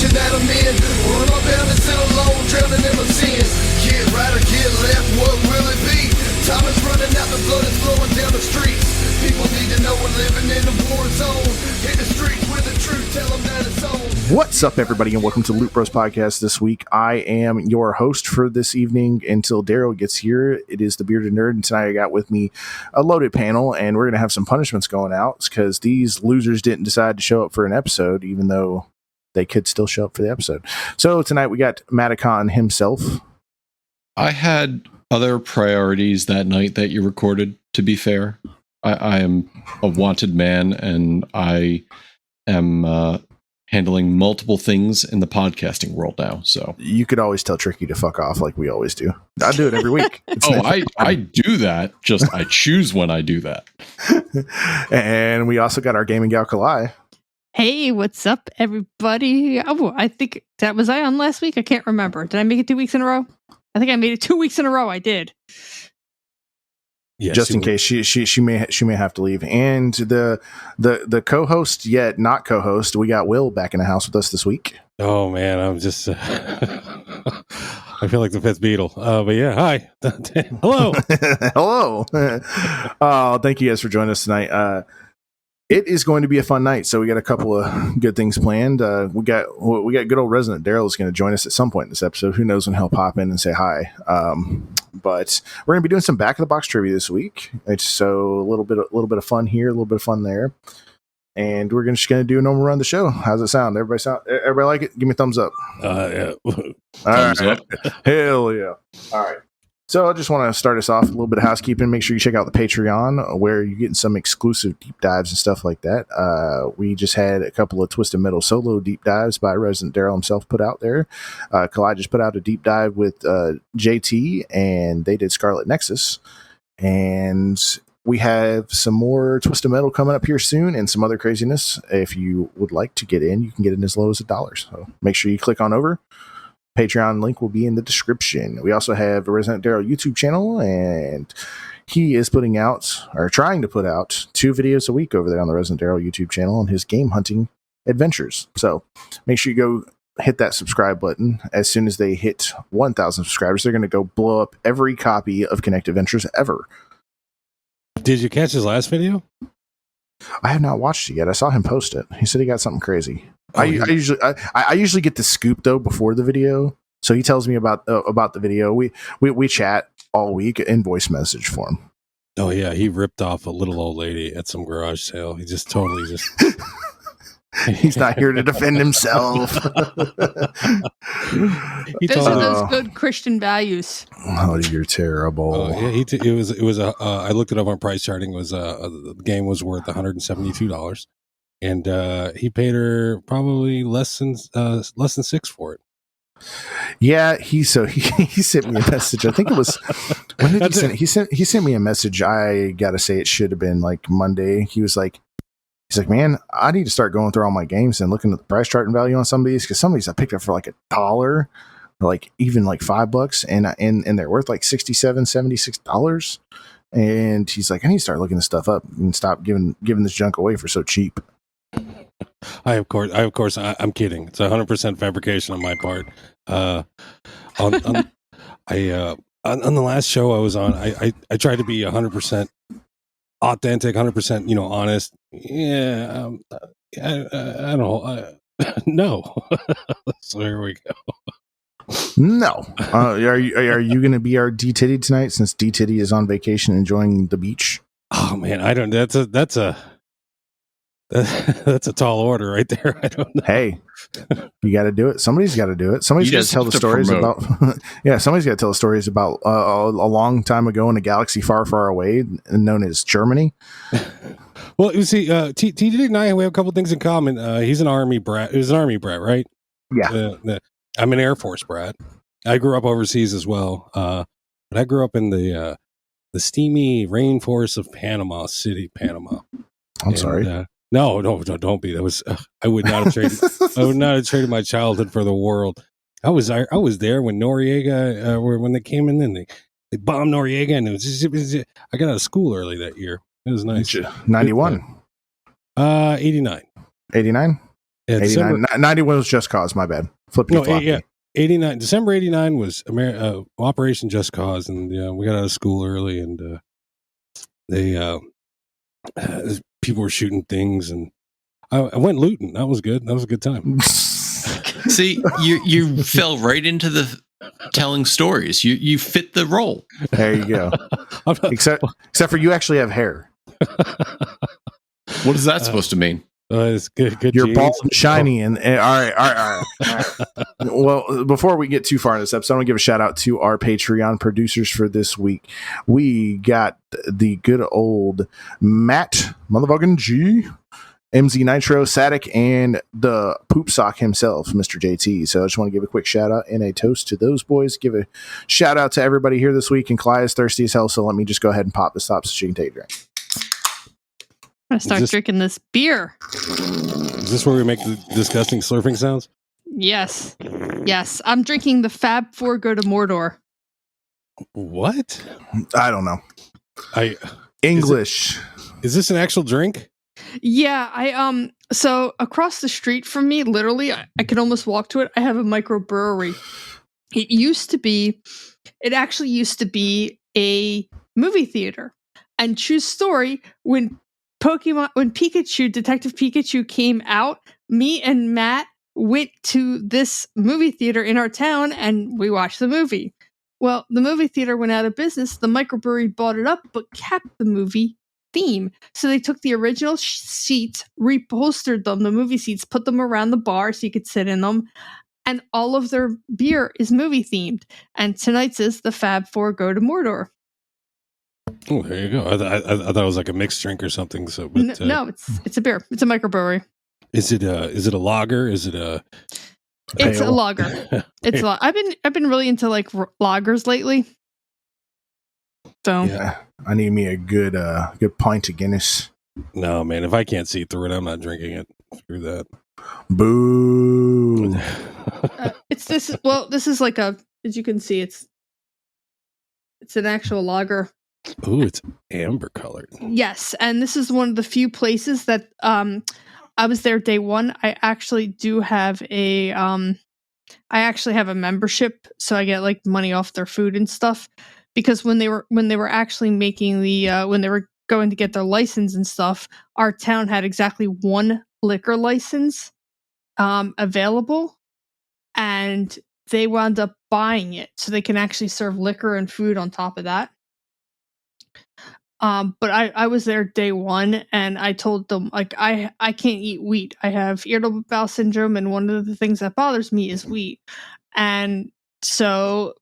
looking at a man. Run up down and sit alone, drowning in my sin. Get right or get left, what will it be? Time is running out, the blood is flowing down the streets. People need to know we're living in a war zone. Hit the streets with the truth, tell them that it's on. What's up, everybody, and welcome to Loot Bros Podcast this week. I am your host for this evening until Daryl gets here. It is the Bearded Nerd, and tonight I got with me a loaded panel, and we're going to have some punishments going out because these losers didn't decide to show up for an episode, even though they could still show up for the episode. So tonight we got Matacon himself. I had other priorities that night that you recorded, to be fair. I am a wanted man, and I am handling multiple things in the podcasting world now. So You could always tell Tricky to fuck off like we always do. I do it every week. I do that, just I choose when I do that. And we also got our gaming gal Kalai. Hey, what's up, everybody? Oh, I think was I on last week? I can't remember. Did I make it 2 weeks in a row? I think I made it 2 weeks in a row. I did. Yeah, just in case she may have to leave. And the co-host yet not co-host, we got Will back in the house with us this week. Oh man, I'm just I feel like the fifth Beatle. But yeah, hi. Hello. Hello. Thank you guys for joining us tonight. It is going to be a fun night, so we got a couple of good things planned. We got good old resident Daryl is going to join us at some point in this episode. Who knows when he'll pop in and say hi. But we're going to be doing some back of the box trivia this week. So a little bit of fun here, a little bit of fun there, and we're just going to do a normal run of the show. How's it sound? Everybody like it? Give me a thumbs up. Yeah. Thumbs up. Hell yeah! All right. So I just want to start us off with a little bit of housekeeping. Make sure you check out the Patreon where you're getting some exclusive deep dives and stuff like that. We just had a couple of Twisted Metal solo deep dives by Resident Daryl himself put out there. Kalai just put out a deep dive with JT, and they did Scarlet Nexus. And we have some more Twisted Metal coming up here soon and some other craziness. If you would like to get in, you can get in as low as $1. So make sure you click on over. Patreon link will be in the description. We also have a Resident Daryl YouTube channel, and he is trying to put out 2 videos a week over there on the Resident Daryl YouTube channel on his game hunting adventures. So make sure you go hit that subscribe button. As soon as they hit 1,000 subscribers, they're going to go blow up every copy of Connect Adventures ever. Did you catch his last video? I have not watched it yet. I saw him post it. He said he got something crazy. I usually get the scoop though before the video, so he tells me about the video. We chat all week in voice message form. Oh yeah, he ripped off a little old lady at some garage sale. He just totally He's not here to defend himself. Those are those good Christian values. Oh, you're terrible. Yeah, it was I looked it up on price charting. It was the game was worth $172, and he paid her probably less than $6 for it. Yeah, he sent me a message. I think it was when did he send it? He sent me a message. I gotta say it should have been like Monday. He's like, man, I need to start going through all my games and looking at the price chart and value on some of these, because some of these I picked up for like $1, like even like $5, and they're worth like $67, $76. And he's like, I need to start looking this stuff up and stop giving this junk away for so cheap. I'm kidding. It's 100% fabrication on my part. On the last show I was on, I tried to be 100% authentic, 100%, honest. Yeah, I don't know. No. So here we go. No. Are you going to be our D Titty tonight, since D Titty is on vacation enjoying the beach? Oh man, I don't. That's a tall order right there. I don't know. Hey, you got to do it. Somebody's got to do it. Somebody's got to tell the stories about. Yeah, somebody's got to tell the stories about a long time ago in a galaxy far, far away, known as Germany. Well, you see, TD and I, we have a couple things in common. He's an army brat. He was an army brat, right? Yeah. I'm an Air Force brat. I grew up overseas as well, but I grew up in the steamy rainforest of Panama City, Panama. I'm sorry. No, don't be. That was I would not have traded. I would not have traded my childhood for the world. I was there when Noriega, when they came in and they bombed Noriega, and it was just, I got out of school early that year. It was nice. 91. 89. 89. Yeah, 89, 91 was Just Cause. My bad. Flippy floppy. yeah. 89 December 89 was Operation Just Cause, and we got out of school early, and they people were shooting things, and I went looting. That was good. That was a good time. See, you fell right into the telling stories. You fit the role. There you go. except for you actually have hair. What is that supposed to mean? It's good. You're genes. bald and shiny, and all right. Well, before we get too far in this episode, I want to give a shout out to our Patreon producers for this week. We got the good old Matt motherfucking G, MZ Nitro, Sadik, and the poop sock himself, Mr. JT. So I just want to give a quick shout out and a toast to those boys. Give a shout out to everybody here this week. And Cly is thirsty as hell, so let me just go ahead and pop this top so she can take a drink. I'm gonna start drinking this beer. Is this where we make the disgusting slurping sounds? Yes. I'm drinking the Fab Four Go to Mordor. What? I don't know. English. Is this an actual drink? Yeah, so across the street from me, literally, I can almost walk to it. I have a microbrewery. It actually used to be a movie theater. And true story, when Detective Pikachu came out, me and Matt went to this movie theater in our town and we watched the movie. Well, the movie theater went out of business. The microbrewery bought it up, but kept the movie theme. So they took the original seats, reupholstered them, the movie seats, put them around the bar so you could sit in them. And all of their beer is movie themed. And tonight's is the Fab Four Go to Mordor. Oh, there you go. I thought it was like a mixed drink or something. So, but, no, it's a beer. It's a microbrewery. Is it a lager? Is it a? It's a lager. It's a. I've been really into like lagers lately. So yeah, I need me a good pint of Guinness. No, man, if I can't see through it, I'm not drinking it. Screw that. Boo. It's this. Well, this is like as you can see, it's an actual lager. Ooh, it's amber colored. Yes, and this is one of the few places that I was there day one. I actually do have a membership, so I get like money off their food and stuff. Because when they were actually making when they were going to get their license and stuff, our town had exactly one liquor license available, and they wound up buying it so they can actually serve liquor and food on top of that. But I was there day one, and I told them like I can't eat wheat. I have irritable bowel syndrome, and one of the things that bothers me is wheat. And so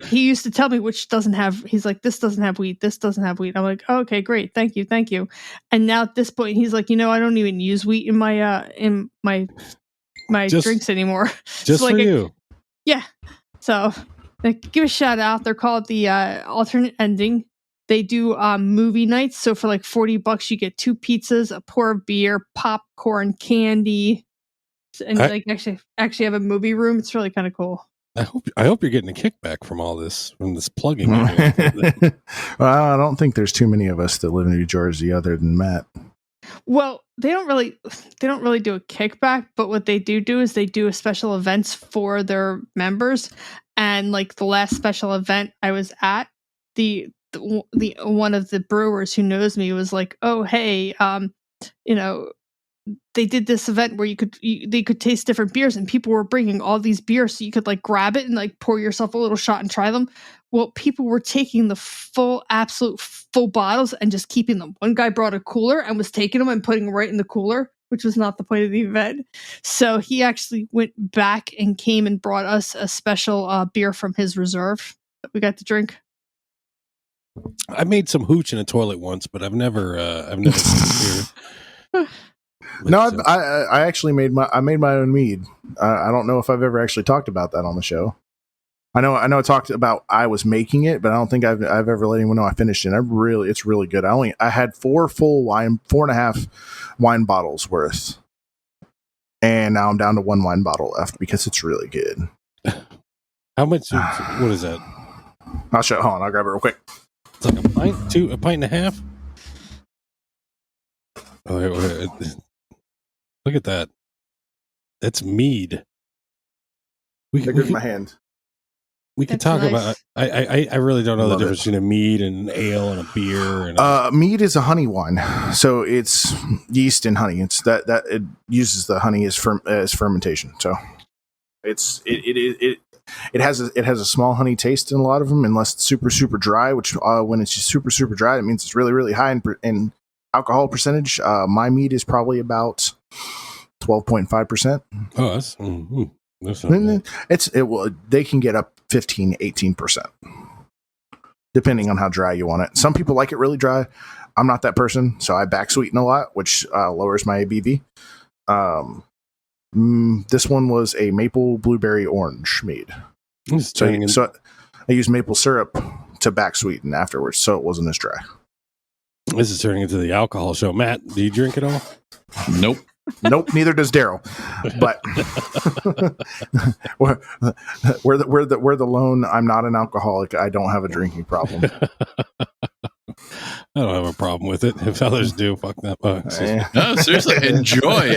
he used to tell me which doesn't have. He's like, this doesn't have wheat. This doesn't have wheat. I'm like, oh, okay, great, thank you. And now at this point, he's like, I don't even use wheat in my drinks anymore. Just so, like, for you. Yeah. So give a shout out. They're called the Alternate Ending. They do movie nights. So for like $40, you get 2 pizzas, a pour of beer, popcorn, candy, and like actually have a movie room. It's really kind of cool. I hope you're getting a kickback from all this, from this plugging. Well, I don't think there's too many of us that live in New Jersey other than Matt. Well, they don't really do a kickback, but what they do is they do a special events for their members. And like the last special event I was at, the one of the brewers who knows me was like, oh, hey, they did this event where they could taste different beers, and people were bringing all these beers so you could like grab it and like pour yourself a little shot and try them. Well, people were taking the absolute full bottles and just keeping them. One guy brought a cooler and was taking them and putting them right in the cooler, which was not the point of the event. So he actually went back and came and brought us a special beer from his reserve that we got to drink. I made some hooch in a toilet once, but I've never seen beer. No, I actually made my own mead. I don't know if I've ever actually talked about that on the show. I know I talked about I was making it, but I don't think I've ever let anyone know I finished it. It's really good. I had 4.5 wine bottles worth, and now I'm down to 1 wine bottle left because it's really good. How much? What is that? I'll show. Hold on, I'll grab it real quick. It's like a pint and a half. Oh, Look at that. That's mead. We Bigger than my hand. we could That's talk nice. about. I really don't know Love the difference it. between a mead and an ale and a beer. And Mead is a honey wine, so it's yeast and honey. It's that it uses the honey as fermentation. So it has a small honey taste in a lot of them, unless it's super dry. Which when it's just super dry, it means it's really high in alcohol percentage. My mead is probably about 12.5%. oh, that's not bad. They can get up 15-18%. Depending on how dry you want it. Some people like it really dry. I'm not that person, so I back sweeten a lot, which lowers my ABV. This one was a maple blueberry orange mead. So I used maple syrup to back sweeten afterwards, so it wasn't as dry. This is turning into the alcohol show. Matt, do you drink at all? Nope. Nope, neither does Daryl. But we're the lone. I'm not an alcoholic. I don't have a drinking problem. I don't have a problem with it. If others do, fuck that. No, seriously, enjoy.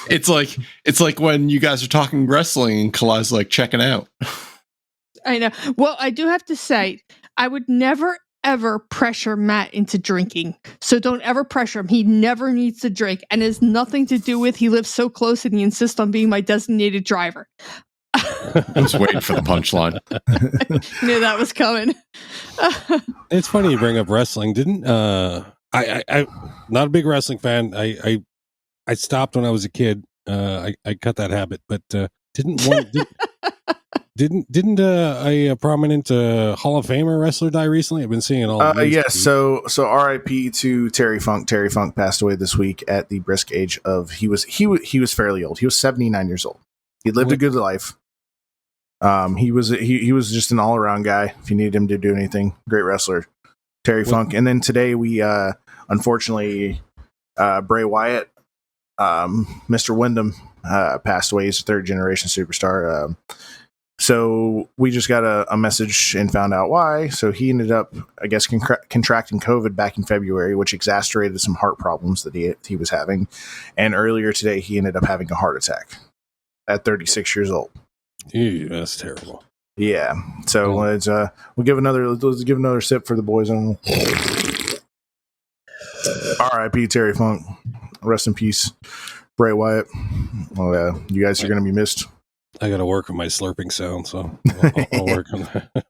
It's like when you guys are talking wrestling and Kalai's like checking out. I know. Well, I do have to say, I would never ever pressure Matt into drinking. So don't ever pressure him. He never needs to drink, and it has nothing to do with he lives so close and he insists on being my designated driver. I was waiting for the punchline. Knew that was coming. It's funny you bring up wrestling. Didn't I not a big wrestling fan. I stopped when I was a kid. I cut that habit, but didn't a prominent Hall of Famer wrestler die recently? I've been seeing it all. Yes. So R.I.P. to Terry Funk. Terry Funk passed away this week at the brisk age of he was fairly old. He was 79 years old. He lived a good life. He was just an all around guy. If you needed him to do anything, great wrestler, Terry Funk. And then today we unfortunately Bray Wyatt, Mr. Wyndham, passed away. He's a third generation superstar. So we just got a message and found out why. So he ended up, I guess, contracting COVID back in February, which exacerbated some heart problems that he was having. And earlier today, he ended up having a heart attack at 36 years old. Ew, that's terrible. Yeah. So let's give another sip for the boys. R.I.P. Terry Funk. Rest in peace, Bray Wyatt. Oh yeah, you guys are going to be missed. I got to work on my slurping sound, so I'll work on that.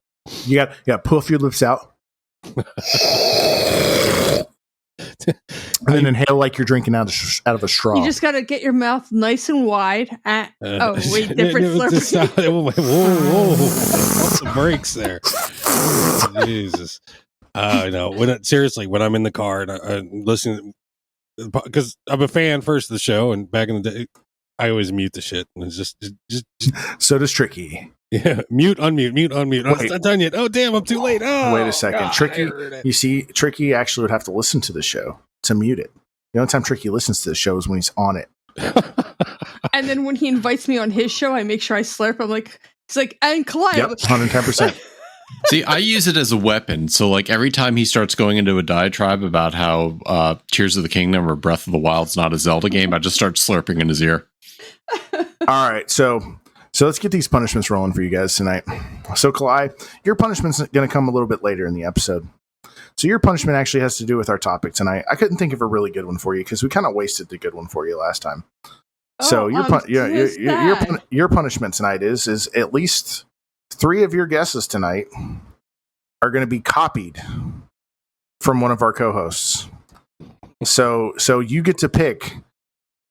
You got puff your lips out. And then inhale like you're drinking out of a straw. You just got to get your mouth nice and wide. Different slurping. Whoa. What's the breaks there? Jesus. No. Seriously, when I'm in the car and I'm listening, because I'm a fan first of the show, and back in the day, I always mute the shit. And it's just so does Tricky. Yeah, mute, unmute. Oh, it's not done yet. Oh, damn, I'm too late. Oh, wait a second. God, Tricky, you see, Tricky actually would have to listen to the show to mute it. The only time Tricky listens to the show is when he's on it. And then when he invites me on his show, I make sure I slurp. He's like, and Kalai. Yep, 110%. See, I use it as a weapon. So, like, every time he starts going into a diatribe about how Tears of the Kingdom or Breath of the Wild's not a Zelda game, I just start slurping in his ear. All right, so let's get these punishments rolling for you guys tonight. So, Kalai, your punishment's going to come a little bit later in the episode. So your punishment actually has to do with our topic tonight. I couldn't think of a really good one for you because we kind of wasted the good one for you last time. So your punishment tonight is at least 3 of your guesses tonight are going to be copied from one of our co-hosts. So you get to pick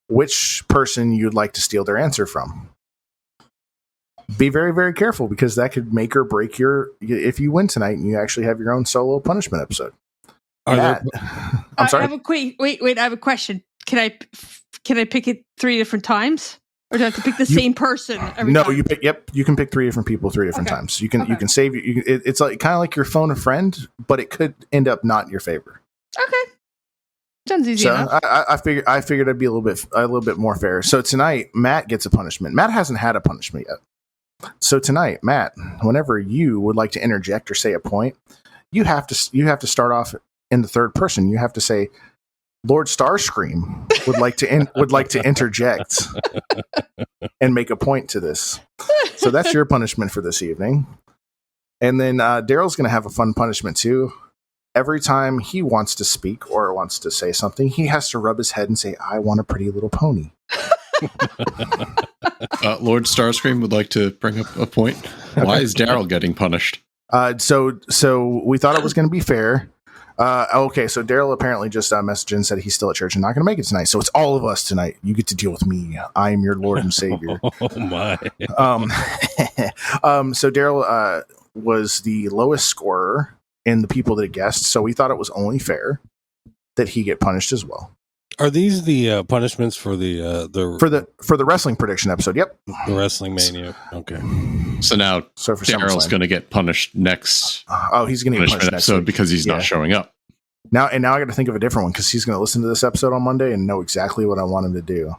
which person you'd like to steal their answer from. Be very, very careful because that could make or break if you win tonight and you actually have your own solo punishment episode. I'm sorry. I have a question. Can I pick it 3 different times? Or do I have to pick the same person every time? You can pick 3 different people 3 different times. You can save it's like kind of like your phone a friend, but it could end up not in your favor. Okay. Sounds easy enough. I figured I'd be a little bit more fair. So tonight, Matt gets a punishment. Matt hasn't had a punishment yet. So tonight, Matt, whenever you would like to interject or say a point, you have to start off in the third person. You have to say, Lord Starscream would like to interject and make a point to this. So that's your punishment for this evening. And then Daryl's going to have a fun punishment too. Every time he wants to speak or wants to say something, he has to rub his head and say, "I want a pretty little pony." Lord Starscream would like to bring up a point. Why is Daryl getting punished? So we thought it was going to be fair. Okay, so Daryl apparently just messaged and said he's still at church and not going to make it tonight. So it's all of us tonight. You get to deal with me. I am your Lord and Savior. Oh my! So Daryl was the lowest scorer in the people that guessed. So we thought it was only fair that he get punished as well. Are these the punishments for the for the wrestling prediction episode? Yep, the Wrestling Mania. Okay. So now so for Daryl's going to get punished next. He's going to get punished next episode week because he's not showing up. Now I got to think of a different one because he's going to listen to this episode on Monday and know exactly what I want him to do.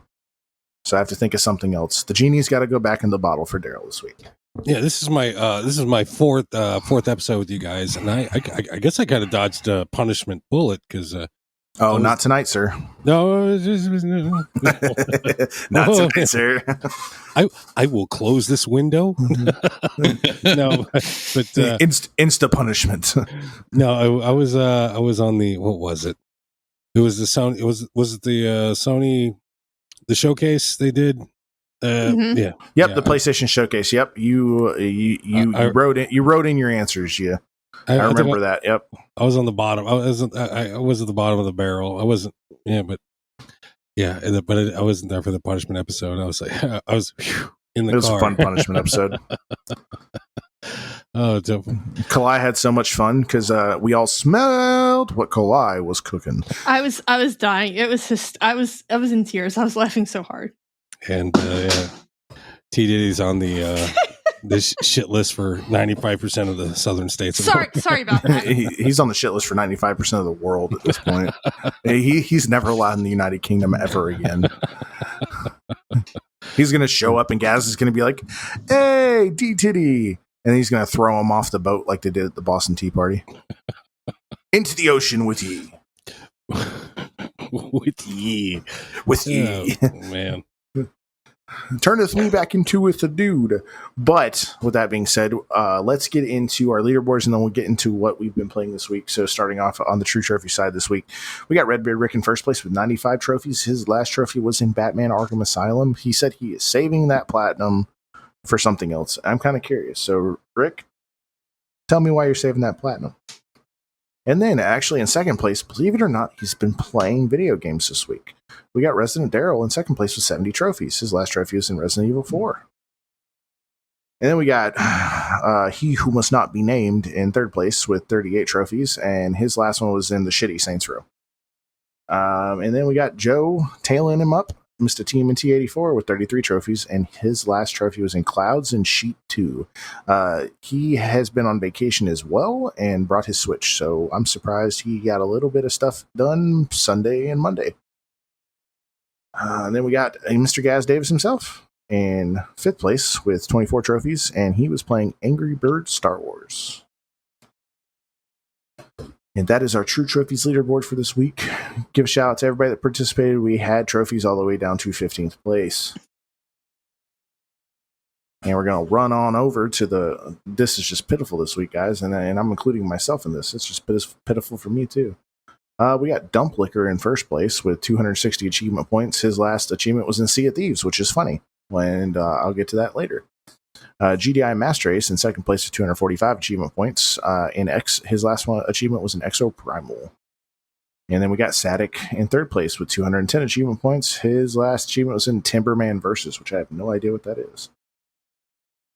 So I have to think of something else. The genie's got to go back in the bottle for Daryl this week. Yeah, this is my fourth episode with you guys, and I guess I kind of dodged a punishment bullet because. Not tonight, sir. No, not tonight, sir. I will close this window. No, but insta punishment. No, I was on the, what was it? It was the Sony. Was it the Sony, the showcase they did? Yeah. Yep, the PlayStation showcase. Yep, you wrote in your answers. Yeah. I remember that. Yep. I was on the bottom. I was at the bottom of the barrel. I wasn't. Yeah, but I wasn't there for the punishment episode. I was like, in the car. It was a fun punishment episode. Oh, Kalai had so much fun because we all smelled what Kalai was cooking. I was dying. It was just I was in tears. I was laughing so hard. And T Diddy's on the shit list for 95% of the southern states. Sorry about that. He's on the shit list for 95% of the world at this point. He's never allowed in the United Kingdom ever again. He's going to show up and Gaz is going to be like, "Hey, D-Titty." And he's going to throw him off the boat like they did at the Boston Tea Party. Into the ocean with ye. With ye. With ye. Oh, man. Turneth me back into with a dude. But with that being said, let's get into our leaderboards and then we'll get into what we've been playing this week. So starting off on the True Trophy side this week, we got Redbeard Rick in first place with 95 trophies. His last trophy was in Batman Arkham Asylum. He said he is saving that platinum for something else. I'm kind of curious. So Rick, tell me why you're saving that platinum. And then actually in second place, believe it or not, he's been playing video games this week. We got Resident Daryl in second place with 70 trophies. His last trophy was in Resident Evil 4. And then we got He Who Must Not Be Named in third place with 38 trophies. And his last one was in the shitty Saints Row. And then we got Joe tailing him up, Mr. Team in T84 with 33 trophies. And his last trophy was in Clouds and Sheet 2. He has been on vacation as well and brought his Switch. So I'm surprised he got a little bit of stuff done Sunday and Monday. And then we got Mr. Gaz Davis himself in fifth place with 24 trophies, and he was playing Angry Birds Star Wars. And that is our True Trophies leaderboard for this week. Give a shout out to everybody that participated. We had trophies all the way down to 15th place. And we're going to run on over to this is just pitiful this week, guys, and I'm including myself in this. It's just pitiful for me, too. We got Dump Liquor in first place with 260 achievement points. His last achievement was in Sea of Thieves, which is funny, and I'll get to that later. GDI Master Ace in second place with 245 achievement points. His last achievement was in Exo Primal. And then we got Sadik in third place with 210 achievement points. His last achievement was in Timberman Versus, which I have no idea what that is.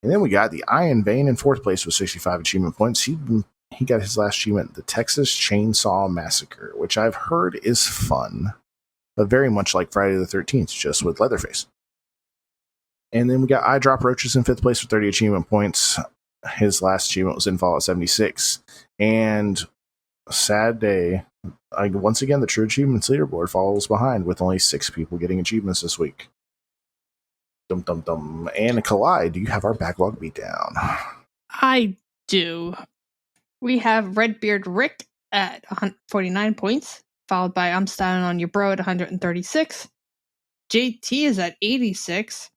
And then we got the Iron Vein in fourth place with 65 achievement points. He got his last achievement, the Texas Chainsaw Massacre, which I've heard is fun, but very much like Friday the 13th, just with Leatherface. And then we got Eyedrop Roaches in fifth place with 30 achievement points. His last achievement was in Fallout 76. And sad day, once again, the True Achievements leaderboard follows behind with only 6 people getting achievements this week. Dum dum dum. And Kalai, do you have our backlog beatdown? I do. We have Redbeard Rick at 49 points. followed by I'm Styling on Your Bro at 136. JT is at 86.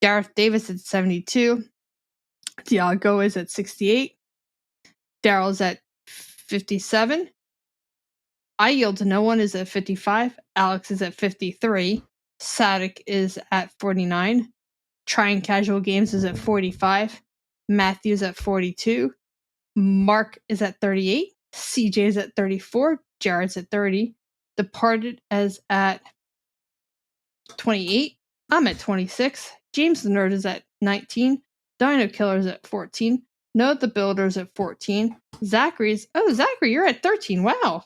Gareth Davis at 72. Diago is at 68. Daryl's at 57. I Yield to No One is at 55. Alex is at 53. Sadik is at 49. Trying Casual Games is at 45. Matthew's at 42. Mark is at 38. CJ is at 34. Jared's at 30. Departed is at 28. I'm at 26. James the Nerd is at 19. Dino Killer is at 14. Noah the Builder is at 14. Zachary, you're at 13. Wow.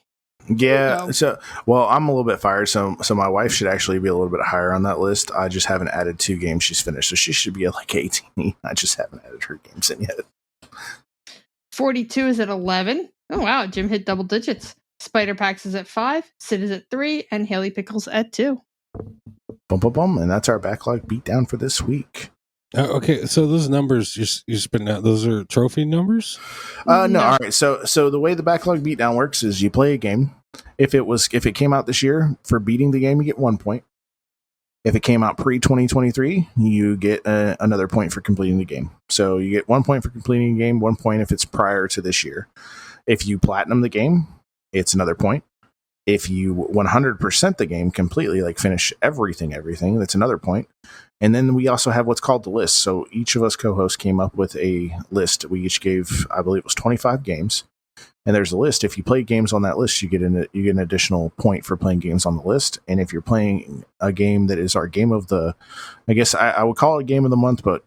Yeah. Go. So, well, I'm a little bit fired. So my wife should actually be a little bit higher on that list. I just haven't added 2 games she's finished, so she should be at like 18. I just haven't added her games in yet. 42 is at 11. Oh, wow. Jim hit double digits. Spider Pax is at 5. Sid is at 3. And Haley Pickles at 2. Bum, bum, bum. And that's our backlog beatdown for this week. Okay, so those numbers you spitting out, those are trophy numbers? No. All right. So the way the backlog beatdown works is you play a game. If it came out this year, for beating the game, you get 1 point. If it came out pre-2023, you get another point for completing the game. So you get 1 point for completing the game, 1 point if it's prior to this year. If you platinum the game, it's another point. If you 100% the game completely, like finish everything, that's another point. And then we also have what's called the list. So each of us co-hosts came up with a list. We each gave, I believe it was 25 games. And there's a list. If you play games on that list, you get an additional point for playing games on the list. And if you're playing a game that is our game of the, I guess I would call it game of the month, but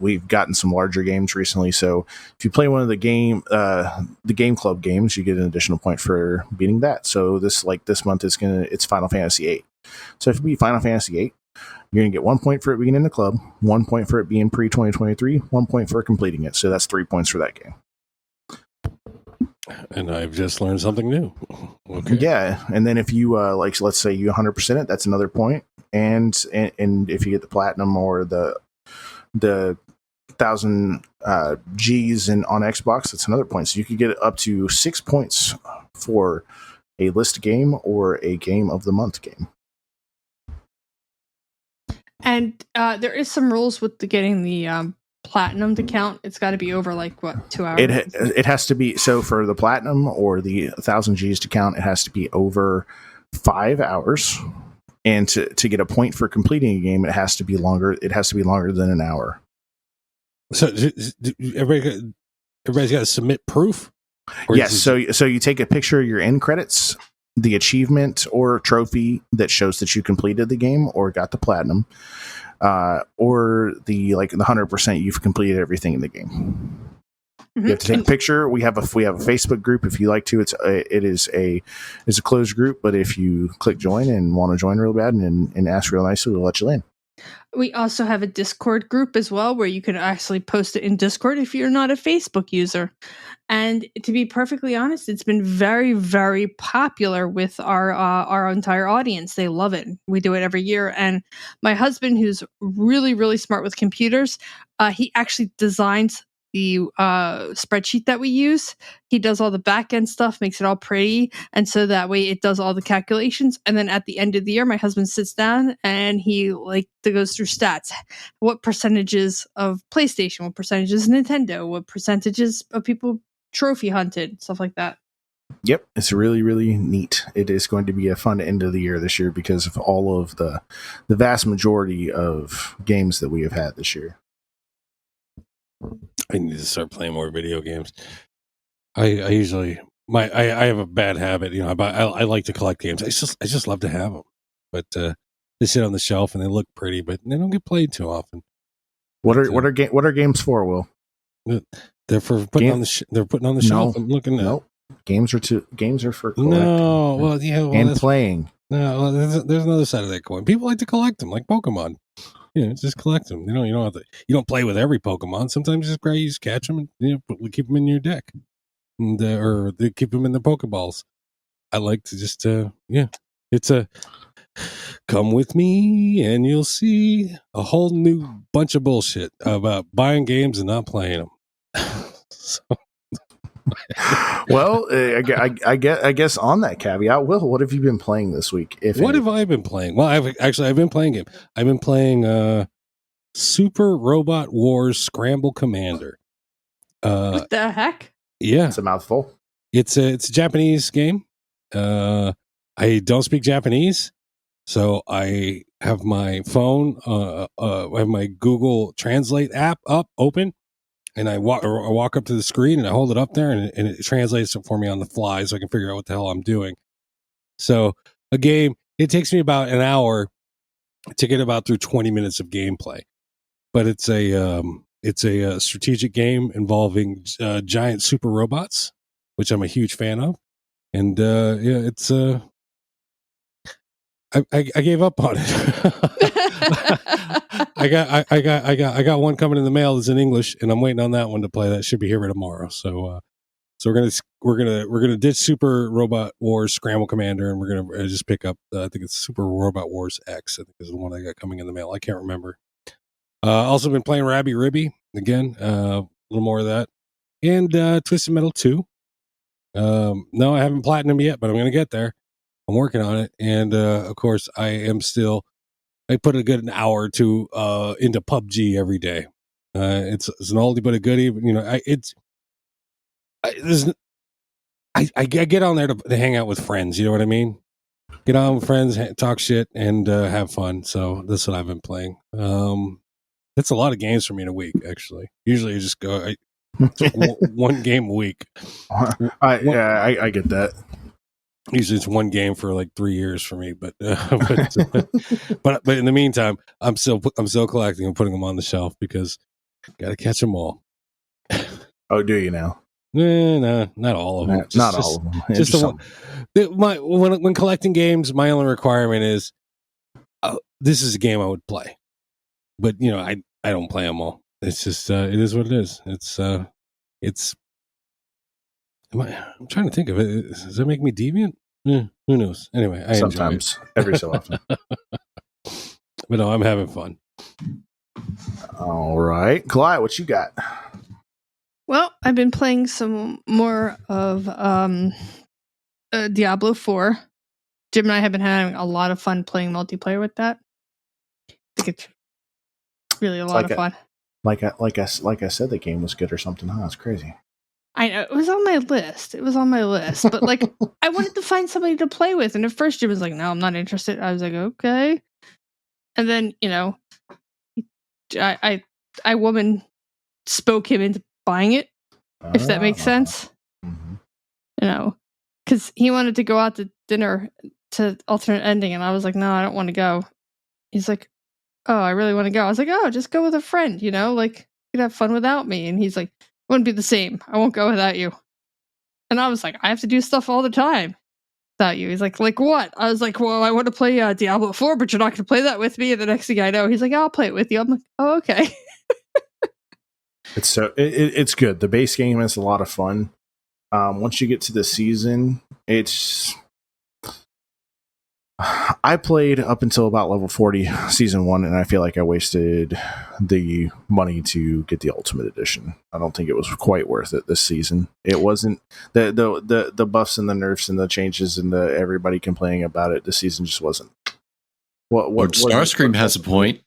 we've gotten some larger games recently. So if you play one of the game club games, you get an additional point for beating that. So this month it's Final Fantasy VIII. So if you beat Final Fantasy VIII, you're going to get 1 point for it being in the club, 1 point for it being pre-2023, 1 point for completing it. So that's 3 points for that game. And I've just learned something new. Okay. Yeah, and then if you let's say you 100% it, that's another point. And if you get the platinum or the 1,000 G's on Xbox, that's another point. So you could get up to 6 points for a list game or a game of the month game. And there is some rules with getting the platinum to count. It's got to be over 2 hours. It has to be, so for the platinum or the 1,000 G's to count, it has to be over 5 hours. And to get a point for completing a game, it has to be longer. It has to be longer than an hour. So everybody's got to submit proof? Yes. So you take a picture of your end credits, the achievement or trophy that shows that you completed the game or got the platinum, or the 100% you've completed everything in the game. Mm-hmm. You have to take a picture. We have a Facebook group if you like to. It is a closed group, but if you click join and want to join real bad and ask real nicely, we'll let you in. We also have a Discord group as well where you can actually post it in Discord if you're not a Facebook user. And to be perfectly honest, it's been very, very popular with our entire audience. They love it. We do it every year. And my husband, who's really, really smart with computers, he actually designs the spreadsheet that we use. He does all the back end stuff, makes it all pretty, and so that way it does all the calculations. And then at the end of the year, my husband sits down and he goes through stats. What percentages of PlayStation? What percentages Nintendo? What percentages of people trophy hunted? Stuff like that. Yep, it's really, really neat. It is going to be a fun end of the year this year because of all of the vast majority of games that we have had this year. I need to start playing more video games. I usually I have a bad habit, I like to collect games. I just love to have them, but they sit on the shelf and they look pretty, but they don't get played too often. What are games for, Will? They're for putting on the they're putting on the shelf and looking at. Nope. Games are for collecting. No, well, yeah, and playing. No, well, there's another side of that coin. People like to collect them, like Pokemon. Just collect them. You don't have to. You don't play with every Pokemon. Sometimes you just catch them and keep them in your deck, and or they keep them in the Pokeballs. I like to just it's a come with me and you'll see a whole new bunch of bullshit about buying games and not playing them. So. Well, I guess on that caveat, Will, what have you been playing this week? What have I been playing? Well, I've been playing game. I've been playing Super Robot Wars Scramble Commander. What the heck? Yeah, It's a mouthful. it's a Japanese game. I don't speak Japanese, so I have my phone, I have my Google Translate app open, and I walk up to the screen and I hold it up there, and it translates it for me on the fly, so I can figure out what the hell I'm doing. So a game, it takes me about an hour to get about through 20 minutes of gameplay, but it's a strategic game involving giant super robots, which I'm a huge fan of, and yeah, it's I gave up on it. I got one coming in the mail that's in English, and I'm waiting on that one to play. That should be here by tomorrow. So we're gonna ditch Super Robot Wars Scramble Commander, and we're gonna just pick up. I think it's Super Robot Wars X. I think is the one I got coming in the mail. I can't remember. Also been playing Rabby Ribby again. A little more of that, and Twisted Metal 2. No, I haven't platinum yet, but I'm gonna get there. I'm working on it, and of course, I put a good hour or two into PUBG every day. It's an oldie but a goodie. You know, I get on there to hang out with friends. You know what I mean? Get on with friends, talk shit, and have fun. So that's what I've been playing. That's a lot of games for me in a week. Actually, usually I just go one game a week. I get that. Usually it's one game for like 3 years for me, but but in the meantime, I'm still collecting and putting them on the shelf because got to catch them all. Oh, do you now? No, not all of them. Not all of them. Just when collecting games, my only requirement is this is a game I would play, but you know I don't play them all. It's just it is what it is. It's. I'm trying to think of it. Does that make me deviant? Who knows? Anyway, I sometimes, every so often. But no, I'm having fun. All right, Clyde, what you got? Well, I've been playing some more of Diablo 4. Jim and I have been having a lot of fun playing multiplayer with that. I think it's really a lot of fun. Like I said, the game was good or something. Huh? It's crazy. I know, it was on my list. But like, I wanted to find somebody to play with, and at first Jim was like, "No, I'm not interested." I was like, "Okay," and then I woman spoke him into buying it, if that makes sense. Mm-hmm. Because he wanted to go out to dinner to alternate ending, and I was like, "No, I don't want to go." He's like, "Oh, I really want to go." I was like, "Oh, just go with a friend, like you could have fun without me." And he's like, "It wouldn't be the same. I won't go without you." And I was like, "I have to do stuff all the time without you." He's like what? I was like, "Well, I want to play Diablo 4, but you're not going to play that with me." And the next thing I know, he's like, "I'll play it with you." I'm like, "Oh, okay." It's good. The base game is a lot of fun. Once you get to the season, I played up until about level 40 season 1, and I feel like I wasted the money to get the ultimate edition. I don't think it was quite worth it this season. It wasn't the buffs and the nerfs and the changes and the everybody complaining about it. This season just wasn't. What Starscream has a point.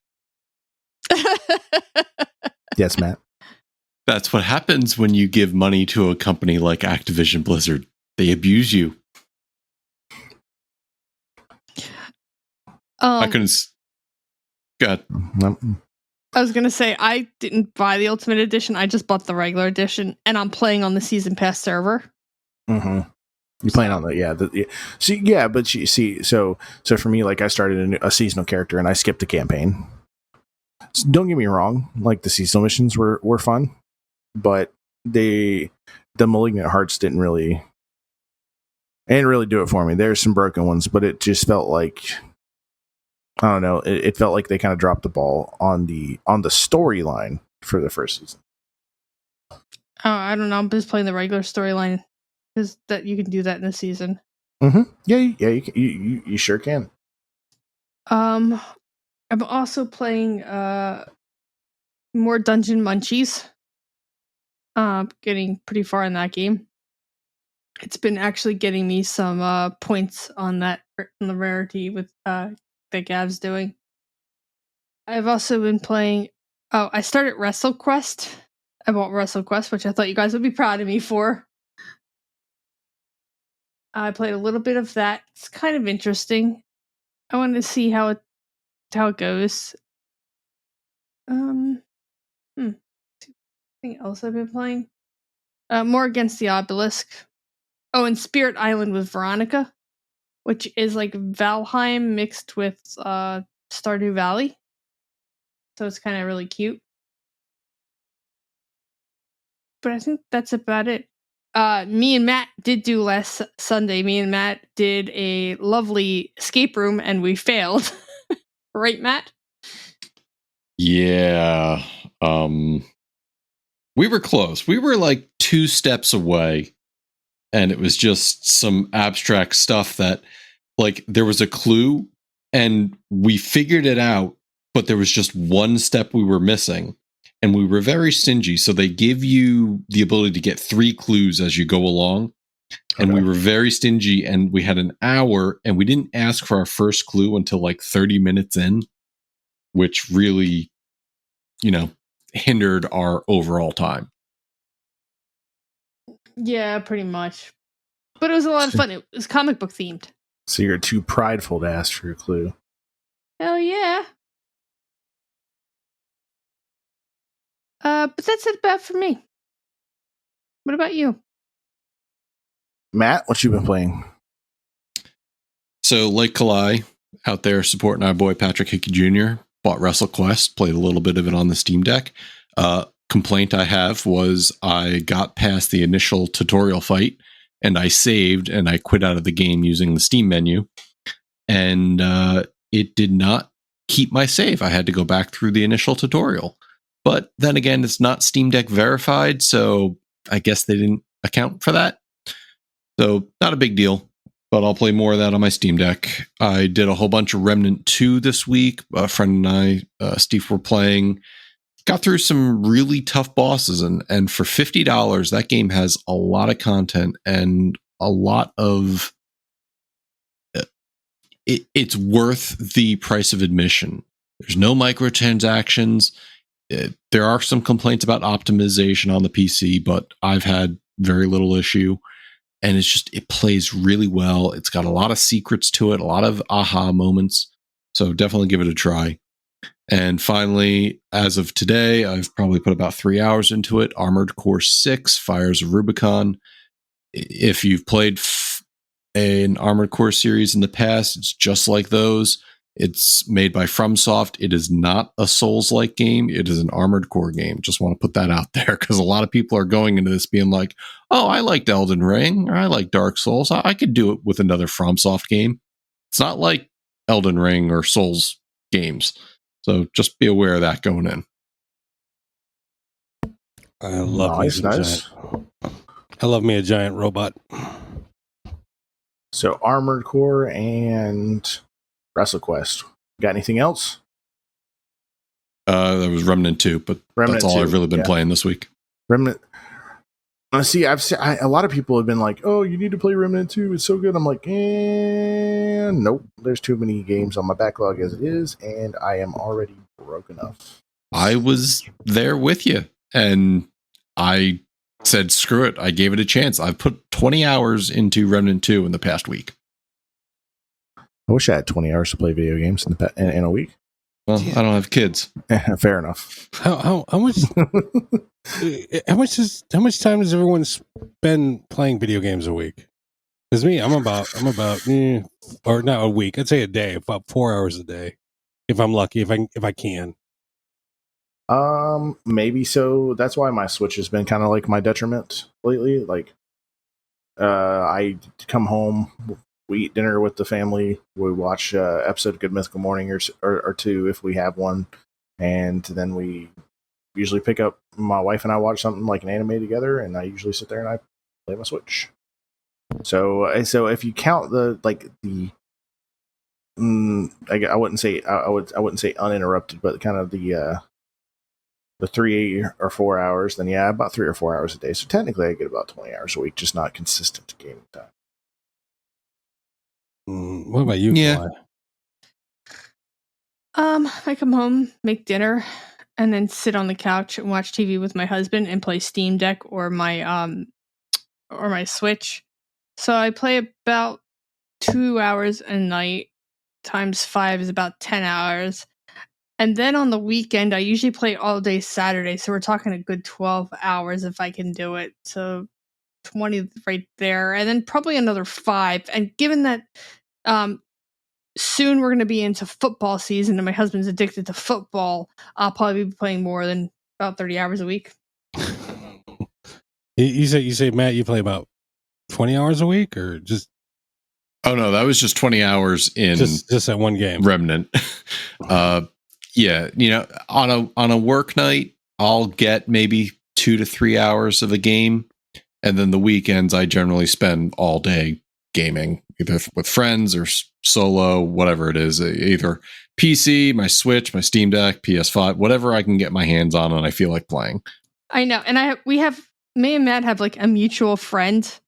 Yes, Matt. That's what happens when you give money to a company like Activision Blizzard. They abuse you. I couldn't. God. I was gonna say I didn't buy the Ultimate Edition. I just bought the regular edition, and I'm playing on the Season Pass server. Mm-hmm. You playing on So for me, like I started a seasonal character, and I skipped the campaign. So don't get me wrong; like the seasonal missions were fun, but the Malignant Hearts didn't really do it for me. There's some broken ones, but it just felt like. I don't know. It felt like they kind of dropped the ball on the storyline for the first season. Oh, I don't know. I'm just playing the regular storyline because that you can do that in the season. Mm-hmm. Yeah. You sure can. I'm also playing more Dungeon Munchies. Getting pretty far in that game. It's been actually getting me some points on the rarity with that Gav's doing. I've also been playing. Oh, I started WrestleQuest. I bought WrestleQuest, which I thought you guys would be proud of me for. I played a little bit of that. It's kind of interesting. I wanted to see how it goes. Anything else I've been playing? More Against the Obelisk. Oh, and Spirit Island with Veronica, which is like Valheim mixed with Stardew Valley. So it's kind of really cute. But I think that's about it. Me and Matt did do last Sunday. Me and Matt did a lovely escape room and we failed. Right, Matt? Yeah. We were close. We were like 2 steps away. And it was just some abstract stuff that, like, there was a clue and we figured it out, but there was just one step we were missing. And we were very stingy. So they give you the ability to get 3 clues as you go along. And we were very stingy and we had an hour and we didn't ask for our first clue until like 30 minutes in, which really, hindered our overall time. Yeah, pretty much. But it was a lot of fun. It was comic book themed. So you're too prideful to ask for a clue. Hell yeah. But that's it about for me. What about you? Matt, what you been playing? So, like Kalai, out there supporting our boy Patrick Hickey Jr., bought WrestleQuest, played a little bit of it on the Steam Deck. Complaint I have was I got past the initial tutorial fight and I saved and I quit out of the game using the Steam menu. And it did not keep my save. I had to go back through the initial tutorial. But then again, it's not Steam Deck verified, so I guess they didn't account for that. So not a big deal, but I'll play more of that on my Steam Deck. I did a whole bunch of Remnant 2 this week. A friend and I, Steve, were playing. Got through some really tough bosses, and for $50, that game has a lot of content and a lot of... It's worth the price of admission. There's no microtransactions. There are some complaints about optimization on the PC, but I've had very little issue. And it's just, it plays really well. It's got a lot of secrets to it, a lot of aha moments. So definitely give it a try. And finally, as of today, I've probably put about 3 hours into it. Armored Core 6, Fires of Rubicon. If you've played an Armored Core series in the past, it's just like those. It's made by FromSoft. It is not a Souls-like game. It is an Armored Core game. Just want to put that out there because a lot of people are going into this being like, oh, I liked Elden Ring or I like Dark Souls. I could do it with another FromSoft game. It's not like Elden Ring or Souls games. So just be aware of that going in. I love I love me a giant robot. So Armored Core and WrestleQuest. Got anything else? There was Remnant 2, but that's all 2, I've really been playing this week. Remnant. See, a lot of people have been like, "Oh, you need to play Remnant 2. It's so good." I'm like, nope. There's too many games on my backlog as it is, and I am already broke enough. I was there with you, and I said, "Screw it." I gave it a chance. I've put 20 hours into Remnant 2 in the past week. I wish I had 20 hours to play video games in a week. Well, yeah. I don't have kids. Fair enough. How much? How much time does everyone spend playing video games a week? Because me, I'm about, or not a week. I'd say a day, about 4 hours a day, if I'm lucky, if I can. Maybe so. That's why my Switch has been kind of like my detriment lately. Like, I come home. We eat dinner with the family. We watch episode of Good Mythical Morning or two if we have one, and then we usually pick up. My wife and I watch something like an anime together, and I usually sit there and I play my Switch. So if you count I wouldn't say uninterrupted, but kind of the the 3 or 4 hours, then yeah, about 3 or 4 hours a day. So technically, I get about 20 hours a week, just not consistent gaming time. What about you, Yeah. Fly? I come home, make dinner, and then sit on the couch and watch TV with my husband and play Steam Deck or my Switch. So I play about 2 hours a night. Times 5 is about 10 hours. And then on the weekend, I usually play all day Saturday. So we're talking a good 12 hours if I can do it. So 20 right there. And then probably another 5. And given that soon we're going to be into football season and my husband's addicted to football, I'll probably be playing more than about 30 hours a week. You say, Matt, you play about 20 hours a week or just? Oh no, that was just 20 hours in just that one game. Remnant. Yeah, on a work night, I'll get maybe 2 to 3 hours of a game, and then the weekends I generally spend all day gaming, either with friends or solo, whatever it is, either PC, my Switch, my Steam Deck, PS5, whatever I can get my hands on and I feel like playing. I know, and me and Matt have like a mutual friend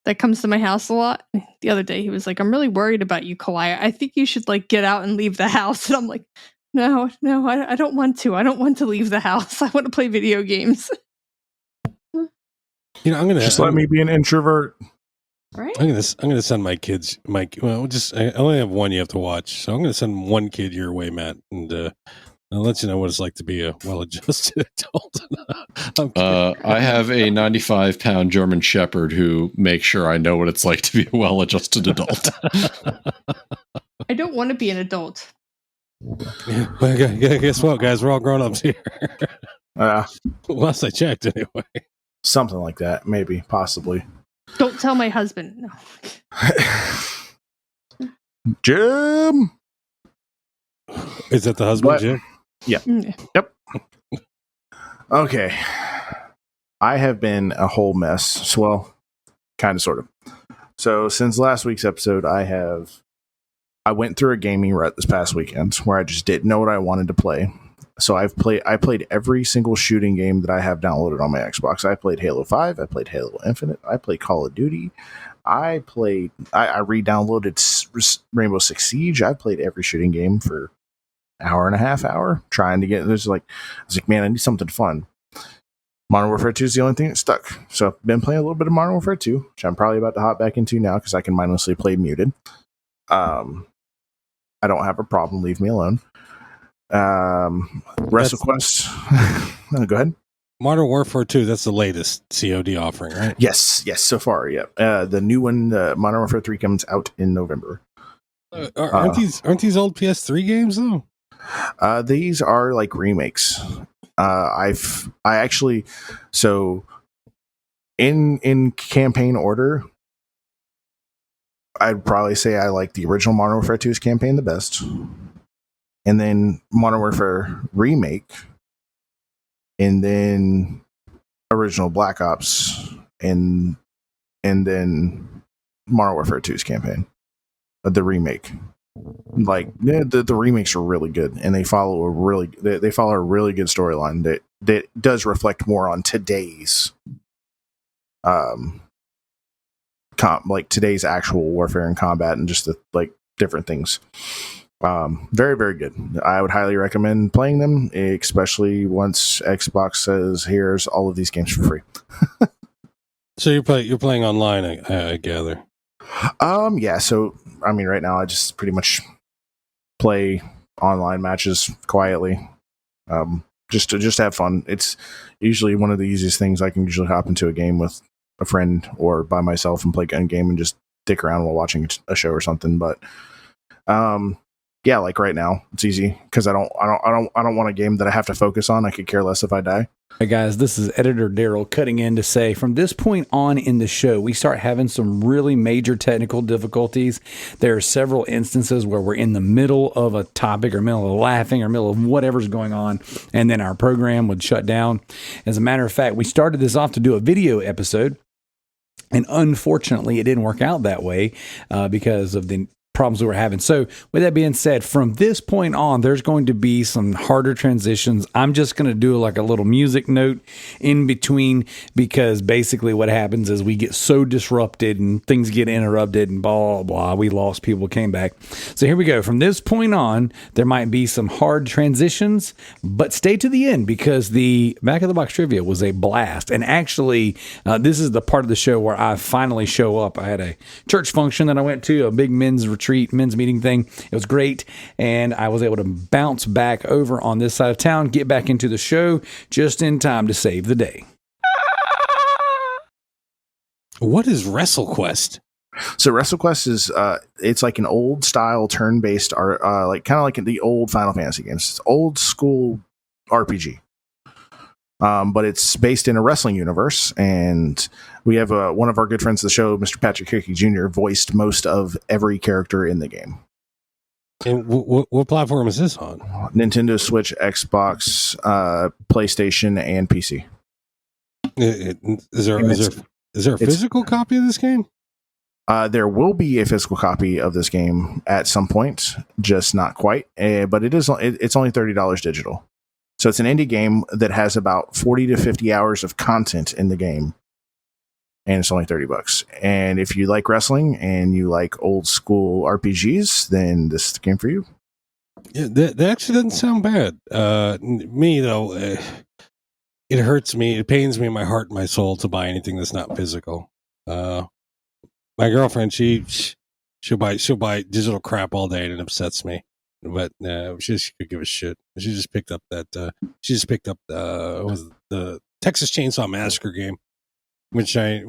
that comes to my house a lot. The other day he was like, "I'm really worried about you, Kalaya. I think you should like get out and leave the house." And I'm like, No, I don't want to. I don't want to leave the house. I want to play video games. I'm gonna just let me be an introvert. Right? I'm gonna send my kids. I only have one you have to watch, so I'm gonna send one kid your way, Matt, and I'll let you know what it's like to be a well-adjusted adult. I have a 95-pound German Shepherd who makes sure I know what it's like to be a well-adjusted adult. I don't want to be an adult. Guess what, guys? We're all grown-ups here. Last I checked, anyway. Something like that, maybe, possibly. Don't tell my husband. No. Jim! Is that the husband, What? Jim? Yeah. Mm. Yep. Okay. I have been a whole mess. Well, kind of, sort of. So since last week's episode, I went through a gaming rut this past weekend where I just didn't know what I wanted to play. So I played every single shooting game that I have downloaded on my Xbox. I played Halo 5, I played Halo Infinite, I played Call of Duty, I re-downloaded Rainbow Six Siege. I played every shooting game for an hour and a half, trying to get, I was like, man, I need something fun. Modern Warfare 2 is the only thing that stuck. So I've been playing a little bit of Modern Warfare 2, which I'm probably about to hop back into now because I can mindlessly play muted. I don't have a problem. Leave me alone. WrestleQuest. Go ahead. Modern Warfare 2, that's the latest COD offering, right? Yes, so far, yeah. The new one, Modern Warfare 3, comes out in November. Aren't these old PS3 games though? These are like remakes. I actually, so in campaign order, I'd probably say I like the original Modern Warfare 2's campaign the best, and then Modern Warfare Remake, and then original Black Ops, and then Modern Warfare 2's campaign, the remake. Like the remakes are really good, and they follow a really good storyline that does reflect more on today's today's actual warfare and combat and just the different things. Very, very good. I would highly recommend playing them, especially once Xbox says here's all of these games for free. So you're playing online, I gather. Yeah, so I mean right now I just pretty much play online matches quietly. Just to have fun. It's usually one of the easiest things. I can usually hop into a game with a friend or by myself and play a game and just dick around while watching a show or something. But yeah, like right now it's easy because I don't want a game that I have to focus on. I could care less if I die. Hey guys, this is Editor Daryl cutting in to say from this point on in the show, we start having some really major technical difficulties. There are several instances where we're in the middle of a topic or middle of laughing or middle of whatever's going on, and then our program would shut down. As a matter of fact, we started this off to do a video episode, and unfortunately, it didn't work out that way because of the problems we were having. So with that being said, from this point on, there's going to be some harder transitions. I'm just going to do like a little music note in between, because basically what happens is we get so disrupted and things get interrupted and blah, blah. We lost people, came back. So here we go. From this point on, there might be some hard transitions, but stay to the end, because the Back of the Box trivia was a blast. And actually, this is the part of the show where I finally show up. I had a church function that I went to, a big men's retreat, men's meeting thing. It was great. And I was able to bounce back over on this side of town, get back into the show just in time to save the day. What is WrestleQuest? So WrestleQuest is it's like an old style turn-based art, like kind of like the old Final Fantasy games. It's old school RPG. But it's based in a wrestling universe, and we have one of our good friends of the show, Mr. Patrick Hickey Jr., voiced most of every character in the game. And what platform is this on? Nintendo Switch, Xbox, PlayStation, and PC. Is there a physical copy of this game? There will be a physical copy of this game at some point, just not quite. But it's only $30 digital. So it's an indie game that has about 40 to 50 hours of content in the game, and it's only $30. And if you like wrestling and you like old school RPGs, then this is the game for you. Yeah, that actually doesn't sound bad. Me though, it hurts me. It pains me in my heart and my soul to buy anything that's not physical. My girlfriend, she'll buy digital crap all day, and it upsets me. But she could give a shit. She just picked up the Texas Chainsaw Massacre game, which I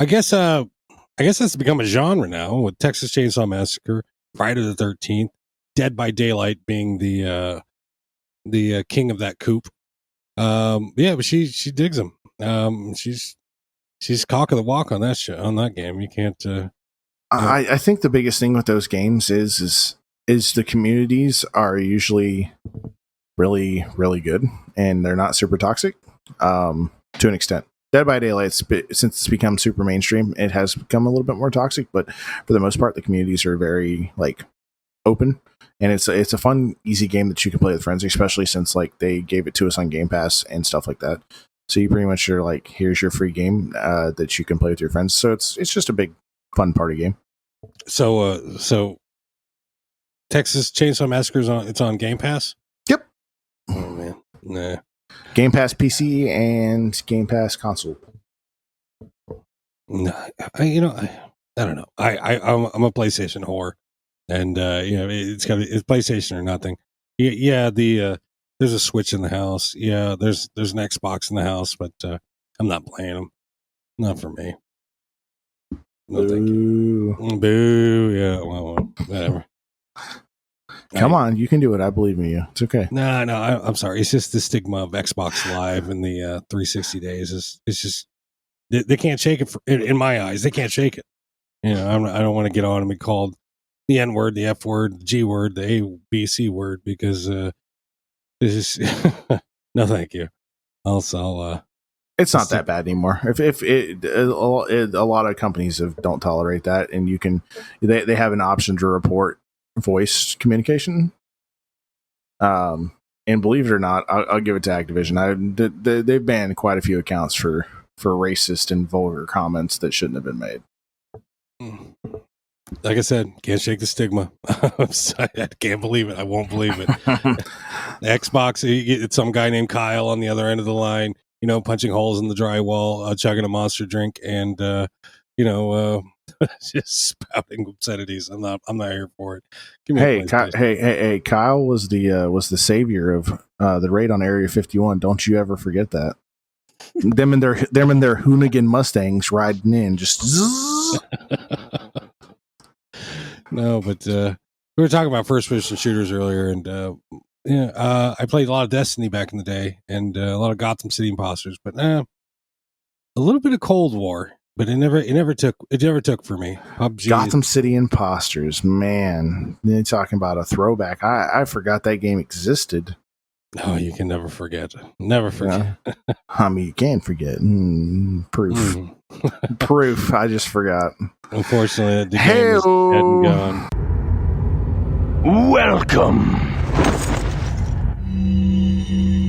guess that's become a genre now, with Texas Chainsaw Massacre, Friday the 13th, Dead by Daylight being the king of that coop. Yeah, but she digs them. She's cock of the walk on that on that game. You can't. I think the biggest thing with those games is the communities are usually really, really good, and they're not super toxic to an extent. Dead by Daylight, since it's become super mainstream, it has become a little bit more toxic, but for the most part, the communities are very like open, and it's a fun, easy game that you can play with friends, especially since like they gave it to us on Game Pass and stuff like that. So you pretty much are like, here's your free game that you can play with your friends. So it's just a big fun party game. So Texas Chainsaw Massacre it's on Game Pass? Yep. Oh man. Nah. Game Pass PC and Game Pass console. No, I don't know. I'm a PlayStation whore, and it's PlayStation or nothing. Yeah, there's a Switch in the house. Yeah, there's an Xbox in the house, but I'm not playing them. Not for me. No, thank you. Boo. Yeah, well, whatever. Come on, you can do it. I believe in you. It's okay. No, I'm sorry. It's just the stigma of Xbox Live and the 360 days. It's just they can't shake it. In my eyes, they can't shake it. I don't want to get on and be called the N word, the F word, the G word, the A, B, C word, because it's just no, thank you. It's not that bad anymore. If a lot of companies don't tolerate that, and they have an option to report voice communication. And believe it or not, I'll give it to Activision. They've banned quite a few accounts for racist and vulgar comments that shouldn't have been made. Like I said, can't shake the stigma. I can't believe it. I won't believe it. Xbox, it's some guy named Kyle on the other end of the line, punching holes in the drywall, chugging a Monster drink, and just spouting obscenities. I'm not here for it. Hey, Kyle was the savior of the raid on Area 51. Don't you ever forget that. them and their Hoonigan Mustangs riding in, just zzz. No, but we were talking about first-person shooters earlier, and I played a lot of Destiny back in the day, and a lot of Gotham City Imposters, but a little bit of Cold War. But it never took for me. PUBG Gotham City Imposters, man. You're talking about a throwback. I forgot that game existed. Oh, you can never forget. Never forget. I mean, you can forget. Proof. Mm. Proof. I just forgot. Unfortunately, the game is dead and gone. Welcome.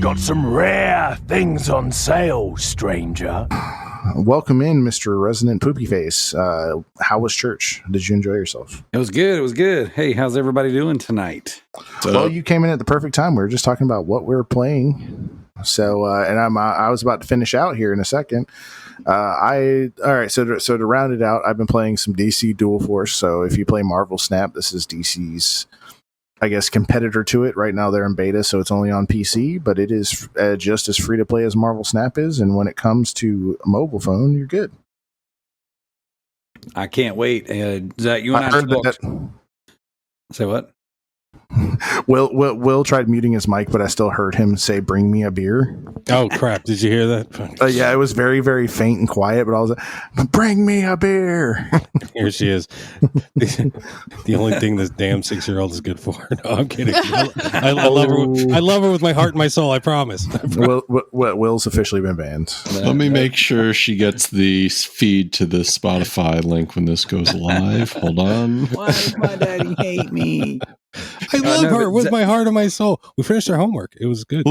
Got some rare things on sale, stranger. Welcome in, Mr. Resident Poopy Face. How was church? Did you enjoy yourself? It was good. It was good. Hey, how's everybody doing tonight? Well, you came in at the perfect time. We were just talking about what we were playing. So, and I was about to finish out here in a second. All right. So to round it out, I've been playing some DC Dual Force. So if you play Marvel Snap, this is DC's, I guess, competitor to it. Right now they're in beta, so it's only on PC, but it is just as free to play as Marvel Snap is. And when it comes to mobile phone, you're good. I can't wait. Zach, you and I heard talked. that. Say what? Will tried muting his mic, but I still heard him say, "Bring me a beer." Oh crap! Did you hear that? Yeah, it was very, very faint and quiet, but I was like, "Bring me a beer." Here she is. The only thing this damn 6-year-old is good for. No, I'm kidding. I love her. I love her with my heart and my soul. I promise. Will's officially been banned. Let me make sure she gets the feed to the Spotify link when this goes live. Hold on. Why does my daddy hate me? I love her with my heart and my soul. We finished our homework. It was good.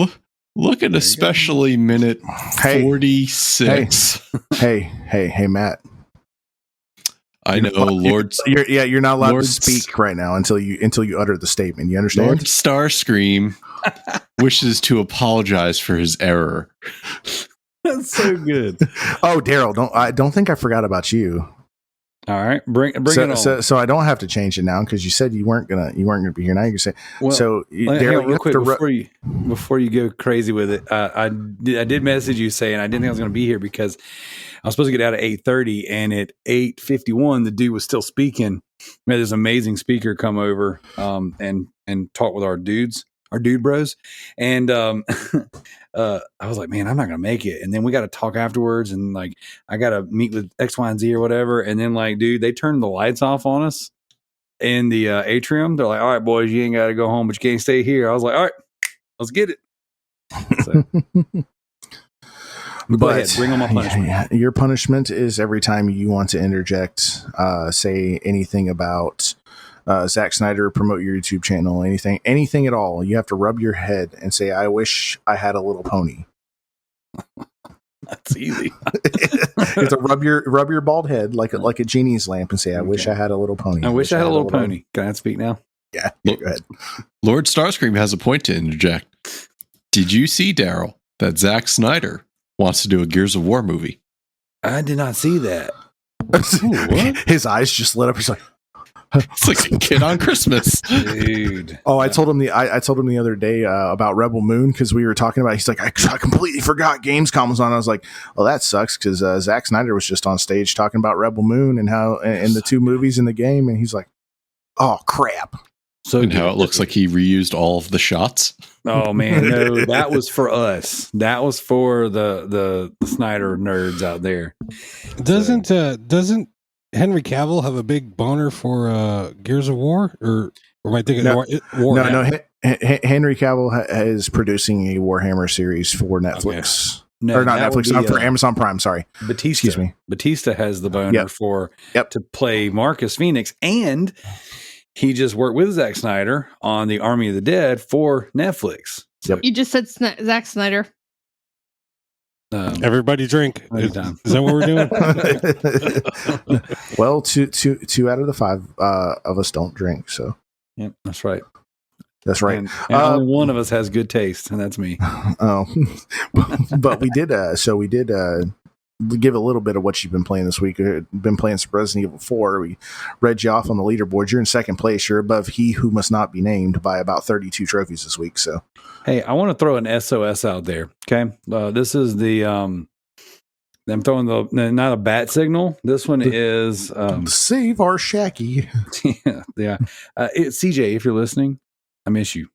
Look at especially minute Hey. 46. Hey, Matt. I know, Lord. You're not allowed Lord to speak right now until you utter the statement. You understand? Lord Starscream wishes to apologize for his error. That's so good. Oh, Daryl, I don't think I forgot about you. All right, bring it on. So I don't have to change it now because you said you weren't gonna be here. Now you're saying so. Daryl, real quick before you go crazy with it, I did message you saying I didn't think I was going to be here because I was supposed to get out at 8:30, and at 8:51 the dude was still speaking. We had this amazing speaker come over and talk with our dude bros, and I was like, man, I'm not gonna make it. And then we got to talk afterwards, and like I got to meet with X, Y, and Z or whatever. And then like, dude, they turned the lights off on us in the atrium. They're like, all right, boys, you ain't got to go home, but you can't stay here. I was like, all right, let's get it. So, go ahead, bring on my punishment. Your punishment is every time you want to interject, say anything about Zack Snyder, promote your YouTube channel, anything at all. You have to rub your head and say, "I wish I had a little pony." That's easy. You have to rub your bald head like a genie's lamp and say, "I wish I had a little pony." I wish I had a little pony. Can I speak now? Yeah, Look, go ahead. Lord Starscream has a point to interject. Did you see, Daryl, that Zack Snyder wants to do a Gears of War movie? I did not see that. What? His eyes just lit up. He's like, It's like a kid on Christmas. Dude. "Oh, I told him I told him the other day about Rebel Moon because we were talking about." He's like, "I completely forgot Gamescom was on." I was like, "Well, that sucks," because Zack Snyder was just on stage talking about Rebel Moon and how and the two movies in the game, and he's like, "Oh crap!" So And how it looks like he reused all of the shots. Oh man, no, that was for us. That was for the Snyder nerds out there. Doesn't Henry Cavill have a big boner for Gears of War, or am I thinking No. War? No. Henry Cavill is producing a Warhammer series for Netflix, No, or not that would Netflix, be, for Amazon Prime. Sorry, Batista. Excuse me. Batista has the boner to play Marcus Phoenix, and he just worked with Zack Snyder on the Army of the Dead for Netflix. So, You just said Zack Snyder. Everybody drink. Is that what we're doing? Well, two out of the 5 of us don't drink, so yeah, that's right. that's right. And only one of us has good taste, and that's me. Oh, but we did. So we did give a little bit of what you've been playing this week. Been playing some Resident Evil 4. We read you off on the leaderboard. You're in second place. You're above He Who Must Not Be Named by about 32 trophies this week. So, Hey, I want to throw an SOS out there. Okay, this is the I'm throwing not a bat signal. This one is save our Shacky. yeah. CJ, if you're listening, I miss you,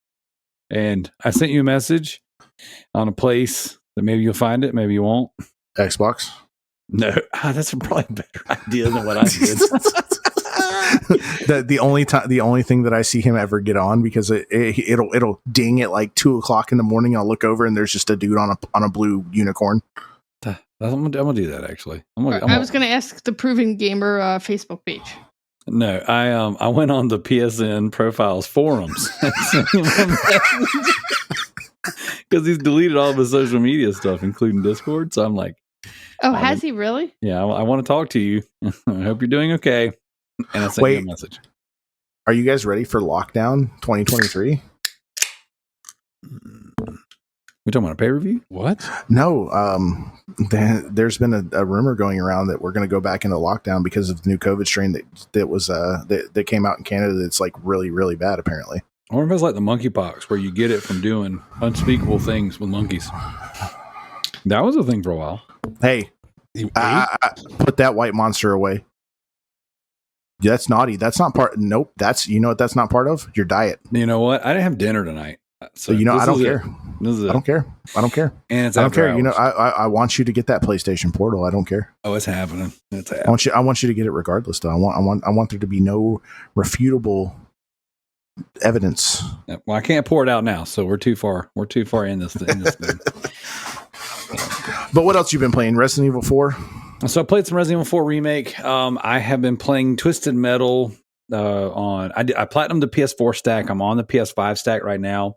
and I sent you a message on a place that maybe you'll find it, maybe you won't. Xbox. No, that's probably a better idea than what I did. the only thing that I see him ever get on, because it'll ding at like 2:00 in the morning. I'll look over and there's just a dude on a blue unicorn. I'm gonna do that actually. I was gonna ask the Proven Gamer Facebook page. No, I went on the PSN profiles forums because he's deleted all of his social media stuff, including Discord. So I'm like, oh, has he really? Yeah, I want to talk to you. I hope you're doing okay. And I sent you a message. Are you guys ready for lockdown 2023? We talking about a pay review? What? No, there's been a rumor going around that we're going to go back into lockdown because of the new COVID strain that came out in Canada. That's like really, really bad, apparently. I wonder if it's like the monkeypox, where you get it from doing unspeakable things with monkeys. That was a thing for a while. Hey, I put that white monster away. That's naughty. That's not part. Nope. You know what that's not part of? Your diet. You know what? I didn't have dinner tonight. So I don't care. I don't care. I don't care. And it's I don't care. hours. You know, I want you to get that PlayStation Portal. I don't care. Oh, it's happening. It's happening. I want you to get it regardless, though. I want there to be no refutable evidence. Well, I can't pour it out now, so we're too far. We're too far in this thing. But what else you been playing? Resident Evil 4? So I played some Resident Evil 4 Remake. I have been playing Twisted Metal I platinumed the PS4 stack. I'm on the PS5 stack right now.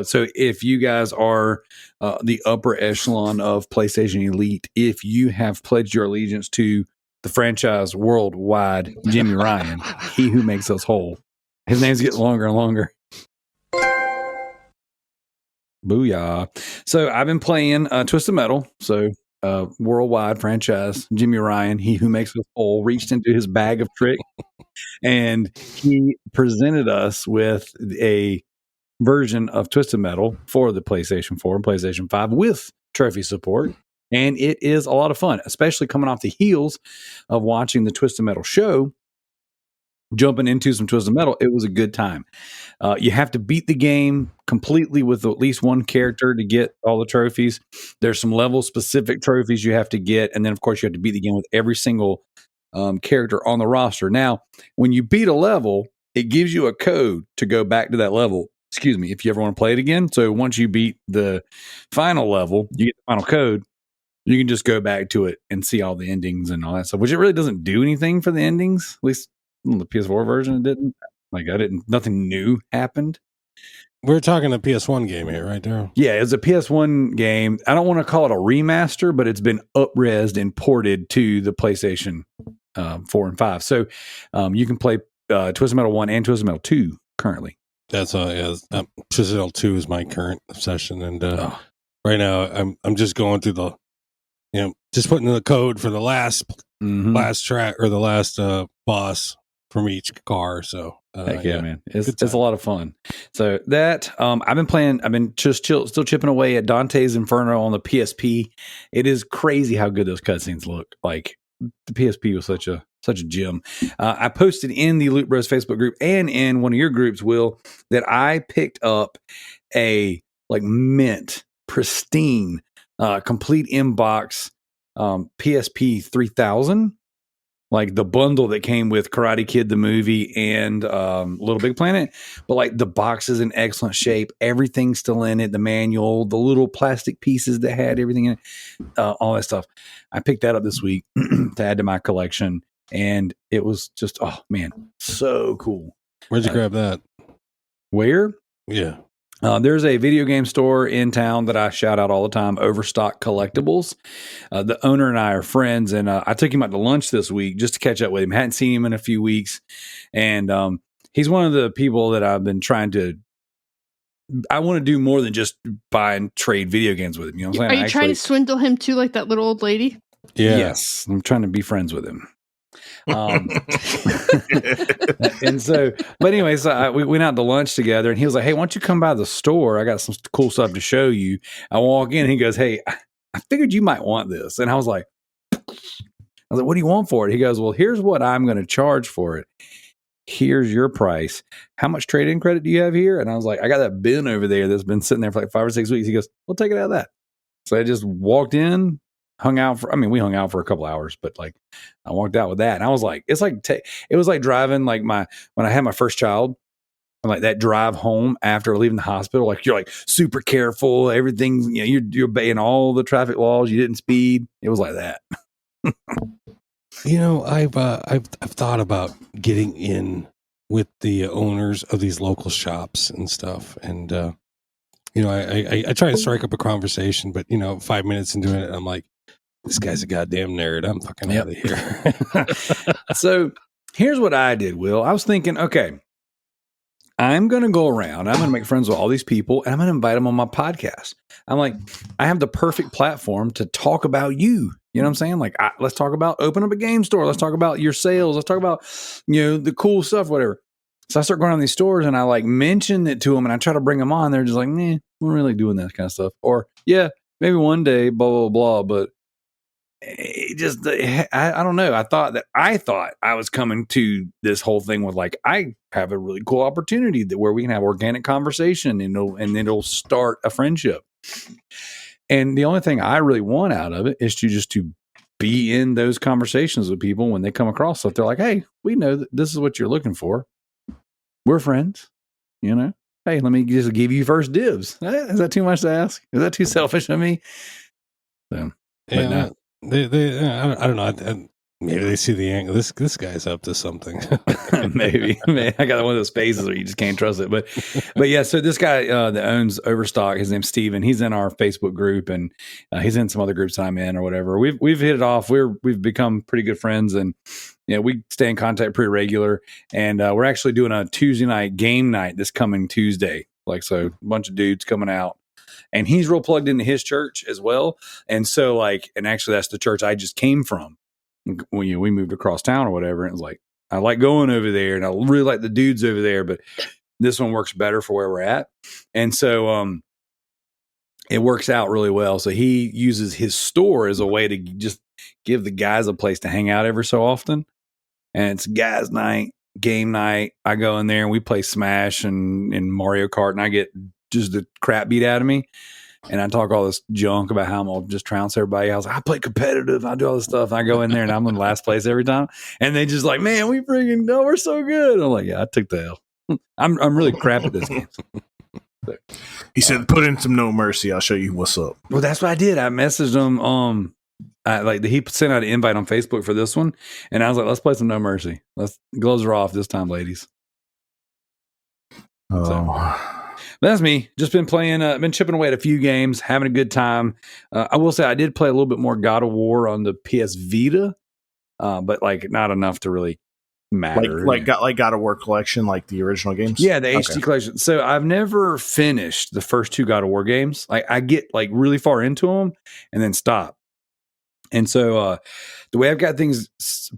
So if you guys are the upper echelon of PlayStation Elite, if you have pledged your allegiance to the franchise worldwide, Jimmy Ryan, he who makes us whole. His name's getting longer and longer. Booyah. So I've been playing Twisted Metal. So worldwide franchise, Jimmy Ryan, he who makes us whole, reached into his bag of tricks and he presented us with a version of Twisted Metal for the PlayStation 4 and PlayStation 5 with trophy support. And it is a lot of fun, especially coming off the heels of watching the Twisted Metal show. Jumping into some Twisted Metal, it was a good time. You have to beat the game completely with at least one character to get all the trophies. There's some level-specific trophies you have to get, and then, of course, you have to beat the game with every single character on the roster. Now, when you beat a level, it gives you a code to go back to that level. Excuse me, if you ever want to play it again. So once you beat the final level, you get the final code. You can just go back to it and see all the endings and all that stuff, which it really doesn't do anything for the endings, at least the PS4 version, it didn't. Nothing new happened. We're talking a PS1 game here, right, Daryl? Yeah, it's a PS1 game. I don't want to call it a remaster, but it's been up-resed and ported to the PlayStation 4 and 5. So you can play Twisted Metal 1 and Twisted Metal 2 currently. That's Twisted Metal 2 is my current obsession, and right now I'm just going through just putting in the code for the last track or the last boss from each car. So heck yeah, man, it's a lot of fun. So that I've been just still chipping away at Dante's Inferno on the PSP. It is crazy how good those cutscenes look. Like the PSP was such a gem. I posted in the Loot Bros Facebook group and in one of your groups, Will, that I picked up a mint, pristine, complete inbox PSP 3000. Like the bundle that came with Karate Kid the movie and Little Big Planet, but like the box is in excellent shape. Everything's still in it. The manual, the little plastic pieces that had everything in it, all that stuff. I picked that up this week to add to my collection, and it was just so cool. Where'd you grab that? Where? Yeah. There's a video game store in town that I shout out all the time, Overstock Collectibles. The owner and I are friends, and I took him out to lunch this week just to catch up with him. Hadn't seen him in a few weeks, and he's one of the people that I've been trying to. I want to do more than just buy and trade video games with him. You know what I'm saying? Are you trying to swindle him too, like that little old lady? Yeah. Yes, I'm trying to be friends with him. And so, but anyway, so we went out to lunch together, and he was like, "Hey, why don't you come by the store? I got some cool stuff to show you." I walk in, and he goes, "Hey, I figured you might want this," and I was like, "What do you want for it?" He goes, "Well, here's what I'm going to charge for it. Here's your price. How much trade-in credit do you have here?" And I was like, "I got that bin over there that's been sitting there for like 5 or 6 weeks." He goes, "We'll take it out of that." So I just walked in, hung out for, I mean, we hung out for a couple hours, but like I walked out with that and I was like, it's like, it was like driving like when I had my first child, and like that drive home after leaving the hospital, like you're like super careful, everything, you know, you're obeying all the traffic laws. You didn't speed. It was like that. You know, I've thought about getting in with the owners of these local shops and stuff, and you know, I try to strike up a conversation, but you know, 5 minutes into it, I'm like, this guy's a goddamn nerd. I'm fucking out of here. So here's what I did, Will. I was thinking, okay, I'm going to go around. I'm going to make friends with all these people, and I'm going to invite them on my podcast. I'm like, I have the perfect platform to talk about you. You know what I'm saying? Like, let's talk about open up a game store. Let's talk about your sales. Let's talk about, you know, the cool stuff, whatever. So I start going on these stores and I like mention it to them and I try to bring them on. They're just like, we're really doing that kind of stuff. Or yeah, maybe one day, blah, blah, blah. But it just, I don't know. I thought I was coming to this whole thing with like, I have a really cool opportunity where we can have organic conversation and it'll start a friendship. And the only thing I really want out of it is to be in those conversations with people when they come across stuff. They're like, hey, we know that this is what you're looking for. We're friends, you know? Hey, let me just give you first dibs. Is that too much to ask? Is that too selfish of me? So, yeah, I don't know. Maybe they see the angle. This guy's up to something. maybe. I got one of those phases where you just can't trust it. But yeah, so this guy that owns Overstock, his name's Steven. He's in our Facebook group and he's in some other groups that I'm in or whatever. We've hit it off. We've become pretty good friends and you know, we stay in contact pretty regular. And we're actually doing a Tuesday night game night this coming Tuesday. Like, so a bunch of dudes coming out. And he's real plugged into his church as well. And so like, and actually that's the church I just came from. When we moved across town or whatever, and it was like, I like going over there and I really like the dudes over there, but this one works better for where we're at. And so it works out really well. So he uses his store as a way to just give the guys a place to hang out every so often. And it's guys night, game night. I go in there and we play Smash and Mario Kart and I get just the crap beat out of me. And I talk all this junk about how I'm going to just trounce everybody. I was like, I play competitive. I do all this stuff. I go in there and I'm in last place every time. And they just like, man, we freaking know we're so good. I'm like, yeah, I took the L. I'm really crap at this game. So, he said, put in some No Mercy. I'll show you what's up. Well, that's what I did. I messaged him. He sent out an invite on Facebook for this one. And I was like, let's play some No Mercy. Gloves are off this time, ladies. Oh. So, that's me. Just been playing, been chipping away at a few games, having a good time. I will say I did play a little bit more God of War on the PS Vita, but like not enough to really matter. Like God of War collection, like the original games? Yeah, the HD collection. So I've never finished the first two God of War games. Like I get like really far into them and then stop. And so the way I've got things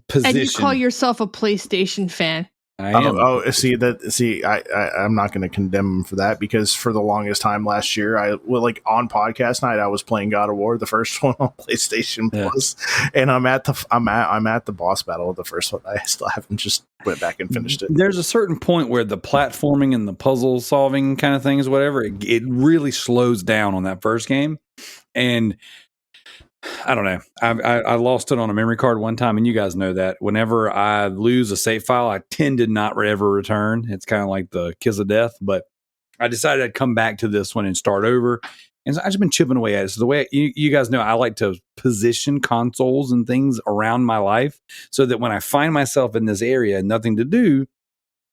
positioned. And you call yourself a PlayStation fan. I am. I'm not going to condemn him for that because for the longest time last year, like on podcast night, I was playing God of War, the first one on PlayStation Plus, and I'm at the boss battle of the first one. I still haven't just went back and finished it. There's a certain point where the platforming and the puzzle solving kind of things, whatever, it really slows down on that first game, and I don't know. I lost it on a memory card one time, and you guys know that whenever I lose a save file, I tend to not ever return. It's kind of like the kiss of death, but I decided I'd come back to this one and start over. And so I've just been chipping away at it. So the way you guys know, I like to position consoles and things around my life so that when I find myself in this area and nothing to do,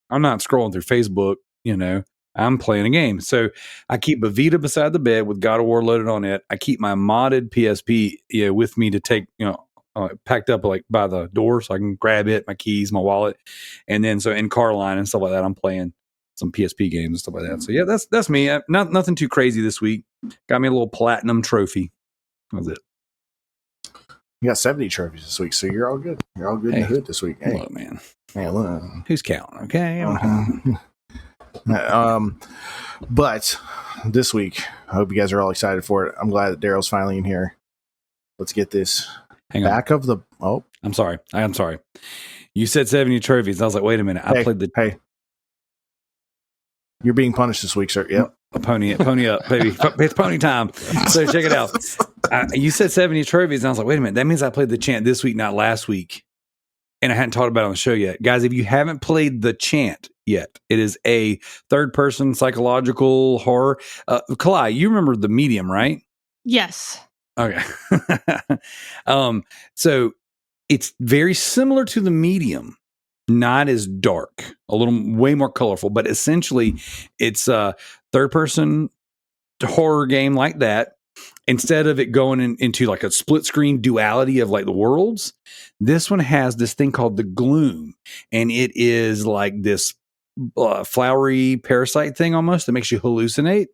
I'm not scrolling through Facebook, you know. I'm playing a game. So I keep a Vita beside the bed with God of War loaded on it. I keep my modded PSP with me to take, packed up like by the door so I can grab it, my keys, my wallet. And then so in car line and stuff like that, I'm playing some PSP games and stuff like that. So yeah, that's me. Nothing too crazy this week. Got me a little platinum trophy. That was it. You got 70 trophies this week, so you're all good. You're all good in the hood this week. Hey, look, man. Man, look. Who's counting? Okay. But this week, I hope you guys are all excited for it. I'm glad that Daryl's finally in here. Let's get this back of the. Oh, I'm sorry. You said 70 trophies. I was like, wait a minute. I played the. Hey, you're being punished this week, sir. Yep. Pony up, baby. It's pony time. So check it out. You said 70 trophies, and I was like, wait a minute, that means I played the chant this week, not last week. And I hadn't talked about it on the show yet. Guys, if you haven't played the chant yet, it is a third-person psychological horror. Kalai, you remember The Medium, right? Yes. Okay. So it's very similar to The Medium, not as dark, a little way more colorful, but essentially it's a third-person horror game like that. Instead of it going into like a split screen duality of like the worlds, this one has this thing called the gloom, and it is like this flowery parasite thing almost that makes you hallucinate.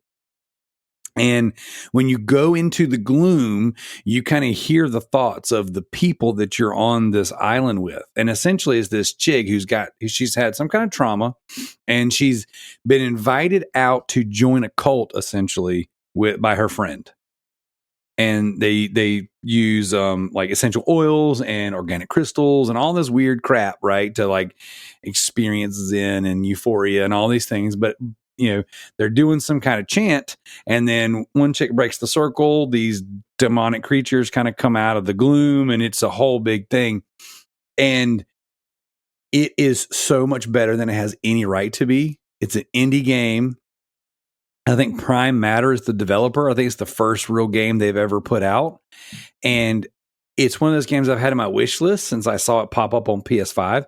And when you go into the gloom, you kind of hear the thoughts of the people that you're on this island with. And essentially is this chick she's had some kind of trauma, and she's been invited out to join a cult essentially by her friend. And they use like essential oils and organic crystals and all this weird crap, right, to like experience Zen and euphoria and all these things. But they're doing some kind of chant, and then one chick breaks the circle. These demonic creatures kind of come out of the gloom, and it's a whole big thing. And it is so much better than it has any right to be. It's an indie game. I think Prime Matter is the developer. I think it's the first real game they've ever put out. And it's one of those games I've had in my wish list since I saw it pop up on PS5.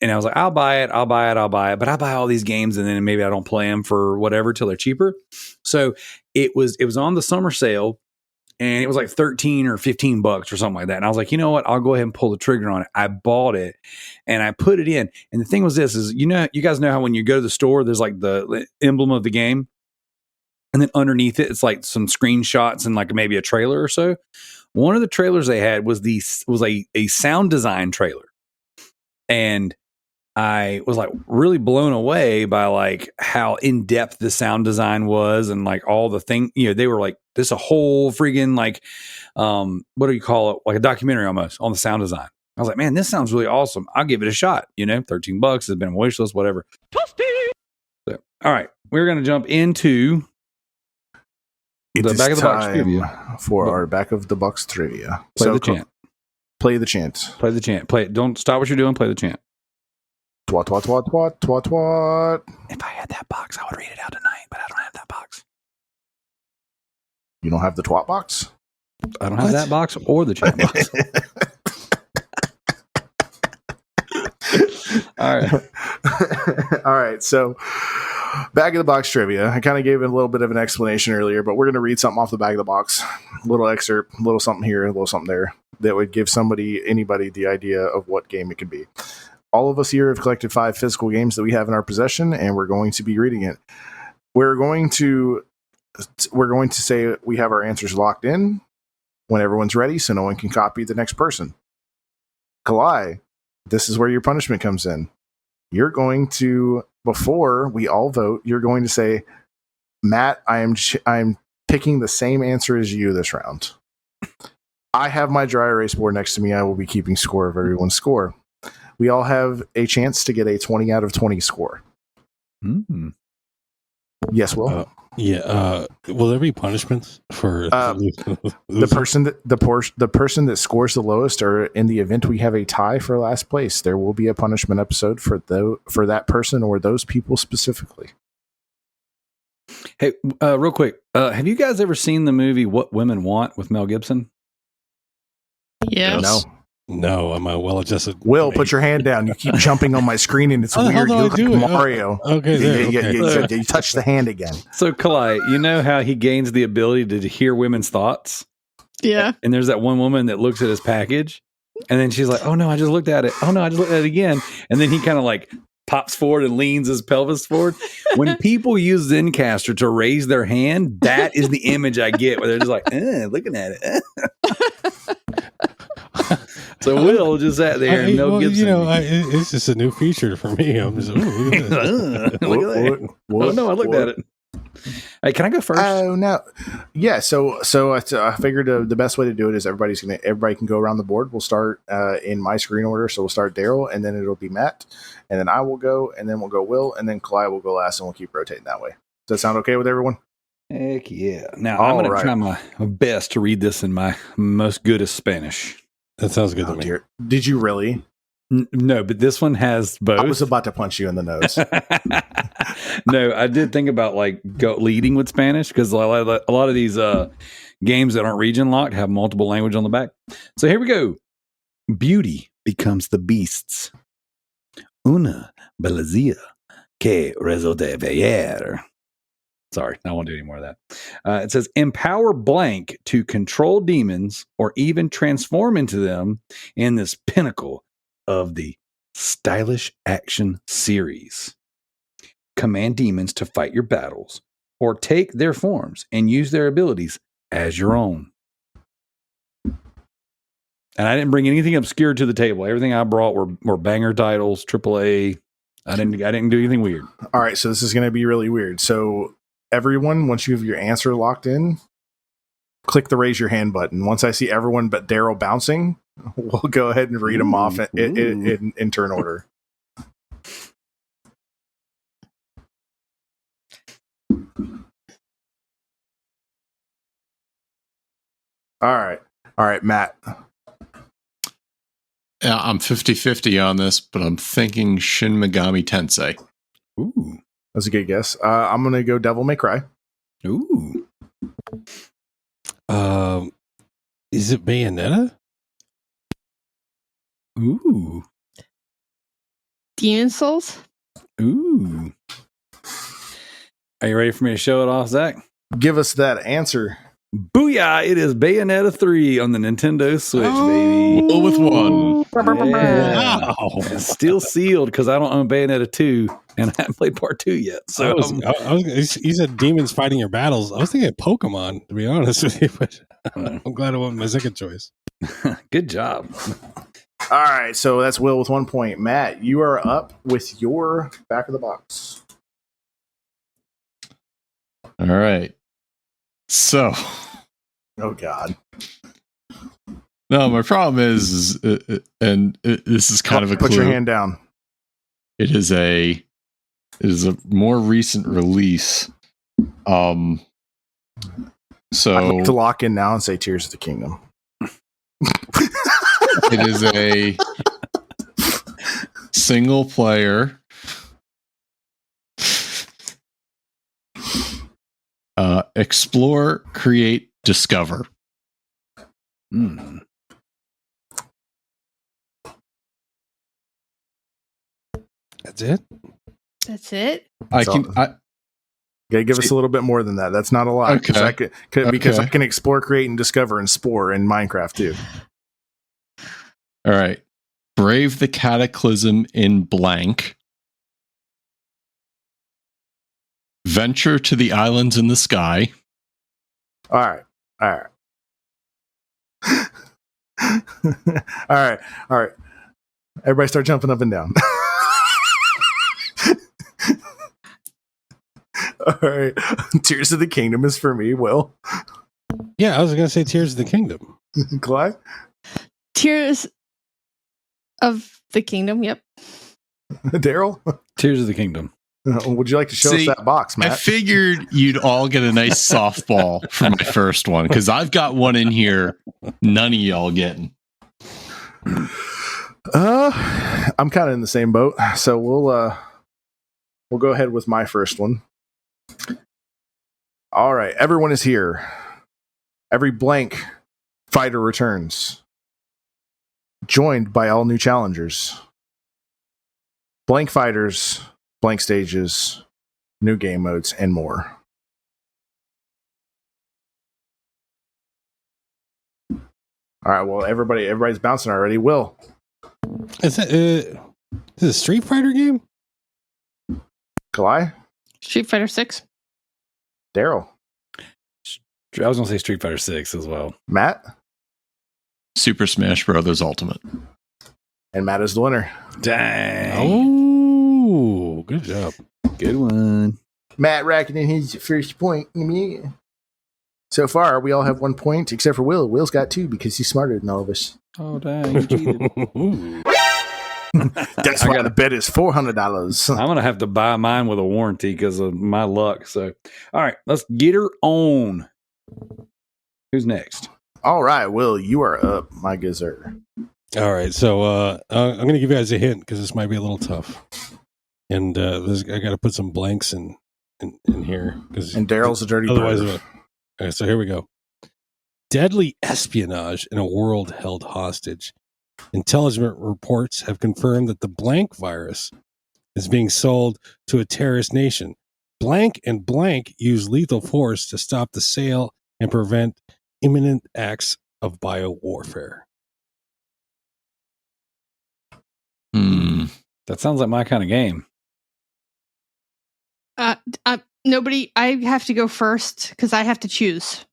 And I was like, I'll buy it. But I buy all these games and then maybe I don't play them for whatever till they're cheaper. So it was on the summer sale, and it was like 13 or 15 bucks or something like that. And I was like, you know what? I'll go ahead and pull the trigger on it. I bought it and I put it in. And the thing was this is, you guys know how when you go to the store, there's like the emblem of the game. And then underneath it, it's like some screenshots and like maybe a trailer or so. One of the trailers they had was a sound design trailer. And I was like really blown away by like how in depth the sound design was, and like all the thing, they were like, this a whole friggin' like, what do you call it? Like a documentary almost on the sound design. I was like, man, this sounds really awesome. I'll give it a shot. $13 has been a wish list, whatever. So, all right. We're going to jump into the back of the box trivia for our back of the box trivia. Play the chant. Play the chant. Play the chant. Play it. Don't stop what you're doing. Play the chant. Twat, twat, twat, twat, twat, twat. If I had that box, I would read it out tonight, but I don't have that box. You don't have the twat box? I don't have that box or the chant box. All right. All right. So, back of the box trivia. I kind of gave it a little bit of an explanation earlier, but we're going to read something off the back of the box. A little excerpt, a little something here, a little something there that would give anybody the idea of what game it could be. All of us here have collected 5 physical games that we have in our possession, and we're going to be reading it. We're going to say we have our answers locked in when everyone's ready, so no one can copy the next person. Kalai, this is where your punishment comes in. You're going to, before we all vote, you're going to say, Matt, I'm picking the same answer as you this round. I have my dry erase board next to me. I will be keeping score of everyone's score. We all have a chance to get a 20 out of 20 score. Mm-hmm. Yes, Will? Will there be punishments for the person that scores the lowest, or in the event we have a tie for last place, there will be a punishment episode for that person or those people specifically. Hey, real quick, have you guys ever seen the movie What Women Want with Mel Gibson? Yes. No, I'm a well-adjusted. Will, put your hand down. You keep jumping on my screen, and it's weird. You look like Mario. You touch the hand again. So, Kalai, you know how he gains the ability to hear women's thoughts? Yeah. And there's that one woman that looks at his package, and then she's like, oh, no, I just looked at it. Oh, no, I just looked at it again. And then he kind of like pops forward and leans his pelvis forward. When people use Zencaster to raise their hand, that is the image I get, where they're just like, looking at it. So Will just sat there and Mel Gibson. It's just a new feature for me. I'm just, look at that. Look at that. Oh, no, I looked at it. Hey, can I go first? Oh, no. Yeah, so I figured the best way to do it is everybody can go around the board. We'll start in my screen order. So we'll start Daryl, and then it'll be Matt, and then I will go, and then we'll go Will, and then Kalai will go last, and we'll keep rotating that way. Does that sound okay with everyone? Heck yeah. Now, All I'm going right. to try my best to read this in my most goodest Spanish. That sounds good Oh, to me. dear. Did you really? No, but this one has both. I was about to punch you in the nose. No, I did think about like leading with Spanish because a lot of these games that aren't region locked have multiple language on the back. So here we go. Beauty becomes the beasts. Una bellezia que resulta ver. Sorry, I won't do any more of that. It says empower blank to control demons or even transform into them in this pinnacle of the stylish action series. Command demons to fight your battles or take their forms and use their abilities as your own. And I didn't bring anything obscure to the table. Everything I brought were banger titles, AAA. I didn't do anything weird. All right, so this is going to be really weird. So everyone, once you have your answer locked in, click the raise your hand button. Once I see everyone but Daryl bouncing, we'll go ahead and read them off in turn order. All right, Matt. Yeah, I'm 50-50 on this, but I'm thinking Shin Megami Tensei. Ooh. That's a good guess. I'm going to go Devil May Cry. Ooh. Is it Bayonetta? Ooh. Demon Souls? Ooh. Are you ready for me to show it off, Zach? Give us that answer. Booyah! It is Bayonetta 3 on the Nintendo Switch, baby. Well, with one. Yeah. Wow. It's still sealed because I don't own Bayonetta 2 and I haven't played part 2 yet. So You said demons fighting your battles. I was thinking Pokemon, to be honest with you, but I'm glad it wasn't my second choice. good job. All right, so that's Will with 1 point. Matt, you are up with your back of the box. All right. So, Oh, God. no, my problem is this is kind of a clue. Put your hand down. It is a more recent release. I'd So like to lock in now and say Tears of the Kingdom. it is a single player explore, create, discover. Mm. That's it? That's it? I So- can Okay, give us a little bit more than that. That's not a lot. Okay. Because I Okay. can explore, create, and discover and spore in Minecraft too. all right. Brave the cataclysm in blank. Venture to the islands in the sky. All right. All right. Everybody start jumping up and down. All right. Tears of the Kingdom is for me, Will. Yeah, I was going to say Tears of the Kingdom. Clyde? Tears of the Kingdom, yep. Daryl? Tears of the Kingdom. Would you like to show us See, that box, I Matt? figured you'd all get a nice softball for my first one because I've got one in here none of y'all getting. I'm kind of in the same boat, so we'll go ahead with my first one. All right, everyone is here. Every blank fighter returns, joined by all new challengers. Blank fighters, blank stages, new game modes, and more. All right, well, everybody's bouncing already. Will. Is it a Street Fighter game? Kalai? Street Fighter 6. Daryl? I was going to say Street Fighter 6 as well. Matt? Super Smash Brothers Ultimate. And Matt is the winner. Dang. Oh, good job. Good one. Matt racking in his first point. So far, we all have 1 point, except for Will. Will's got 2 because he's smarter than all of us. Oh, dang. You cheated. That's why the bet is $400. I'm gonna have to buy mine with a warranty because of my luck. So, all right, let's get her on. Who's next? All right, Will, you are up, my good sir. All right, so I'm going to give you guys a hint because this might be a little tough, and I got to put some blanks in here because And Daryl's a dirty otherwise. bird. Okay, so here we go. Deadly espionage in a world held hostage. Intelligence reports have confirmed that the blank virus is being sold to a terrorist nation. Blank and blank use lethal force to stop the sale and prevent imminent acts of biowarfare. That sounds like my kind of game. Nobody. I have to go first because I have to choose.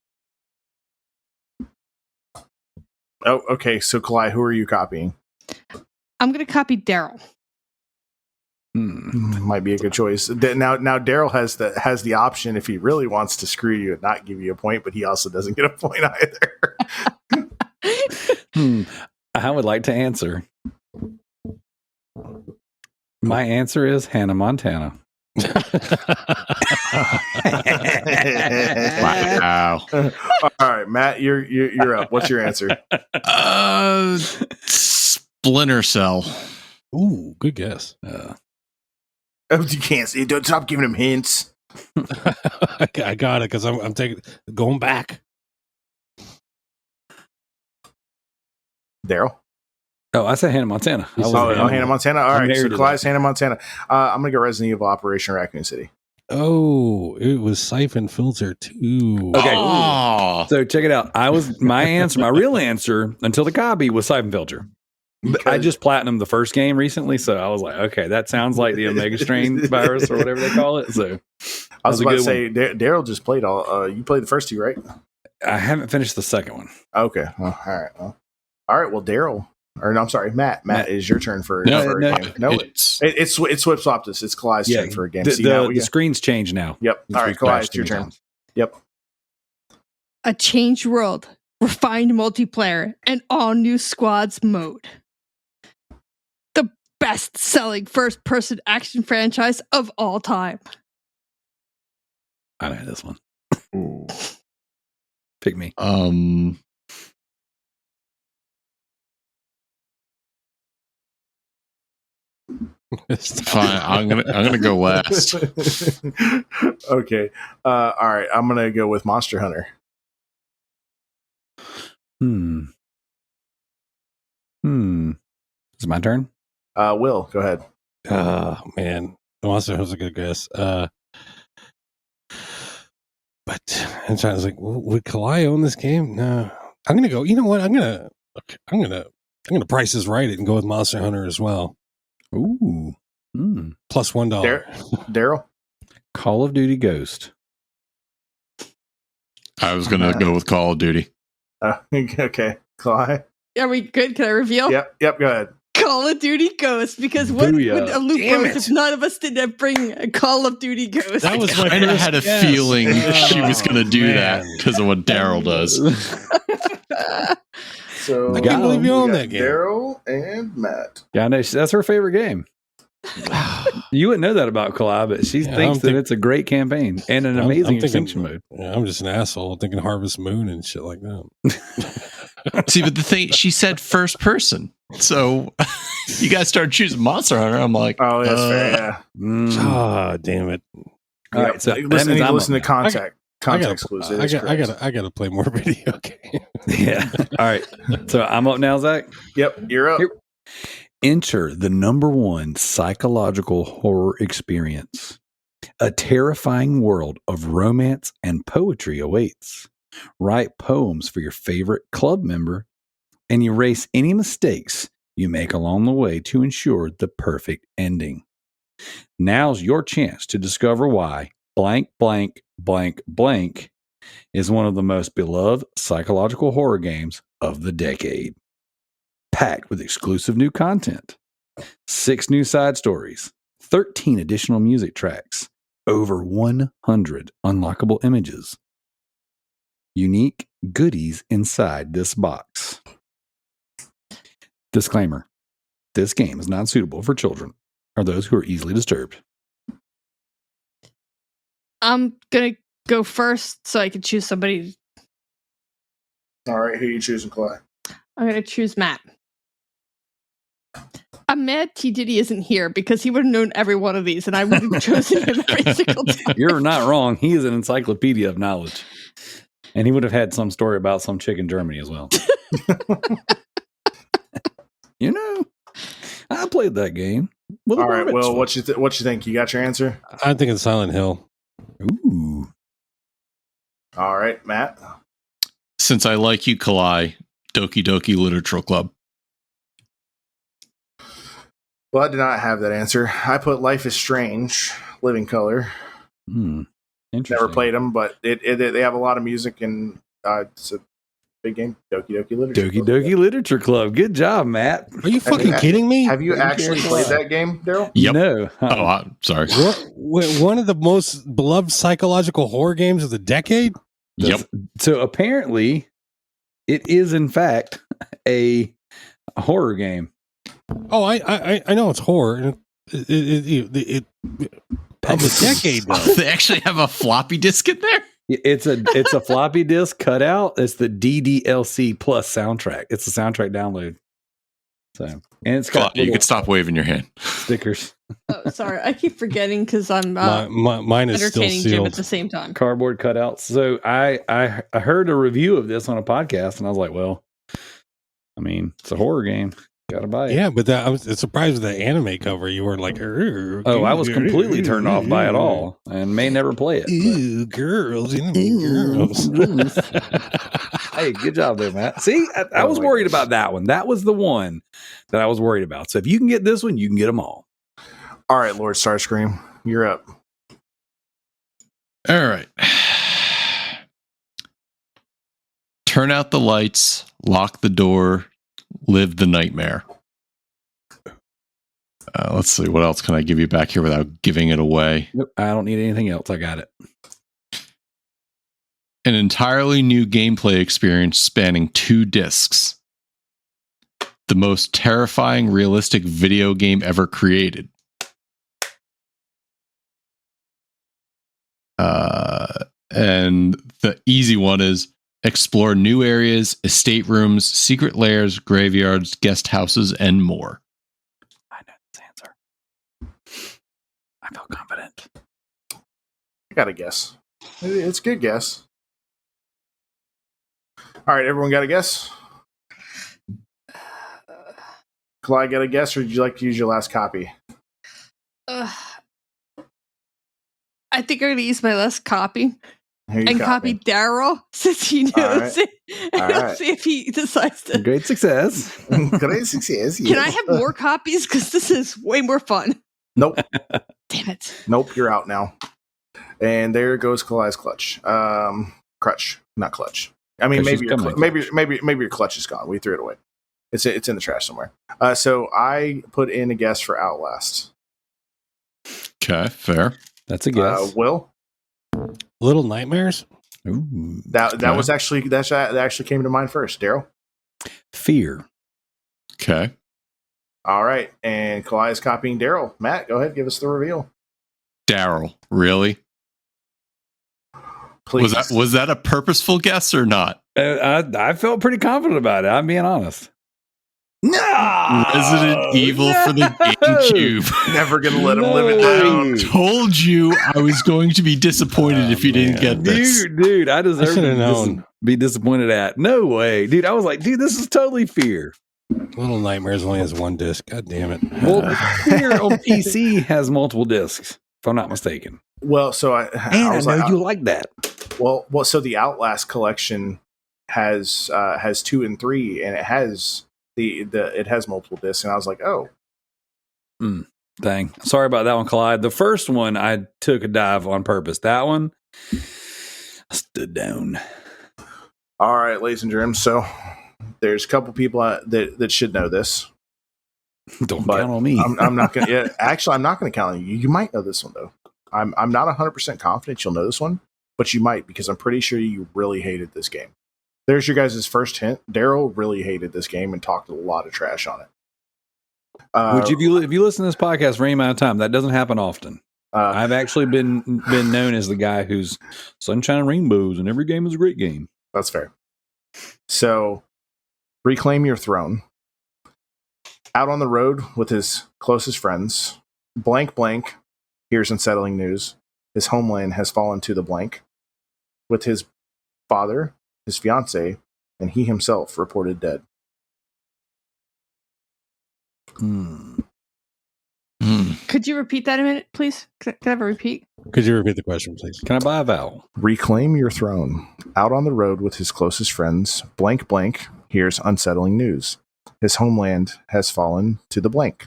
Oh, okay. So, Kalai, who are you copying? I'm going to copy Daryl. Might be a good choice. Now Daryl has the option if he really wants to screw you and not give you a point, but he also doesn't get a point either. I would like to answer. My answer is Hannah Montana. Wow. All right, Matt, you're up. What's your answer? Splinter Cell. Ooh, good guess. Oh, you can't see. Don't stop giving him hints. I got it because I'm going back. Daryl. Oh, I said Hannah Montana. Hannah Montana. All right, so married to Kalai's Hannah Montana. I'm gonna go Resident Evil Operation Raccoon City. Oh, it was Siphon Filter 2. Okay. Oh. So check it out. My real answer until the copy was Siphon Filter. I just platinumed the first game recently, so I was like, okay, that sounds like the Omega Strain virus or whatever they call it. So I was about to say, Daryl just played all. You played the first two, right? I haven't finished the second one. Okay. Well, all right. Well, Daryl. Or no, I'm sorry, Matt. Matt, is your turn for a game. No, it's Swip Swapped us. It's Kalai's turn for a game. The screen's changed now. Yep. All right, Kalai, it's your turn. Times. Yep. A changed world, refined multiplayer, and all new squads mode. The best-selling first-person action franchise of all time. I know this one. Pick me. Fine. I'm gonna go last. Okay. All right. I'm gonna go with Monster Hunter. Is it my turn? Will, go ahead. Man, Monster Hunter's a good guess. But I'm trying to think, would Kalai own this game? No. I'm gonna go. You know what? I'm gonna price this right and go with Monster Hunter as well. Ooh. Plus $1. Daryl? Call of Duty Ghost. I was gonna go with Call of Duty. Okay. Kalai? Are we good? Can I reveal? Yep, go ahead. Call of Duty Ghost, because what would a loop was if none of us didn't bring a Call of Duty Ghost? That was my I had a feeling she was going to do that because of what Daryl does. So I can't believe you own that game. Daryl and Matt. Yeah, I know. That's her favorite game. You wouldn't know that about Kalai, but she thinks that it's a great campaign and an amazing extinction mode. Yeah, I'm just an asshole thinking Harvest Moon and shit like that. See, but the thing, she said first person. So you guys started choosing Monster Hunter. I'm like, oh, that's fair. Yeah. Ah, damn it. All right, so listen to context clues. I gotta play more video games. Yeah. All right. So I'm up now, Zach. Yep, you're up. Enter the #1 psychological horror experience. A terrifying world of romance and poetry awaits. Write poems for your favorite club member and erase any mistakes you make along the way to ensure the perfect ending. Now's your chance to discover why blank, blank, blank, blank is one of the most beloved psychological horror games of the decade. Packed with exclusive new content, 6 new side stories, 13 additional music tracks, over 100 unlockable images. Unique goodies inside this box. Disclaimer. This game is not suitable for children or those who are easily disturbed. I'm gonna go first so I can choose somebody. All right, who are you choosing, Clyde? I'm gonna choose Matt. I'm mad T. Diddy isn't here because he would have known every one of these and I would have chosen him every single time. You're not wrong. He is an encyclopedia of knowledge. And he would have had some story about some chick in Germany as well. You know, I played that game. All right, Will, what you think? You got your answer? I think it's Silent Hill. Ooh. All right, Matt. Since I like you, Kalai, Doki Doki Literature Club. Well, I did not have that answer. I put Life is Strange, Living Color. Interesting. Never played them, but they have a lot of music and it's a big game. Doki Doki Literature Doki Club. Doki Literature Club. Good job, Matt. Are you fucking kidding me? Have you actually played that game, Daryl? Yep. No. Oh, I'm sorry. One of the most beloved psychological horror games of the decade? Yep. So apparently, it is in fact a horror game. Oh, I know it's horror. It of the decade, though. They actually have a floppy disk in there? It's a floppy disk cutout. It's the DDLC plus soundtrack. It's a soundtrack download. So, and it's got You could stop waving your hand. stickers, Oh, sorry. I keep forgetting because I'm Mine is still entertaining Jim sealed. at the same time. cardboard cutouts. So I heard a review of this on a podcast, and I was like, well, I mean, it's a horror game. Gotta buy it. Yeah, but I was surprised with the anime cover. You were like, Oh, I was completely turned off by it all, and may never play it. Ooh, girls, anime girls. Hey, good job there, Matt. See, I was worried about that one. That was the one that I was worried about. So if you can get this one, you can get them all. All right, Lord Starscream, you're up. All right. Turn out the lights, lock the door, live the nightmare. Let's see. What else can I give you back here without giving it away? Nope, I don't need anything else. I got it. An entirely new gameplay experience spanning 2 discs. The most terrifying, realistic video game ever created. And the easy one is explore new areas, estate rooms, secret lairs, graveyards, guest houses, and more. I know this answer. I feel confident. I got a guess. It's a good guess. All right, everyone got a guess? Clyde got a guess, or would you like to use your last copy? I think I'm going to use my last copy Here you and copy Daryl since he knows right. it. All And I'll right. see if he decides to. Great success. Great success. Can I have more copies? Because this is way more fun. Nope. Damn it. Nope, you're out now. And there goes Clyde's clutch. Crutch, not clutch. I mean, She's maybe your coming. maybe your clutch is gone. We threw it away. It's in the trash somewhere. So I put in a guess for Outlast. Okay, fair. That's a guess. Will, Little Nightmares? Ooh. that Okay. was actually that actually came to mind first. Daryl. Fear. Okay. All right, and Kalai is copying Daryl. Matt, go ahead, give us the reveal, Daryl, really? please. Was that a purposeful guess or not? I felt pretty confident about it. I'm being honest. No, Resident Evil for the GameCube. Never gonna let him live it down. I told you I was going to be disappointed if you didn't get this. Dude, I deserve should've to known. be disappointed at. No way. Dude, I was like, dude, this is totally Fear. Little Nightmares only has 1 disc. God damn it. Well, Fear on PC has multiple discs, if I'm not mistaken. Well, so I And was I know like, you like that. well, so the Outlast collection has 2 and 3, and it has it has multiple discs, and I was like, oh, Dang. Sorry about that one, Clyde. The first one, I took a dive on purpose. That one, I stood down. all right, ladies and gentlemen. So there's a couple people that should know this. Don't But count on me. I'm not gonna. Yeah, actually, I'm not gonna count on you. You might know this one though. I'm not 100% confident you'll know this one, but you might, because I'm pretty sure you really hated this game. There's your guys' first hint. Daryl really hated this game and talked a lot of trash on it. Which, if you listen to this podcast for any amount of time, that doesn't happen often. I've actually been known as the guy who's sunshine and rainbows, and every game is a great game. That's fair. So, reclaim your throne. Out on the road with his closest friends, blank blank hears unsettling news. His homeland has fallen to the blank. With his father, his fiance, and he himself reported dead. Could you repeat that a minute, please? Can I have a repeat? Could you repeat the question, please? Can I buy a vowel? Reclaim your throne. Out on the road with his closest friends, blank blank hears unsettling news. His homeland has fallen to the blank.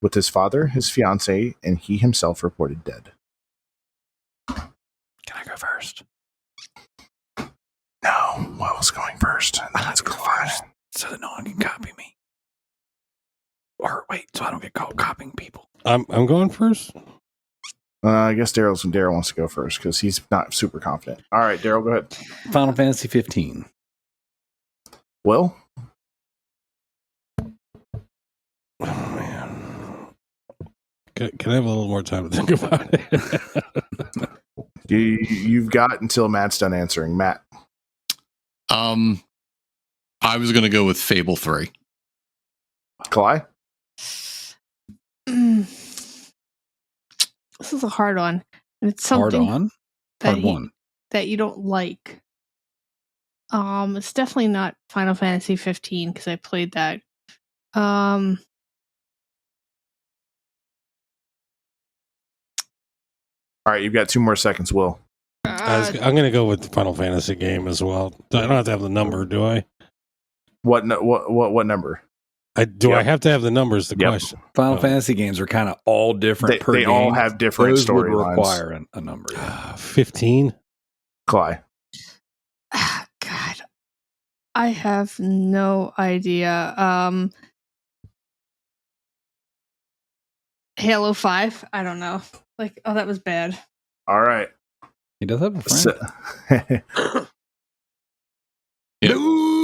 With his father, his fiance, and he himself reported dead. Can I go first? No, Will's going first. Let's go first, so that no one can copy me. Or wait, so I don't get caught copying people. I'm going first. I guess Daryl wants to go first because he's not super confident. All right, Daryl, go ahead. Final Fantasy 15. Will? Oh man, can I have a little more time to think about it? You've got until Matt's done answering. Matt. I was going to go with Fable 3. Kalai? This is a hard one. And it's something that you don't like. It's definitely not Final Fantasy 15 because I played that. All right, you've got 2 more seconds, Will. I'm going to go with the Final Fantasy game as well. I don't have to have the number, do I? What number? I have to have the numbers? The question. Final Fantasy games are kind of all different. They all have different Those would storylines. require a number. 15. Kalai. God, I have no idea. Halo 5. I don't know. That was bad. All right. He does have a friend. Yeah,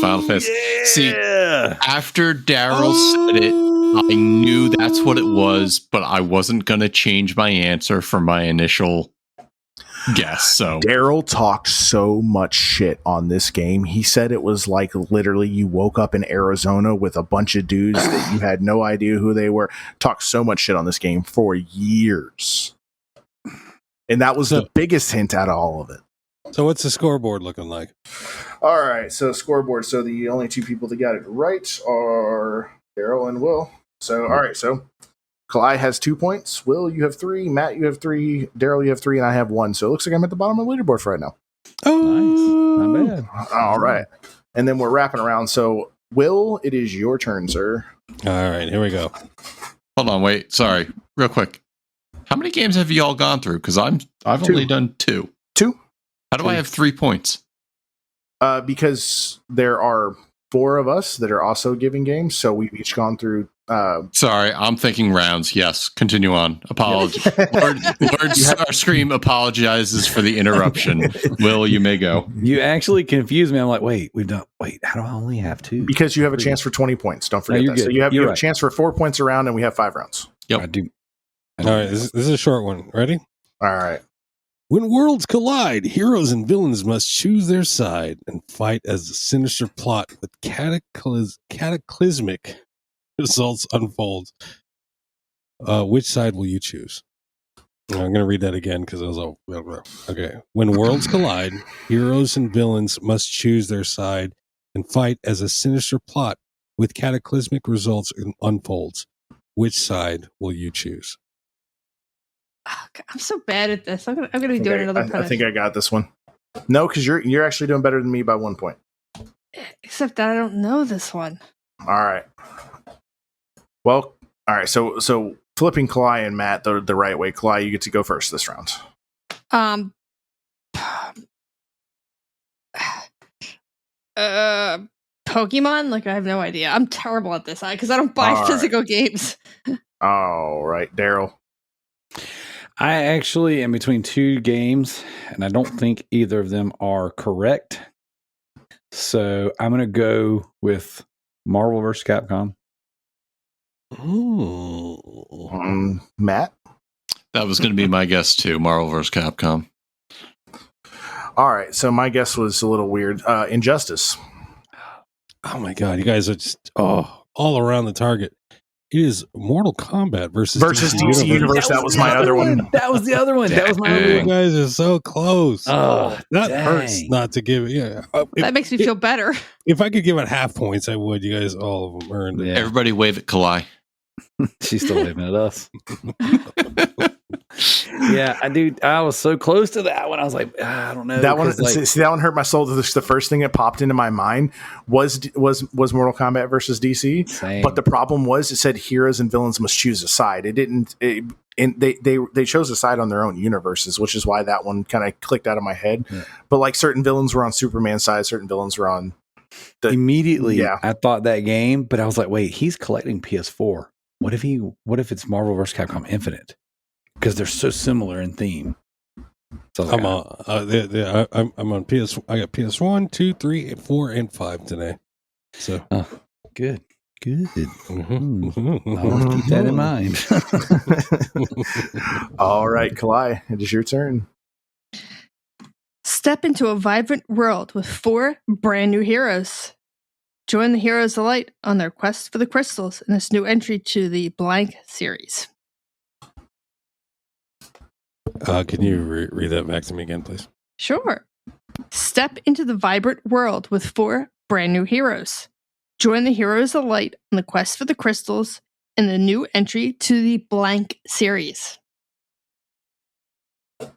Final Fantasy. See, after Daryl said it, I knew that's what it was, but I wasn't going to change my answer from my initial guess. So Daryl talked so much shit on this game. He said it was like literally you woke up in Arizona with a bunch of dudes that you had no idea who they were. Talked so much shit on this game for years. And that was the biggest hint out of all of it. So what's the scoreboard looking like? All right, so scoreboard. So the only 2 people that got it right are Daryl and Will. So, all right, so Kalai has 2 points. Will, you have 3. Matt, you have 3. Daryl, you have 3. And I have 1. So it looks like I'm at the bottom of the leaderboard for right now. Oh, nice. Not bad. All right. And then we're wrapping around. So, Will, it is your turn, sir. All right, here we go. hold on, wait. Sorry, real quick. How many games have you all gone through? Because I've only done 2. 2. How do I have 3 points? Because there are 4 of us that are also giving games, so we've each gone through. Sorry, I'm thinking rounds. Yes, continue on. Lord Starscream apologizes for the interruption. Will, you may go. You actually confused me. I'm like, wait, how do I only have 2? Because you have a chance for 20 points. Don't forget that. Good. So you have a chance for 4 points a round, and we have 5 rounds. Yep. I do. All right, this is a short one. Ready? All right. When worlds collide, heroes and villains must choose their side and fight as the sinister plot with cataclysmic results unfold. Which side will you choose? I'm going to read that again because I was all... Okay. When worlds collide, heroes and villains must choose their side and fight as a sinister plot with cataclysmic results unfolds. Which side will you choose? Oh, God, I'm so bad at this. I'm gonna be doing another. I think I got this one. No, because you're actually doing better than me by 1 point. Except that I don't know this one. All right. Well, all right. So flipping Kalai and Matt the right way. Kalai, you get to go first this round. Pokemon? I have no idea. I'm terrible at this because I don't buy physical games. All right, Daryl. I actually am between 2 games, and I don't think either of them are correct. So I'm going to go with Marvel vs. Capcom. Ooh. Matt? That was going to be my guess too. Marvel vs. Capcom. All right, so my guess was a little weird. Injustice. Oh my god, you guys are just all around the target. It is Mortal Kombat versus DC Universe. That was my other one. That was the other one. That was my other You one. guys are so close. Oh, that dang. hurts not to give it. Yeah, That makes me feel better. If I could give it half points, I would. You guys, all of them earned it. Yeah. Everybody wave at Kalai. She's still waving at us. Yeah, I was so close to that one. I was like, I don't know. That one, like, see, that one hurt my soul. The first thing that popped into my mind was Mortal Kombat versus DC. Same. But the problem was it said heroes and villains must choose a side. It didn't. And they chose a side on their own universes, which is why that one kind of clicked out of my head. Yeah. But like certain villains were on Superman's side, certain villains were on. Immediately, I thought that game, but I was like, wait, he's collecting PS4. What if it's Marvel vs. Capcom Infinite? Because they're so similar in theme. So I'm on PS. I got PS1, 2, 3, 4, and 5 today. So good. I'll keep that in mind. All right, Kalai, it is your turn. Step into a vibrant world with 4 brand new heroes. Join the Heroes of Light on their quest for the crystals in this new entry to the Blank series. Can you read that back to me again, please? Sure. Step into the vibrant world with 4 brand new heroes. Join the Heroes of Light on the quest for the crystals in the new entry to the Blank series. The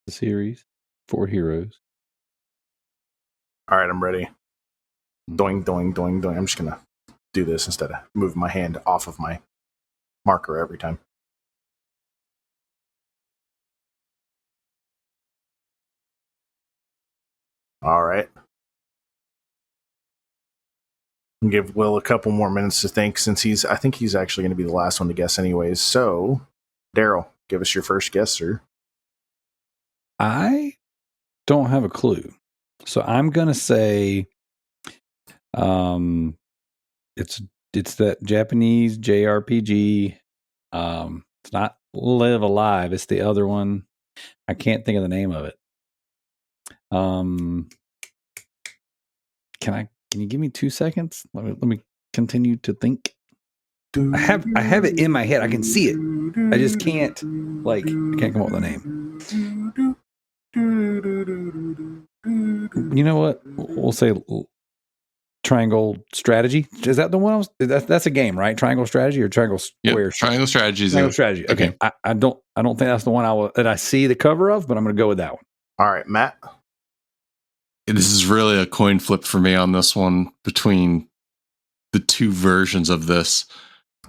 series, 4 heroes. All right, I'm ready. Doing, doing, doing, doing. I'm just going to do this instead of moving my hand off of my marker every time. All right. I'll give Will a couple more minutes to think since I think he's actually going to be the last one to guess anyways. So, Daryl, give us your first guess, sir. I don't have a clue. So I'm going to say it's that Japanese JRPG. It's not Live Alive, it's the other one. I can't think of the name of it. Can you give me 2 seconds? Let me continue to think. I have it in my head. I can see it. I just can't come up with a name. You know what? We'll say Triangle Strategy. Is that the one? That's a game, right? Triangle Strategy or Triangle Square? Yep, Triangle Strategy. Triangle Strategy. Okay. I don't think that's the one that I see the cover of, but I'm going to go with that one. All right, Matt. This is really a coin flip for me on this one between the 2 versions of this.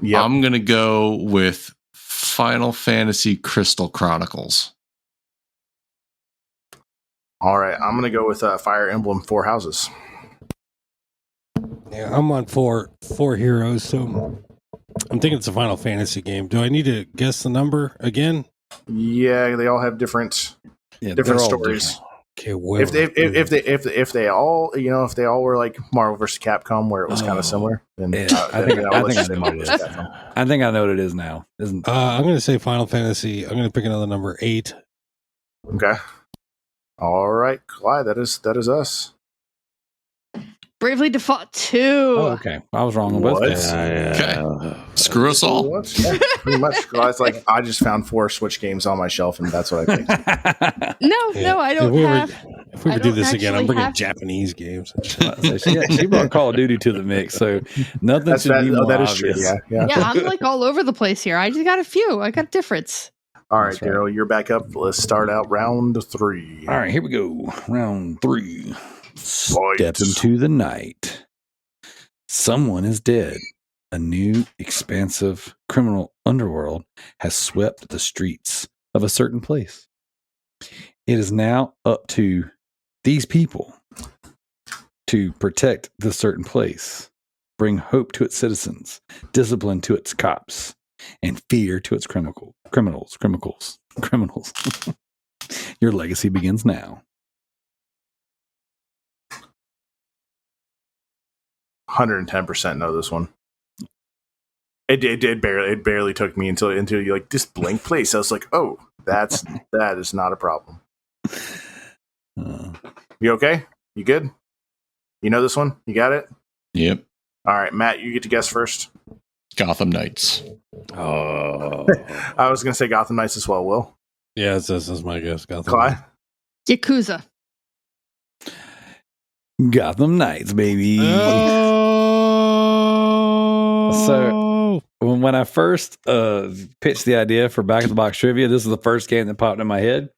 Yep. I'm going to go with Final Fantasy Crystal Chronicles. All right, I'm going to go with Fire Emblem 4 Houses. Yeah, I'm on four heroes, so I'm thinking it's a Final Fantasy game. Do I need to guess the number again? Yeah, they all have different stories. Different. Okay, well, if they all were like Marvel vs. Capcom, where it was kind of similar, then I think I know what it is now. I'm going to say Final Fantasy. I'm going to pick another number 8. Okay. All right, Clyde, that is us. Bravely Default 2. Oh, okay. I was wrong on both guys. Okay. Screw us all. Yeah, pretty much. It's like I just found 4 Switch games on my shelf, and that's what I picked. No, I don't have. If we ever do this again, I'm bringing Japanese games. She brought Call of Duty to the mix, so nothing should be more that is obvious. True, yeah. I'm like all over the place here. I just got a few. I got a difference. All right, Daryl, you're back up. Let's start out round 3. All right, here we go. Round 3. Step into the night. Someone is dead. A new, expansive criminal underworld has swept the streets of a certain place. It is now up to these people to protect the certain place, bring hope to its citizens, discipline to its cops, and fear to its criminals. Your legacy begins now. 110% know this one. It barely took me until you like this blank place. I was like, oh, that is not a problem. You okay? You good? You know this one? You got it? Yep. All right, Matt, you get to guess first. Gotham Knights. Oh, I was going to say Gotham Knights as well, Will. yeah, this is my guess. Clyde? Yakuza. Gotham Knights, baby. So when I first pitched the idea for Back of the Box Trivia, this is the first game that popped in my head.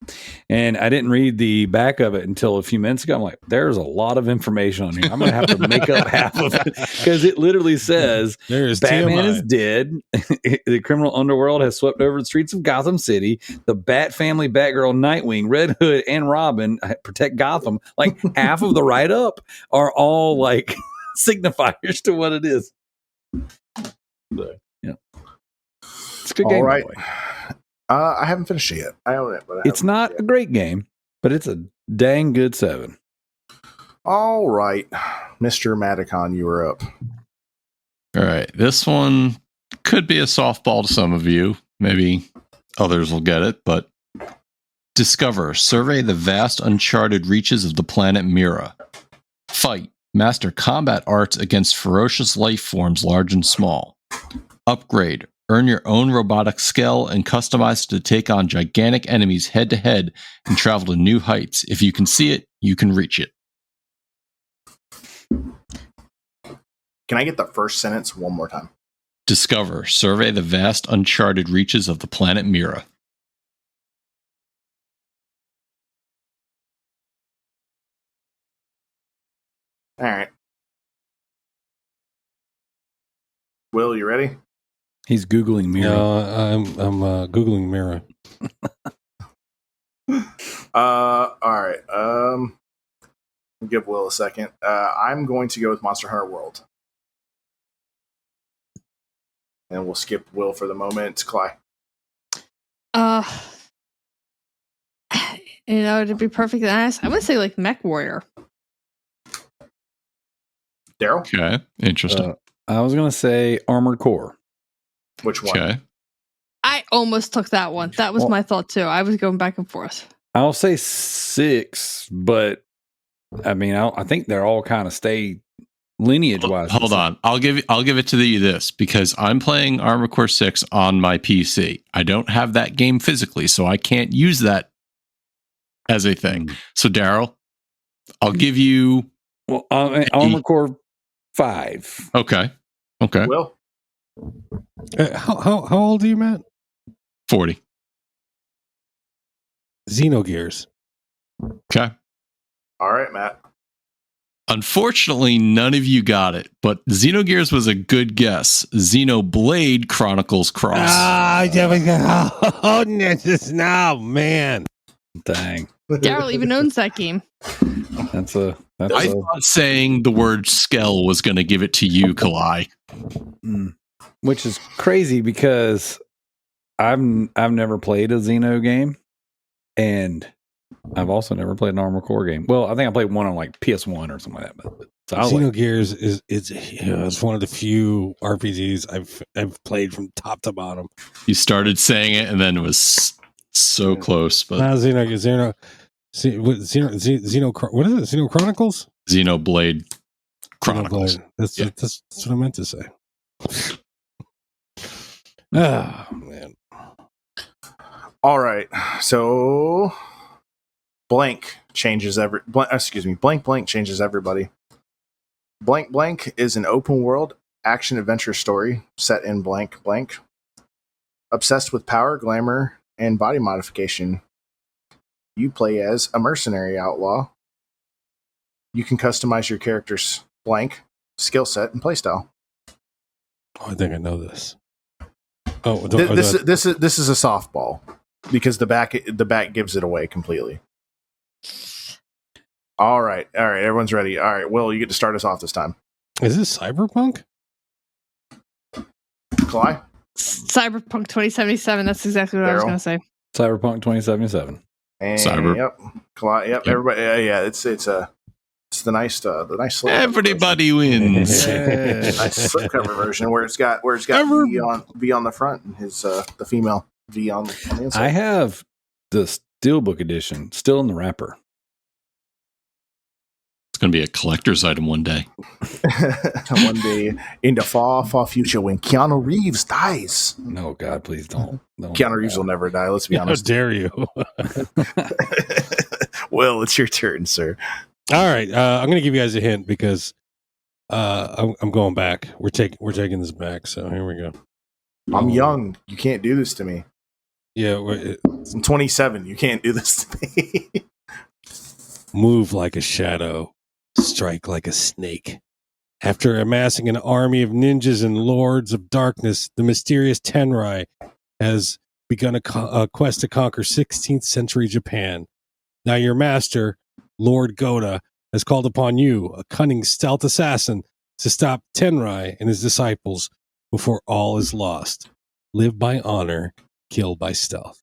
And I didn't read the back of it until a few minutes ago. I'm like, there's a lot of information on here. I'm going to have to make up half of it because it literally says Batman is dead. The criminal underworld has swept over the streets of Gotham City. The Bat family, Batgirl, Nightwing, Red Hood, and Robin protect Gotham. Like half of the write-up are all like signifiers to what it is. So, yeah. It's a good game. All right. I haven't finished it yet. I own it, but it's not a great game, but it's a dang good 7. All right. Mr. Maticon, you were up. All right. This one could be a softball to some of you. Maybe others will get it, but discover, survey the vast uncharted reaches of the planet Mira. Fight, master combat arts against ferocious life forms large and small. Upgrade, earn your own robotic skill and customize it to take on gigantic enemies head to head and travel to new heights. If you can see it, you can reach it. Can I get the first sentence one more time? Discover, survey the vast uncharted reaches of the planet Mira. All right. Will, you ready? He's Googling Mira. I'm Googling Mira. All right. I'll give Will a second. I'm going to go with Monster Hunter World. And we'll skip Will for the moment. Cly. To be perfectly honest, I would say like Mech Warrior. Daryl? Okay. Interesting. I was going to say Armored Core. Which one? Okay. I almost took that one. That was my thought too. I was going back and forth. I'll say 6, but I mean, I think they're all kind of stay lineage wise. Hold on. I'll give it to you this because I'm playing Armored Core 6 on my PC. I don't have that game physically, so I can't use that as a thing. So Daryl, I'll give you Armored Core 5. Okay. Will? How old are you, Matt? 40. Xenogears. Okay. All right, Matt. Unfortunately, none of you got it, but Xenogears was a good guess. Xenoblade Chronicles Cross. No, man. Dang. Daryl even owns that game. I thought saying the word skell was going to give it to you, Kalai. Which is crazy because I've never played a Xeno game, and I've also never played an Armored Core game. Well, I think I played one on like PS1 or something like that. But Xenogears it's one of the few RPGs I've played from top to bottom. You started saying it, and then it was so close. But what is it? Xeno Chronicles? Xenoblade Chronicles. That's what I meant to say. Oh man. All right. So blank changes blank changes everybody. Blank is an open world action adventure story set in blank. Obsessed with power, glamour, and body modification. You play as a mercenary outlaw. You can customize your character's blank skill set and playstyle. Oh, I think I know this. Oh, this is a softball because the back gives it away completely. All right, everyone's ready. All right, Will, you get to start us off this time. Is this Cyberpunk? Cly? Cyberpunk 2077. That's exactly what I was going to say. Cyberpunk 2077. And Cyber. Yep. Cly, yep. Everybody. Yeah. It's It's the nice slipcover Everybody wins. version. Nice slipcover version where it's got V on the front and his the female V on the inside. I have the Steelbook edition still in the wrapper. It's going to be a collector's item one day. One day in the far future when Keanu Reeves dies. No, God, please don't. Keanu Reeves will never die. Let's be How honest. dare you? Will, it's your turn, sir. All right, I'm going to give you guys a hint because I'm going back. We're taking this back. So here we go. I'm young. You can't do this to me. Yeah, I'm 27. You can't do this to me. move like a shadow, strike like a snake. After amassing an army of ninjas and lords of darkness, the mysterious Tenrai has begun a quest to conquer 16th century Japan. Now your master, Lord Goda, has called upon you, a cunning stealth assassin, to stop Tenrai and his disciples before all is lost. Live by honor, kill by stealth.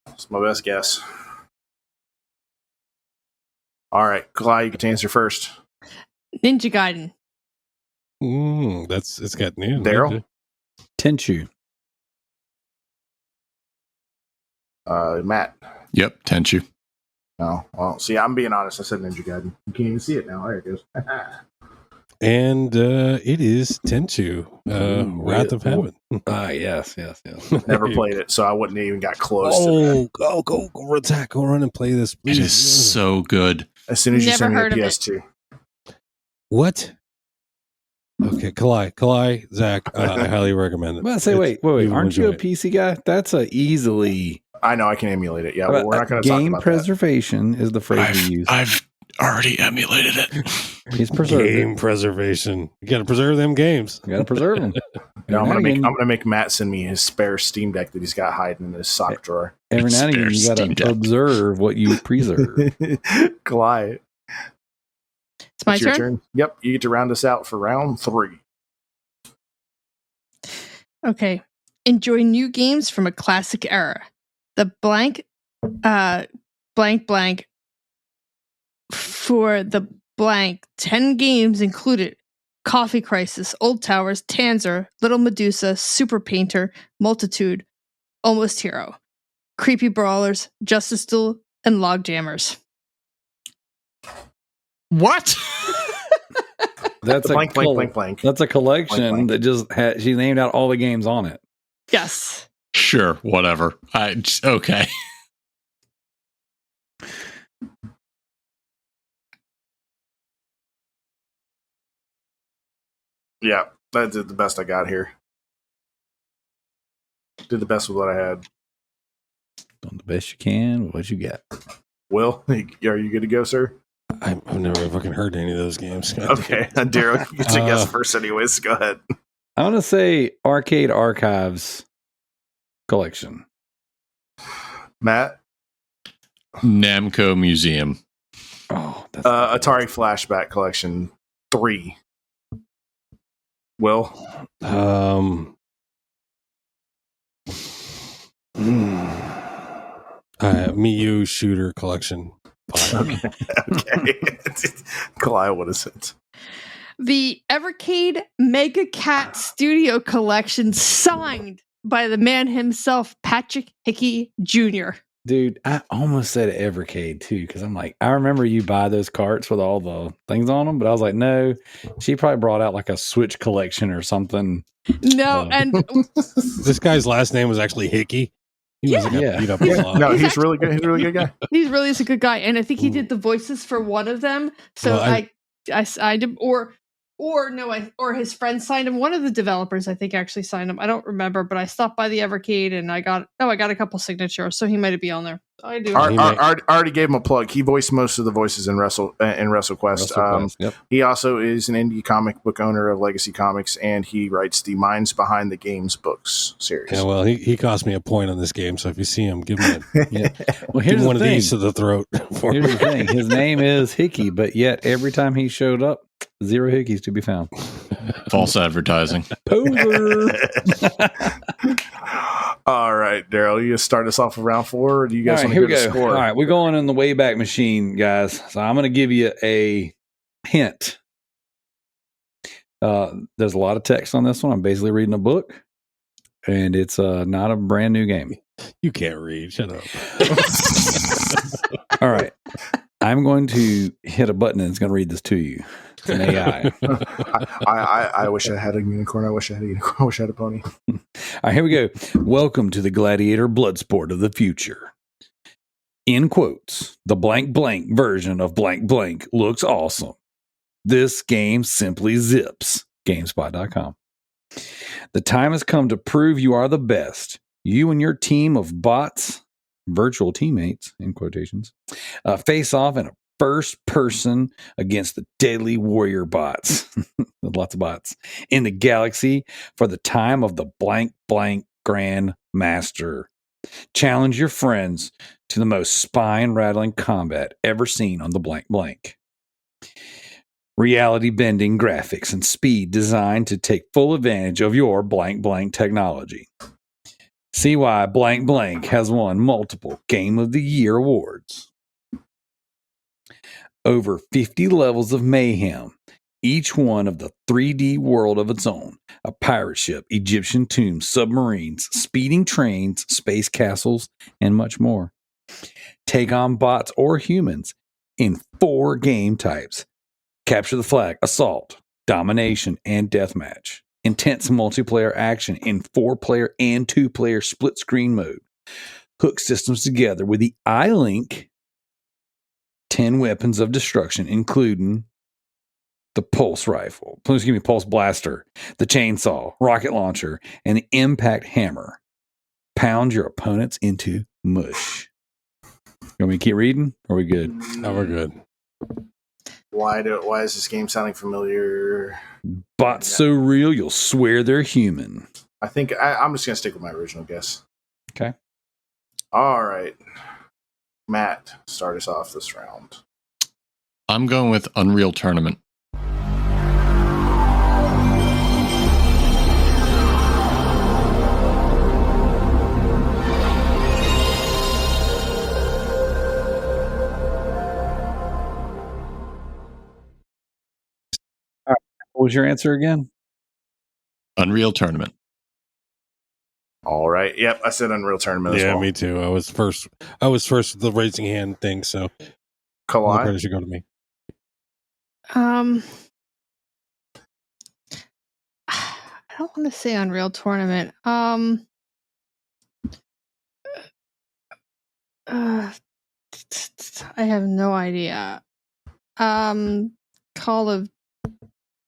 That's my best guess. All right, Clyde, you get to answer first. Ninja Gaiden. It's got new. Daryl? Tenchu. Matt. Yep, Tenchu. Oh, well, see, I'm being honest. I said Ninja Gaiden. You can't even see it now. There it goes. And it is Tenchu, Wrath of Heaven. Yes. Never played it, so I wouldn't even got close to that. Go attack, go run and play this, please. It is so good. As soon as you Never send me heard a of it. PS2. What? Okay, Kalai, Zach, I highly recommend it. Well, I say, wait. will Aren't you a enjoy it. PC guy? That's a easily I know I can emulate it. Yeah, but we're not going to talk game about preservation is the phrase we use. I've already emulated it. He's preserved. Game preservation. You got to preserve them games. You got to preserve them. that. No, I'm gonna make Matt send me his spare Steam Deck that he's got hiding in his sock drawer. Every now and again, you got Steam to Deck. observe what you preserve. Clyde, It's my it's your turn. turn. Yep, you get to round us out for round 3. Okay. Enjoy new games from a classic era. The blank for the blank 10 games included Coffee Crisis, Old Towers, Tanzer, Little Medusa, Super Painter, Multitude, Almost Hero, Creepy Brawlers, Justice Duel, and Log Jammers. What? That's a Blank. That's a collection Blank. that just had. She named out all the games on it. Yes. Sure, whatever. Okay. Yeah, that did the best I got here. Did the best with what I had. Done the best you can with what you got. Will, are you good to go, sir? I've never fucking heard any of those games. Okay, Daryl, you get to guess first, anyways. Go ahead. I'm gonna say Arcade Archives collection. Matt, Namco Museum. Oh, that's Atari Flashback Collection 3. Will, Miyu Shooter Collection. okay. Clyde, what is it? The Evercade Mega Cat Studio Collection signed by the man himself, Patrick Hickey Jr. dude. I almost said Evercade too because I'm like, I remember you buy those carts with all the things on them, but I was like, no, she probably brought out like a Switch collection or something. No, and This guy's last name was actually Hickey. He was Yeah. beat up a lot. No, he's really good. He's a really good guy. he really is a good guy, and I think he did the voices for one of them. So Well, I signed him, or his friend signed him. One of the developers, I think, actually signed him. I don't remember, but I stopped by the Evercade and I got a couple signatures, so he might be on there. I do. I already gave him a plug. He voiced most of the voices in WrestleQuest. Yep. He also is an indie comic book owner of Legacy Comics, and he writes the Minds Behind the Games books series. Yeah, well, he cost me a point on this game, so if you see him, give him Well, give here's him one the of thing. these to the throat. For Here's me. the thing. His name is Hickey, but yet every time he showed up, 0 hickeys to be found. False advertising. Poser. All right, Daryl, you just start us off with round 4, or do you guys All right, want here to we go to go. score? All right, we're going in the Wayback Machine, guys. So I'm going to give you a hint. There's a lot of text on this one. I'm basically reading a book, and it's not a brand new game. You can't read. Shut up. All right. I'm going to hit a button and it's going to read this to you. It's an AI. I wish I had a unicorn. I wish I had a unicorn. I wish I had a pony. All right, here we go. Welcome to the gladiator blood sport of the future. In quotes, the blank blank version of blank blank looks awesome. This game simply zips. GameSpot.com. The time has come to prove you are the best. You and your team of bots, virtual teammates, in quotations, face off in a first person against the deadly warrior bots. Lots of bots. In the galaxy for the time of the blank blank Grand Master. Challenge your friends to the most spine-rattling combat ever seen on the blank blank. Reality-bending graphics and speed designed to take full advantage of your blank blank technology. See why blank blank has won multiple Game of the Year awards. Over 50 levels of mayhem, each one of the 3D world of its own. A pirate ship, Egyptian tombs, submarines, speeding trains, space castles, and much more. Take on bots or humans in 4 game types. Capture the flag, assault, domination, and deathmatch. Intense multiplayer action in 4-player and 2-player split screen mode. Hook systems together with the iLink 10 weapons of destruction, including the pulse rifle, pulse blaster, the chainsaw, rocket launcher, and the impact hammer. Pound your opponents into mush. You want me to keep reading? Or are we good? No, we're good. Why is this game sounding familiar? Bots so real you'll swear they're human. I think I'm just going to stick with my original guess. Okay. All right. Matt, start us off this round. I'm going with Unreal Tournament. What was your answer again? Unreal Tournament. All right. Yep, I said Unreal Tournament as Yeah, well. me too. I was first with the raising hand thing, so all the Kalai? credit should go to me. I don't want to say Unreal Tournament. I have no idea. Call of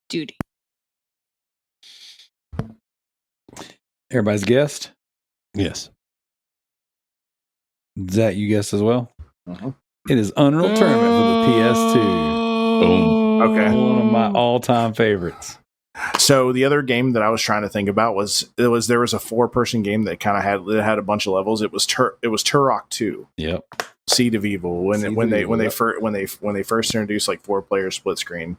Duty. Everybody's guessed? Yes. Is that you guessed as well? Uh-huh. It is Unreal Tournament for the PS2. Boom. Okay. One of my all-time favorites. So the other game that I was trying to think about was there was a 4-person game that kind of had a bunch of levels. It was Turok 2, Yep. Seed of Evil, when Seed they of Evil, first introduced like 4-player split screen.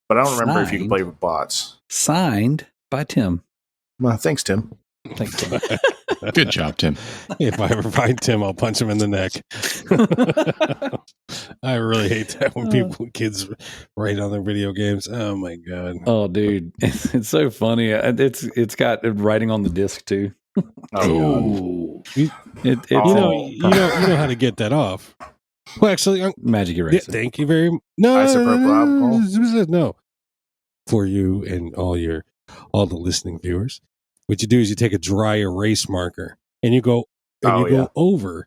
But I don't remember if you could Signed. play with bots. Signed by Tim. Well, thanks, Tim. Thanks, Tim. Good job, Tim. If I ever find Tim, I'll punch him in the neck. I really hate that when kids write on their video games. Oh my god! Oh, dude, it's so funny. It's got writing on the disc too. Oh, You It's know how to get that off. Well, actually, Magic yeah, Eraser. thank you very much. No, Isopropyl alcohol? no. For you and all the listening viewers, what you do is you take a dry erase marker and you go over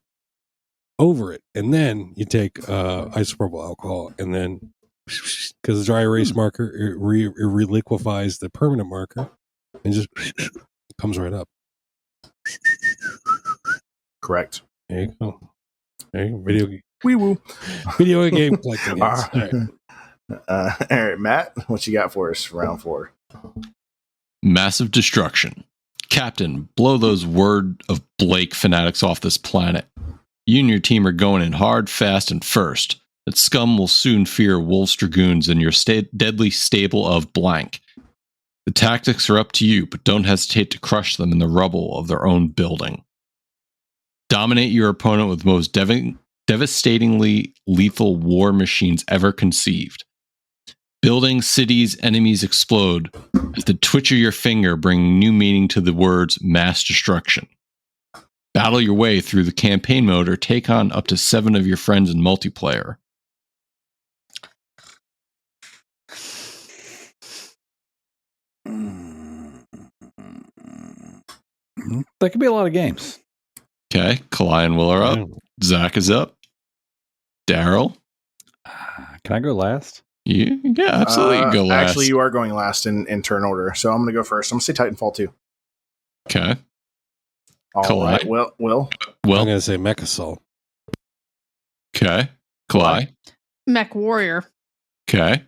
it, and then you take isopropyl alcohol, and then because the dry erase marker it reliquifies the permanent marker and just comes right up. correct. There you go. Video Wee woo. video game collecting. All All right. right. All right, Matt, what you got for us for round 4? Massive destruction. Captain, blow those word of Blake fanatics off this planet. You and your team are going in hard, fast, and first. That scum will soon fear Wolf's Dragoons and your deadly stable of blank. The tactics are up to you, but don't hesitate to crush them in the rubble of their own building. Dominate your opponent with the most devastatingly lethal war machines ever conceived. Buildings, cities, enemies explode as the twitch of your finger bring new meaning to the words mass destruction. Battle your way through the campaign mode or take on up to 7 of your friends in multiplayer. That could be a lot of games. Okay, Kalai and Will are up. Zach is up. Daryl? Can I go last? Yeah, absolutely. You can go last. Actually, you are going last in turn order, so I'm going to go first. I'm going to say Titanfall 2. Okay. All Kalai? right. Will. I'm going to say Mechasol. Okay. Kalai? Mech Warrior. Okay.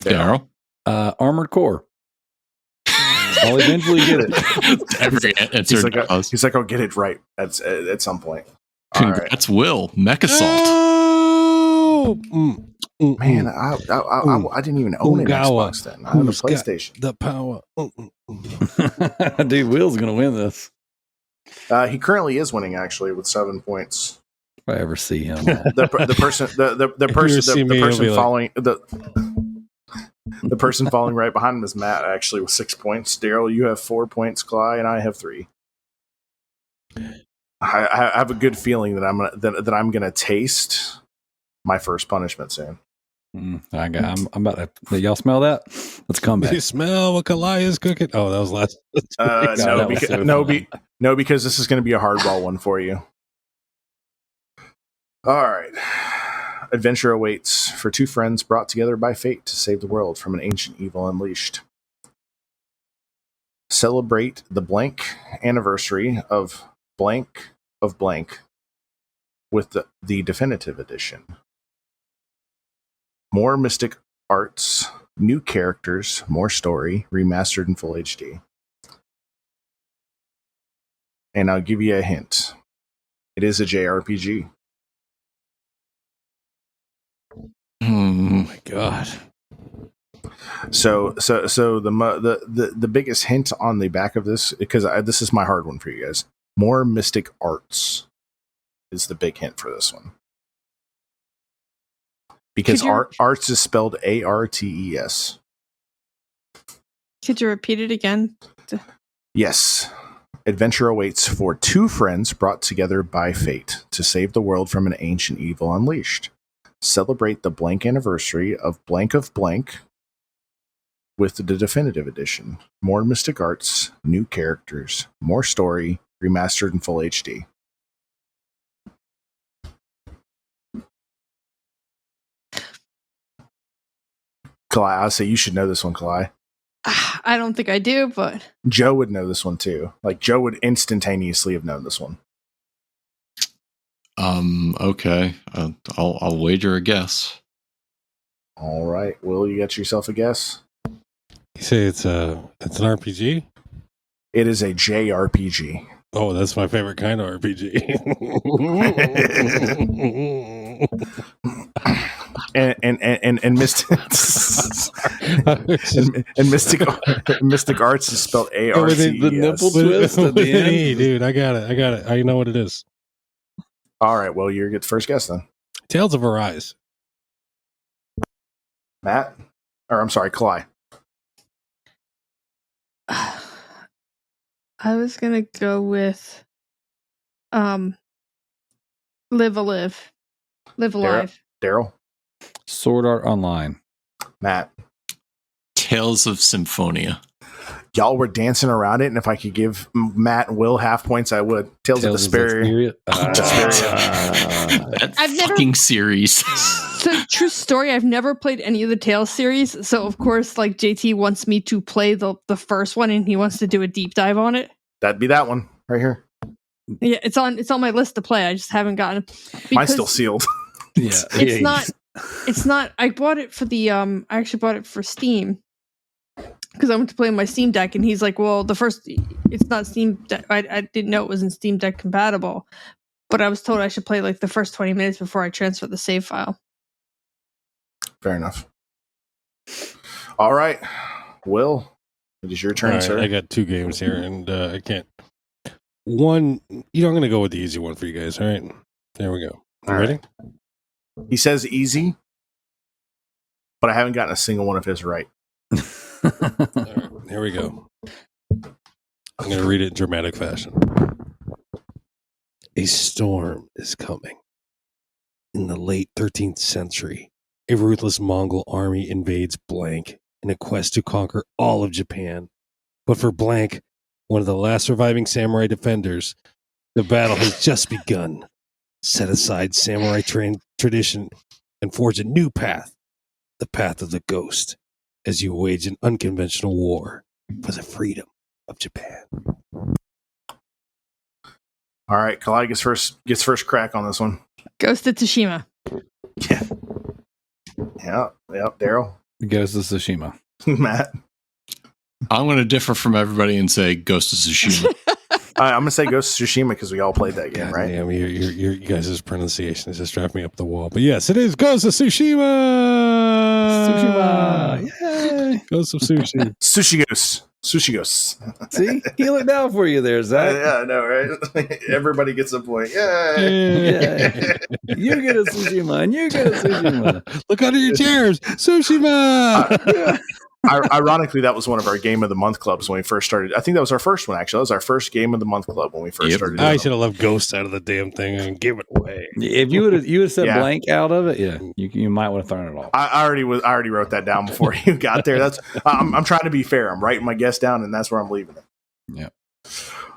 Daryl? Armored Core. I'll eventually get it. Every answer. He's like, I'll get it right at some point. Congrats, Will. Mechasol. Oh! Man, I didn't even own an Xbox then. I owned a PlayStation. The power. Dude, Will's going to win this. He currently is winning, actually, with 7 points. If I ever see him. The person falling right behind him is Matt, actually, with 6 points. Daryl, you have 4 points, Cly, and I have 3. I have a good feeling that I'm gonna taste my first punishment soon. I'm about to. Y'all smell that? Let's come back. You smell what Kalai is cooking? Oh, that was last. Because this is going to be a hardball one for you. All right. Adventure awaits for 2 friends brought together by fate to save the world from an ancient evil unleashed. Celebrate the blank anniversary of blank with the definitive edition. More mystic arts, new characters, more story, remastered in full HD. And I'll give you a hint. It is a JRPG. Oh my god! So the biggest hint on the back of this, because this is my hard one for you guys. More mystic arts is the big hint for this one. Because arts is spelled ARTES. Could you repeat it again? Yes. Adventure awaits for 2 friends brought together by fate to save the world from an ancient evil unleashed. Celebrate the blank anniversary of blank with the definitive edition. More mystic arts, new characters, more story, remastered in full HD. Kalai, I'll say you should know this one, Kalai. I don't think I do, but Joe would know this one too. Like, Joe would instantaneously have known this one. Okay. I'll wager a guess. All right. Will, you got yourself a guess? You say it's an RPG? It is a JRPG. Oh, that's my favorite kind of RPG. Mystic Arts is spelled ARCES. The nipple twist at the end. Hey, dude, I got it. I know what it is. All right, well, you get the first guess then. Tales of Arise. Matt? Or I'm sorry, Kalai. I was gonna go with Live Alive. Daryl? Sword Art Online. Matt? Tales of Symphonia. Y'all were dancing around it, and if I could give Matt and Will half points, I would. Tales of Vesperia. That fucking series. So, true story, I've never played any of the Tales series, so of course, like, JT wants me to play the first one, and he wants to do a deep dive on it. That'd be that one right here. Yeah, it's on my list to play. I just haven't gotten it. Mine's still sealed. Yeah, It's not. I bought it for the. I actually bought it for Steam because I went to play on my Steam Deck, and he's like, "Well, it's not Steam Deck. I didn't know it wasn't Steam Deck compatible, but I was told I should play like the first 20 minutes before I transfer the save file." Fair enough. All right, Will, It is your turn, All right, sir. I got 2 games here, and I can't. One, I'm going to go with the easy one for you guys. All right, there we go. You All ready? right. He says easy, but I haven't gotten a single one of his right. All right, here we go. I'm going to read it in dramatic fashion. A storm is coming. In the late 13th century, a ruthless Mongol army invades Blank in a quest to conquer all of Japan. But for Blank, one of the last surviving samurai defenders, the battle has just begun. Set aside samurai tradition and forge a new path, the path of the ghost, as you wage an unconventional war for the freedom of Japan. All right, Kalai gets first crack on this one. Ghost of Tsushima. Yeah. Yep. Daryl, Ghost of Tsushima. Matt. I'm going to differ from everybody and say Ghost of Tsushima. I'm gonna say Ghost of Tsushima because we all played that game, right? Damn, you guys' pronunciation is just driving me up the wall. But yes, it is Ghost of Tsushima. Yay! Ghost of Sushi. Sushi Ghost. See, he looked out for you there, Zach. Yeah, I know, right? Everybody gets a point. Yay! Yeah. You get a Tsushima, and you get a Tsushima. Look under your chairs, Tsushima. Ironically, that was one of our Game of the Month clubs when we first started. I think that was our first one, actually. That was our first Game of the Month club when we first started. I should have left Ghost out of the damn thing and give it away. If you would have said Yeah. blank out of it, yeah, you might want to thrown it off. I already wrote that down before you got there. That's I'm trying to be fair. I'm writing my guess down, and that's where I'm leaving it. Yeah.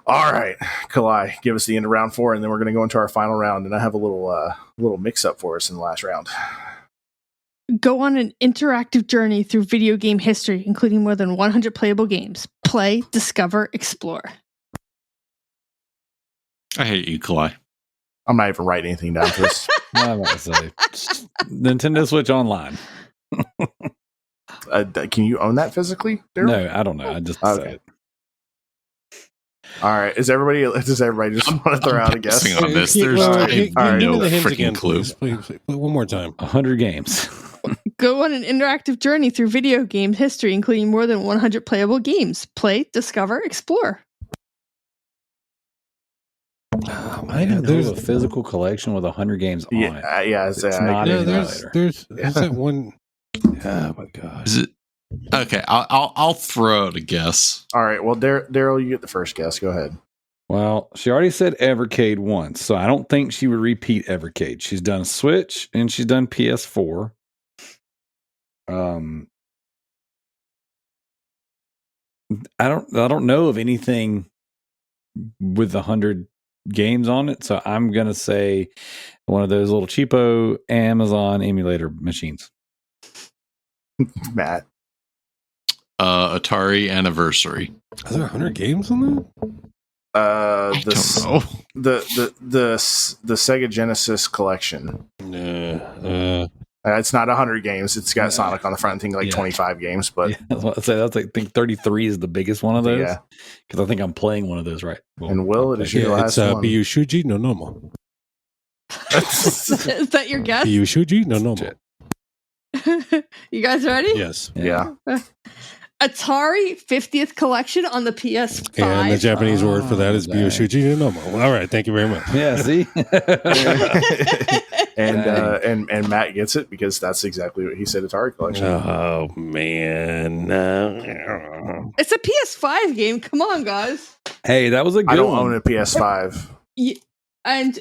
All right, Kalai, give us the end of round 4, and then we're going to go into our final round. And I have a little mix up for us in the last round. Go on an interactive journey through video game history, including more than 100 playable games. Play, discover, explore. I hate you, Kalai. I'm not even writing anything down for this. I'm about to say Nintendo Switch Online. Can you own that physically, Daryl? No, I don't know. I just Okay. said it. All right. Does everybody just want to throw out a guess? guessing on this. Give There's me no the hints freaking again, clue. please. One more time. 100 games. Go on an interactive journey through video game history, including more than 100 playable games. Play, discover, explore. I know there's a physical collection with 100 games on it. Yeah. It's not Yeah, in there's that one. Oh my god. Is it? Okay, I'll throw out a guess. All right. Well, Daryl, you get the first guess. Go ahead. Well, she already said Evercade once, so I don't think she would repeat Evercade. She's done Switch and she's done PS4. I don't know of anything with 100 games on it, so I'm gonna say one of those little cheapo Amazon emulator machines. Matt. Atari Anniversary. Are there 100 games on that? I don't know. The Sega Genesis collection. It's not 100 games. It's got Sonic on the front. I think like 25 games, but Yeah, that's what I say. I think 33 is the biggest one of those. Yeah. Because I think I'm playing one of those right. And Will, it is your It's last one. Biyu Shuji no Nomo. Is that your guess? Biyu Shuji no Nomo. You guys ready? Yes. Yeah. Atari 50th collection on the PS5. And the Japanese word for that is dang. Biyu Shuji no Nomo. All right. Thank you very much. Yeah, see? and Matt gets it because that's exactly what he said. Atari collection. Oh, man. It's a PS5 game. Come on, guys. Hey, that was a good I don't one. own a PS5. And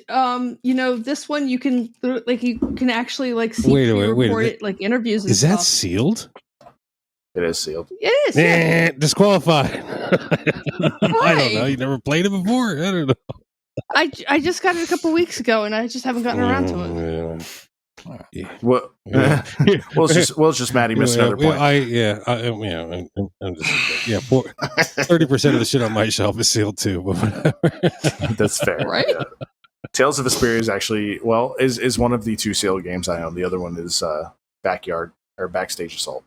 this one you can actually like see Wait a minute, record it like interviews and Is that stuff. sealed? It is sealed. It is. Yeah. Disqualified. I don't know. You never played it before? I don't know. I just got it a couple weeks ago and I just haven't gotten around to it. Yeah. Well, Yeah. well, it's just Matt. He missed another point. I'm just 30% of the shit on my shelf is sealed too. But whatever. That's fair. Right? Yeah. Tales of Vesperia is actually is one of the 2 sealed games I own. The other one is Backyard or Backstage Assault.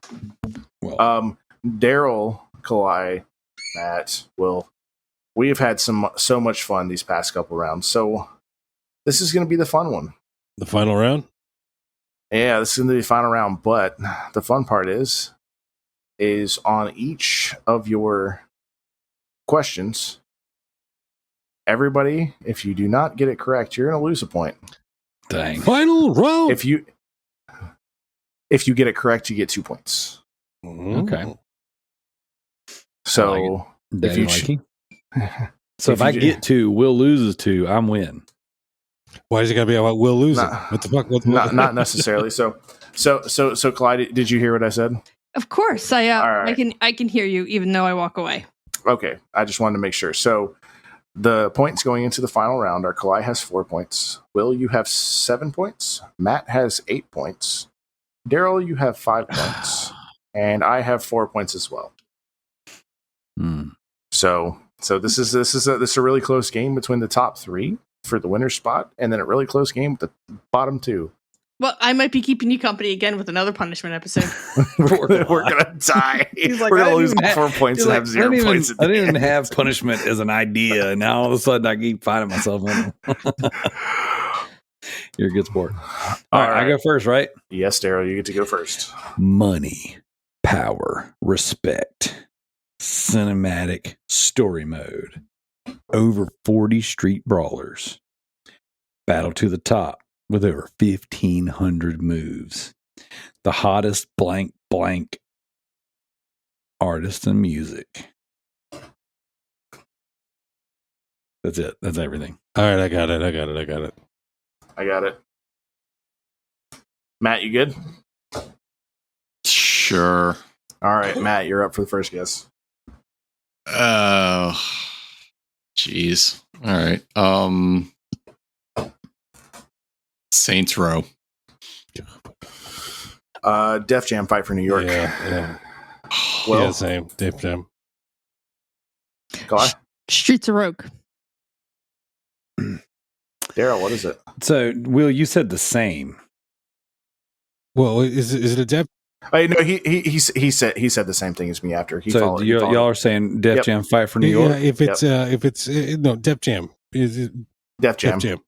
Well, Daryl, Kalai, Matt, Will, we have had so much fun these past couple rounds. So this is going to be the fun one. The final round? Yeah, this is going to be the final round. But the fun part is is on each of your questions. Everybody, if you do not get it correct, you're going to lose a point. Dang. Final round. If you get it correct, you get 2 points. Okay. So if you so if I you- get 2, Will loses 2, I'm win. Why is it gotta be about Will losing? Nah. What the fuck? not necessarily. So Clyde, did you hear what I said? Of course, I right. I can hear you even though I walk away. Okay, I just wanted to make sure. So the points going into the final round are: Kalai has 4 points. Will, you have 7 points. Matt has 8 points. Daryl, you have 5 points, and I have 4 points as well. So this is a really close game between the top 3 for the winner's spot, and then a really close game with the bottom 2. Well, I might be keeping you company again with another punishment episode. We're gonna die. Like, We're gonna lose all 4 points and have 0 points. I didn't even have punishment as an idea, and now all of a sudden I keep finding myself in. You're a good sport. All right, I go first, right? Yes, Daryl, you get to go first. Money, power, respect, cinematic story mode, over 40 street brawlers, battle to the top with over 1,500 moves, the hottest blank blank artist and music. That's it. That's everything. All right, I got it. I got it. Matt, you good? Sure. All right, Matt, you're up for the first guess. Oh, jeez. All right. Saints Row. Def Jam Fight for New York. Yeah. Well, Yeah, same. Def Jam. Kalai? Streets of Rogue. Daryl, what is it? So, Will, you said the same. Well, is it a Def? Oh, no, he said the same thing as me after he So followed. y'all are saying Def Yep. Jam Fight for New York? Yeah, if it's no Def Jam. Is it Def Jam. Def Jam?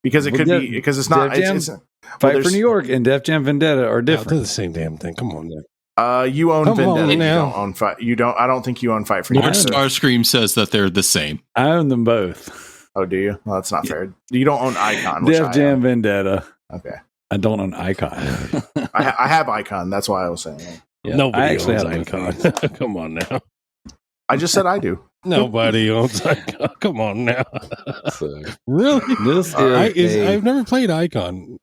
Because it Well, could be because it's not Def Jam? it's Fight for New York and Def Jam Vendetta are No, they're different. the same damn thing. Come on, now. You own Come Vendetta. on You now. don't own Fight. You don't. I don't think you own Fight for New Lord York. Starscream says that they're the same. I own them both. Oh, do you? Well, that's not fair. You don't own Icon. Which Def Jam Vendetta. Okay. I don't own Icon. I have Icon. That's why I was saying. Yeah, Nobody I actually owns have Icon. Icon. Come on now. I just said I do. Nobody owns Icon. Come on now. So, Really? this I've never played Icon.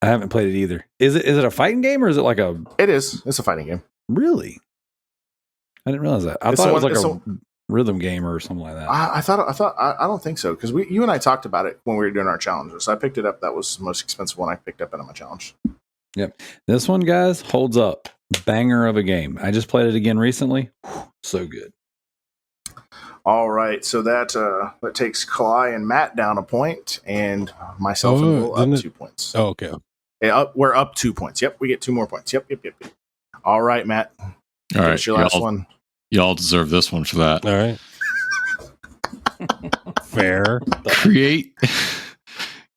I haven't played it either. Is it a fighting game or is it like a It is. It's a fighting game. really? I didn't realize that. I It's thought the it was one- like a rhythm game or something like that. I don't think so because you and I talked about it when we were doing our challenges. I picked it up. That was the most expensive one I picked up in my challenge. This one, guys, holds up. Banger of a game. I just played it again recently. Whew, so good. All right, so that takes Kalai and Matt down a point, and myself and Will up 2 points. Oh, okay. Yeah, we're up 2 points. Yep, we get 2 more points. Yep. All right, Matt. All right. It's your last one. Y'all deserve this one for that. All right. Fair.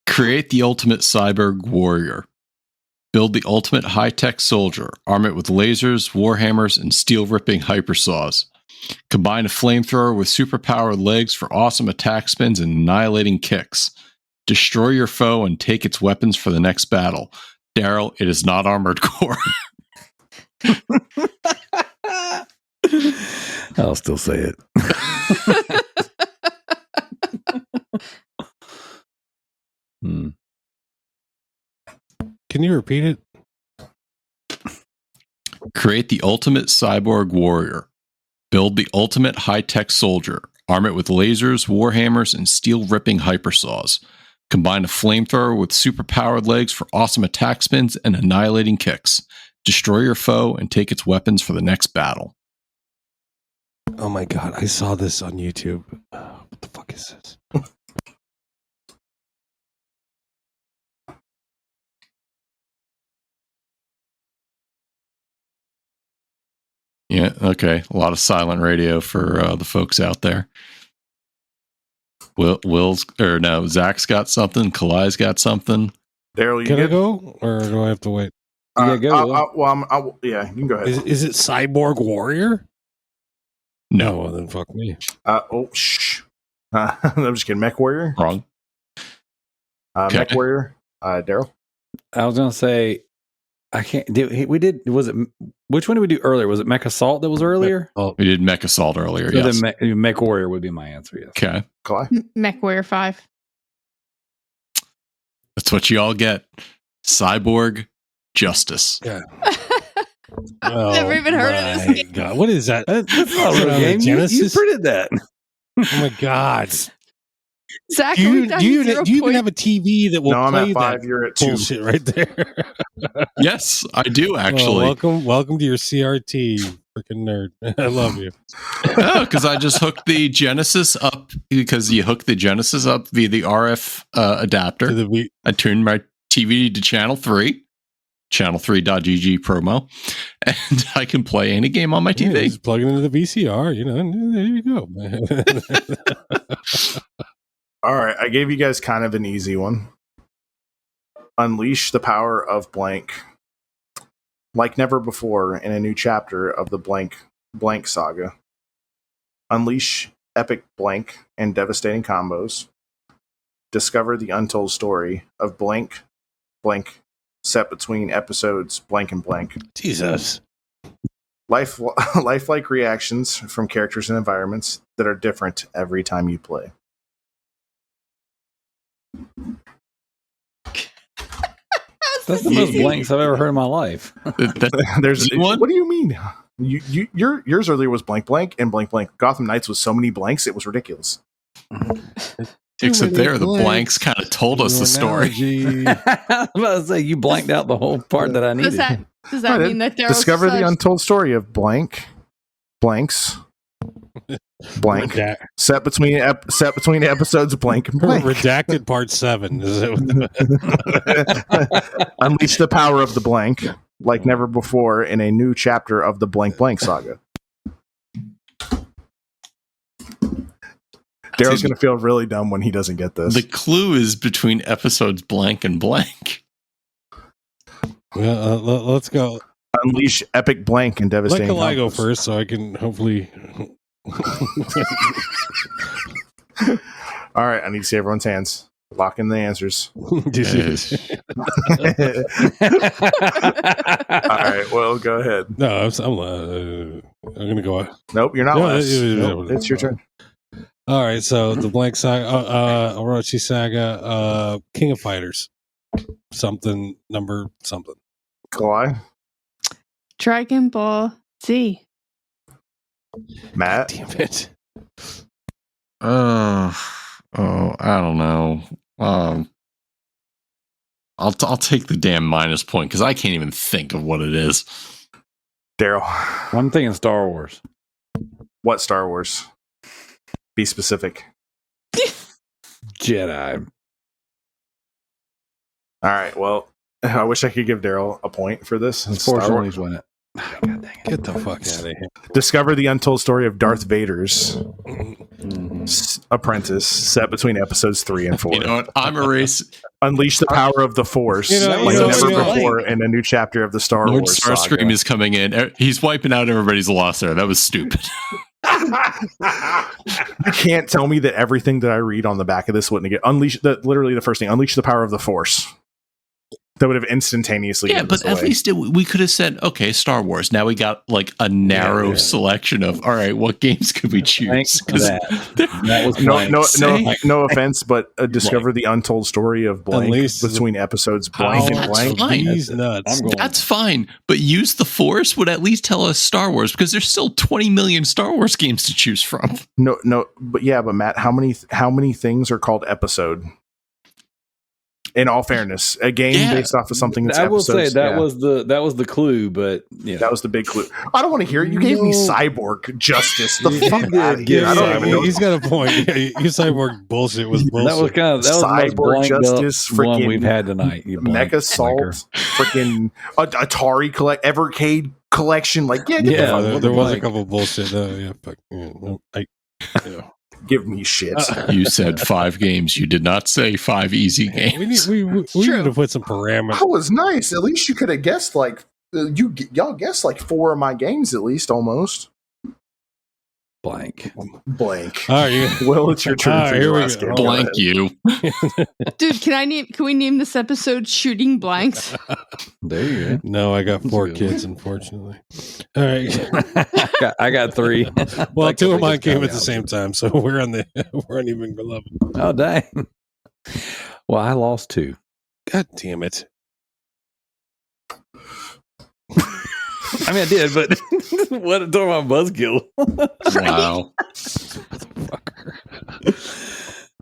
Create the ultimate cyborg warrior. Build the ultimate high-tech soldier. Arm it with lasers, warhammers, and steel-ripping hypersaws. Combine a flamethrower with superpowered legs for awesome attack spins and annihilating kicks. Destroy your foe and take its weapons for the next battle. Daryl, it is not Armored Core. I'll still say it. Can you repeat it? Create the ultimate cyborg warrior. Build the ultimate high-tech soldier. Arm it with lasers, warhammers, and steel-ripping hypersaws. Combine a flamethrower with superpowered legs for awesome attack spins and annihilating kicks. Destroy your foe and take its weapons for the next battle. Oh my god, I saw this on YouTube. What the fuck is this? Yeah, okay. A lot of silent radio for the folks out there. Zach's got something. Kalai's got something. Daryl, you Can I good? go or do I have to wait? Yeah, go. Yeah, you can go ahead. Is it Cyborg Warrior? No, Well then fuck me. Shh. I'm just kidding. Mech Warrior. wrong. Mech Warrior. Daryl. I was gonna say, I can't. We did. Was it? Which one did we do earlier? Was it Mech Assault that was earlier? We did Mech Assault earlier. So Yes. then Mech Warrior would be my answer. Yes. Okay. Kalai. MechWarrior 5. That's what you all get. Cyborg Justice. Yeah. Never even heard of this my game. God. What is that? That's not a real Is it on game. the You Genesis? printed that. Oh my God. Zach, Do are we you, down do you, to 0 do you even points? have a TV that will No, I'm play at 5. that You're at 2. bullshit right there? Yes, I do Well, actually. welcome to your CRT, freaking nerd. I love you. Because I just hooked the Genesis up because you hook the Genesis up via the RF adapter. To the V- I tuned my TV to channel 3, channel3.gg promo, and I can play any game on my Yeah, TV. just plug it into the VCR, and there you go. All right, I gave you guys kind of an easy one. Unleash the power of blank. Like never before in a new chapter of the blank saga. Unleash epic blank and devastating combos. Discover the untold story of blank set between episodes blank and blank. Jesus. Lifelike reactions from characters and environments that are different every time you play. That's the most blanks I've ever heard in my life. There's One? What do you mean? Yours earlier was blank and blank. Gotham Knights was so many blanks it was ridiculous. Except there, the blanks kind of told us the story. I was about to say you blanked out the whole part that I needed. Does that mean that Daryl's Discover the such- untold story of blanks blank set between episodes blank and blank. Redacted Part 7. Is it? Unleash the power of the blank like never before in a new chapter of the blank saga. Daryl's going to feel really dumb when he doesn't get this. The clue is between episodes blank and blank. Well, let's go. Unleash epic blank and Let devastating Kalai go combos. first so I can hopefully. All right, I need to see everyone's hands. Lock in the answers. All right, well, go ahead. No, I'm going to go. Nope, you're not No, last. yeah. Nope, it's your turn. All right, so the blank saga, Orochi saga, King of Fighters, something number something. Kalai, Dragon Ball Z. Matt, Damn it! I don't know. I'll take the damn minus point because I can't even think of what it is. Daryl. I'm thinking Star Wars. What Star Wars? Be specific. Jedi. All right, well, I wish I could give Daryl a point for this. It's Star Unfortunately, Wars. he's win it. Get the fuck out of here! Discover the untold story of Darth Vader's apprentice set between episodes 3 and 4. You know what? I'm erasing. Unleash the power of the Force You like know, never you know, before in a new chapter of the Star Lord Wars saga. Starscream is coming in. He's wiping out everybody's loss there. That was stupid. You can't tell me that everything that I read on the back of this wouldn't get unleashed. Literally, the first thing: unleash the power of the Force. That would have instantaneously. Yeah, given but this at away. least we could have said, okay, Star Wars. Now we got like a narrow selection of, all right, what games could we choose? Thanks for 'Cause that was no offense, but discover the untold story of blank Unleash between episodes blank and That's blank. fine. These nuts. I'm going. That's fine, but use the Force would at least tell us Star Wars because there's still 20 million Star Wars games to choose from. No, but Matt, how many things are called episode? In all fairness, a game based off of something that's I will say episodes, that was the clue, but that was the big clue. I don't want to hear it. You gave me Cyborg Justice. The You fuck did out of give here. I don't even know. He's got a point. Yeah, your cyborg bullshit was bullshit. that was the most Cyborg blanked Justice, up one freaking we've had tonight. You blank- Mecha Salt, blanker. freaking Atari Evercade collection. Like, get the yeah, fuck there was a blank. couple bullshit. Yeah, fuck. Yeah, no, yeah. give me shit. You said 5 games. You did not say 5 easy games. We need to put some parameters. That was nice. At least you could have guessed like y'all guessed like 4 of my games at least almost. Blank. Blank. All right, Well, it's your turn. All right, for here your we last go. game. Blank Go ahead. you. Dude, can we name this episode Shooting Blanks? There you go. No, I got That's 4 a good kids, unfortunately. All right. I got 3. Well, Like 2 the of mine biggest came at the caveat. same time, so we're on even level. Oh, dang. Well, I lost 2. God damn it! I mean, I did, but what talking about buzzkill? Wow.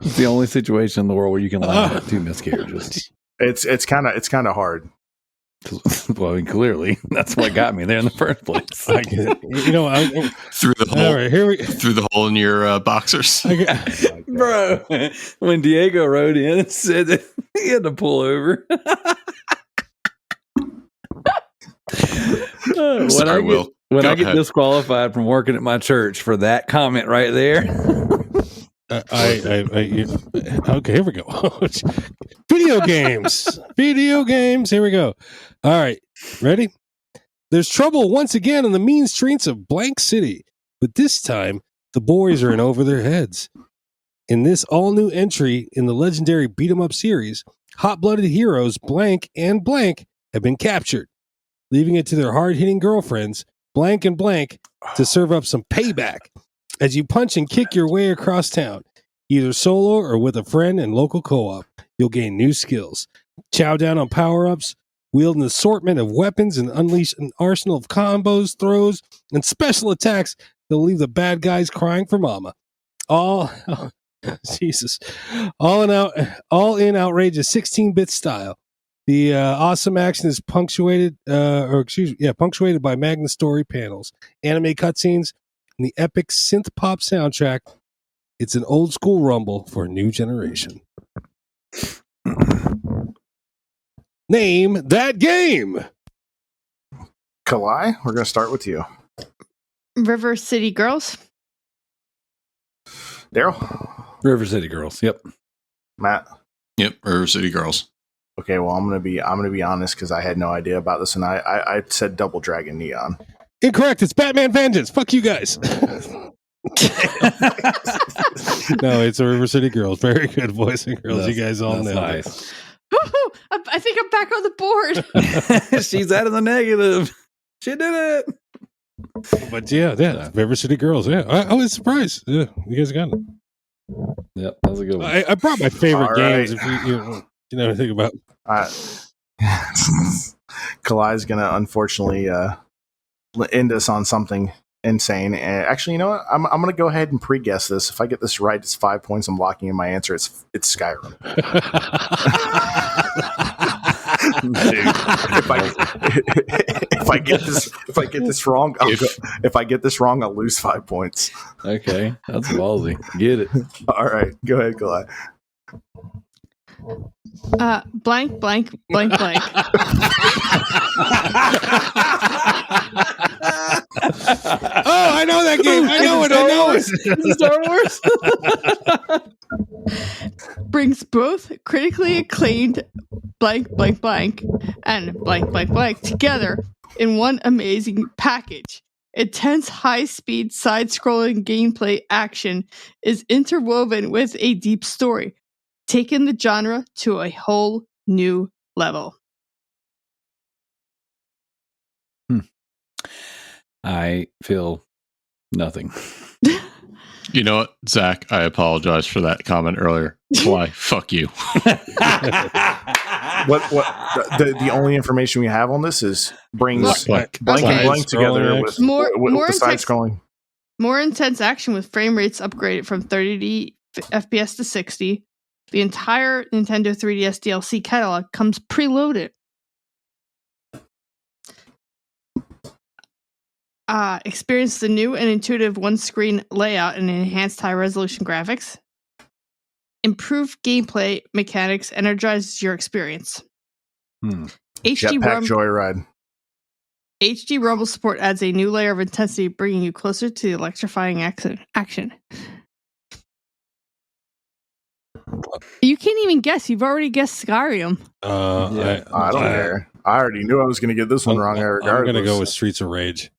It's the only situation in the world where you can laugh at 2 miscarriages. It's kind of hard. Well, I mean, clearly, that's what got me there in the first place. I get it. You know, Through the all hole. right, here we. Through the hole in your boxers. Bro, when Diego rode in and said that he had to pull over. Sorry, Will. When Go I get ahead. disqualified from working at my church for that comment right there. Okay, here we go. Video games. Video games. Here we go. All right. Ready? There's trouble once again on the mean streets of Blank City, but this time the boys are in over their heads. In this all-new entry in the legendary beat-em-up series, hot-blooded heroes Blank and Blank have been captured, leaving it to their hard-hitting girlfriends, Blank and Blank, to serve up some payback as you punch and kick your way across town. Either solo or with a friend and local co-op, you'll gain new skills, chow down on power-ups, wield an assortment of weapons, and unleash an arsenal of combos, throws, and special attacks that'll leave the bad guys crying for mama. All in outrageous 16-bit style. The awesome action is punctuated by Magna Story panels, anime cutscenes, and the epic synth pop soundtrack. It's an old school rumble for a new generation. Name that game. Kalai, we're gonna start with you. River City Girls. Daryl, River City Girls. Yep. Matt. Yep, River City Girls. Okay, well, I'm gonna be honest because I had no idea about this, and I said Double Dragon Neon. Incorrect. It's Batman Vengeance. Fuck you guys. No, it's a River City Girls. Very good, boys and girls. You guys all know. Nice. Woo-hoo! I think I'm back on the board. She's out of the negative. She did it. But yeah, River City Girls. Yeah, I was surprised. Yeah, you guys got it. Yep, that was a good one. I brought my favorite All games. right. If you know anything about. Kalai's gonna unfortunately end us on something insane. Actually, you know what? I'm gonna go ahead and pre-guess this. If I get this right, it's 5 points. I'm locking in my answer. It's Skyrim. Dude, if I get this wrong, if I get this wrong, I'll lose 5 points. Okay, that's ballsy. Get it. All right, go ahead, Kalai. Blank, blank, blank, blank. Oh, I know that game. I know it. I know it. Star Wars. Brings both critically acclaimed blank, blank, blank and blank, blank, blank together in one amazing package. Intense, high-speed, side-scrolling gameplay action is interwoven with a deep story, taking the genre to a whole new level. I feel nothing. You know what, Zach? I apologize for that comment earlier. Why? Fuck you. What the only information we have on this is brings Blank. blank and Okay. blank together with More the side intense- scrolling. More intense action with frame rates upgraded from 30 FPS to 60. The entire Nintendo 3DS DLC catalog comes preloaded. Experience the new and intuitive one-screen layout and enhanced high-resolution graphics. Improved gameplay mechanics energizes your experience. HD Jetpack Joyride. HD Rumble support adds a new layer of intensity, bringing you closer to the electrifying action. You can't even guess. You've already guessed Skyrim. Yeah. I don't care. I already knew I was going to get this one wrong. Regardless. I'm going to go with Streets of Rage.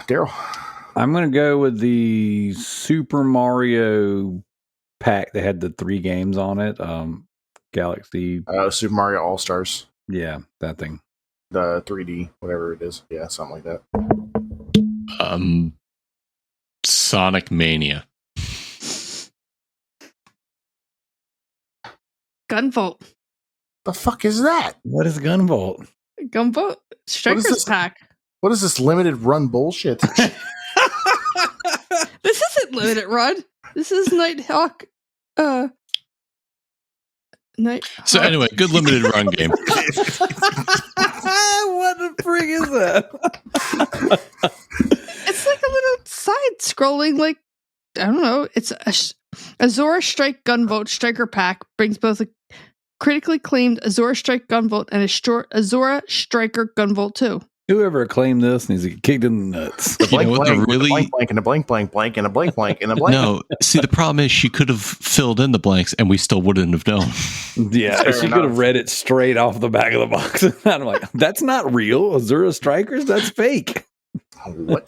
Daryl. I'm going to go with the Super Mario pack that had the 3 games on it. Galaxy. Super Mario All Stars. Yeah, that thing. The 3D, whatever it is. Yeah, something like that. Sonic Mania. Gunvolt. The fuck is that? What is Gunvolt? Gunvolt Strikers pack. What is this limited run bullshit? This isn't limited run. This is Nighthawk. So anyway, good limited run game. What the frig is that? It's like a little side-scrolling, like, I don't know. It's Azora Strike Gunvolt Striker Pack brings both a critically acclaimed Azora Strike Gunvolt and a Azora Striker Gunvolt 2. Whoever claimed this needs to get kicked in the nuts. You know what the really blank and a blank blank and a blank and a blank. No, see the problem is she could have filled in the blanks and we still wouldn't have known. Yeah, Fair she enough. could have read it straight off the back of the box. And I'm like, that's not real. Azura Strikers, that's fake. What?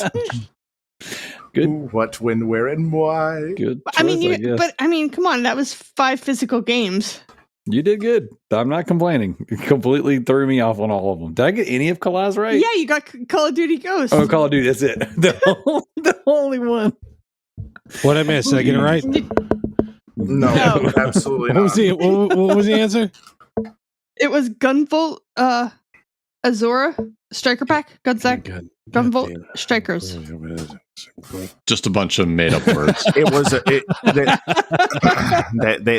Good. Who, what, when, where, and why? Good. I mean, choice, I guess. come on, that was 5 physical games. You did good. I'm not complaining. You completely threw me off on all of them. Did I get any of Kalai's right? Yeah, you got Call of Duty Ghost. Oh, Call of Duty. That's it. The only one. What I missed? Did I get it right? No, No. absolutely What was not. what was the answer? It was Gunvolt, Azora Striker Pack, Gunvolt Strikers. Just a bunch of made up words. It was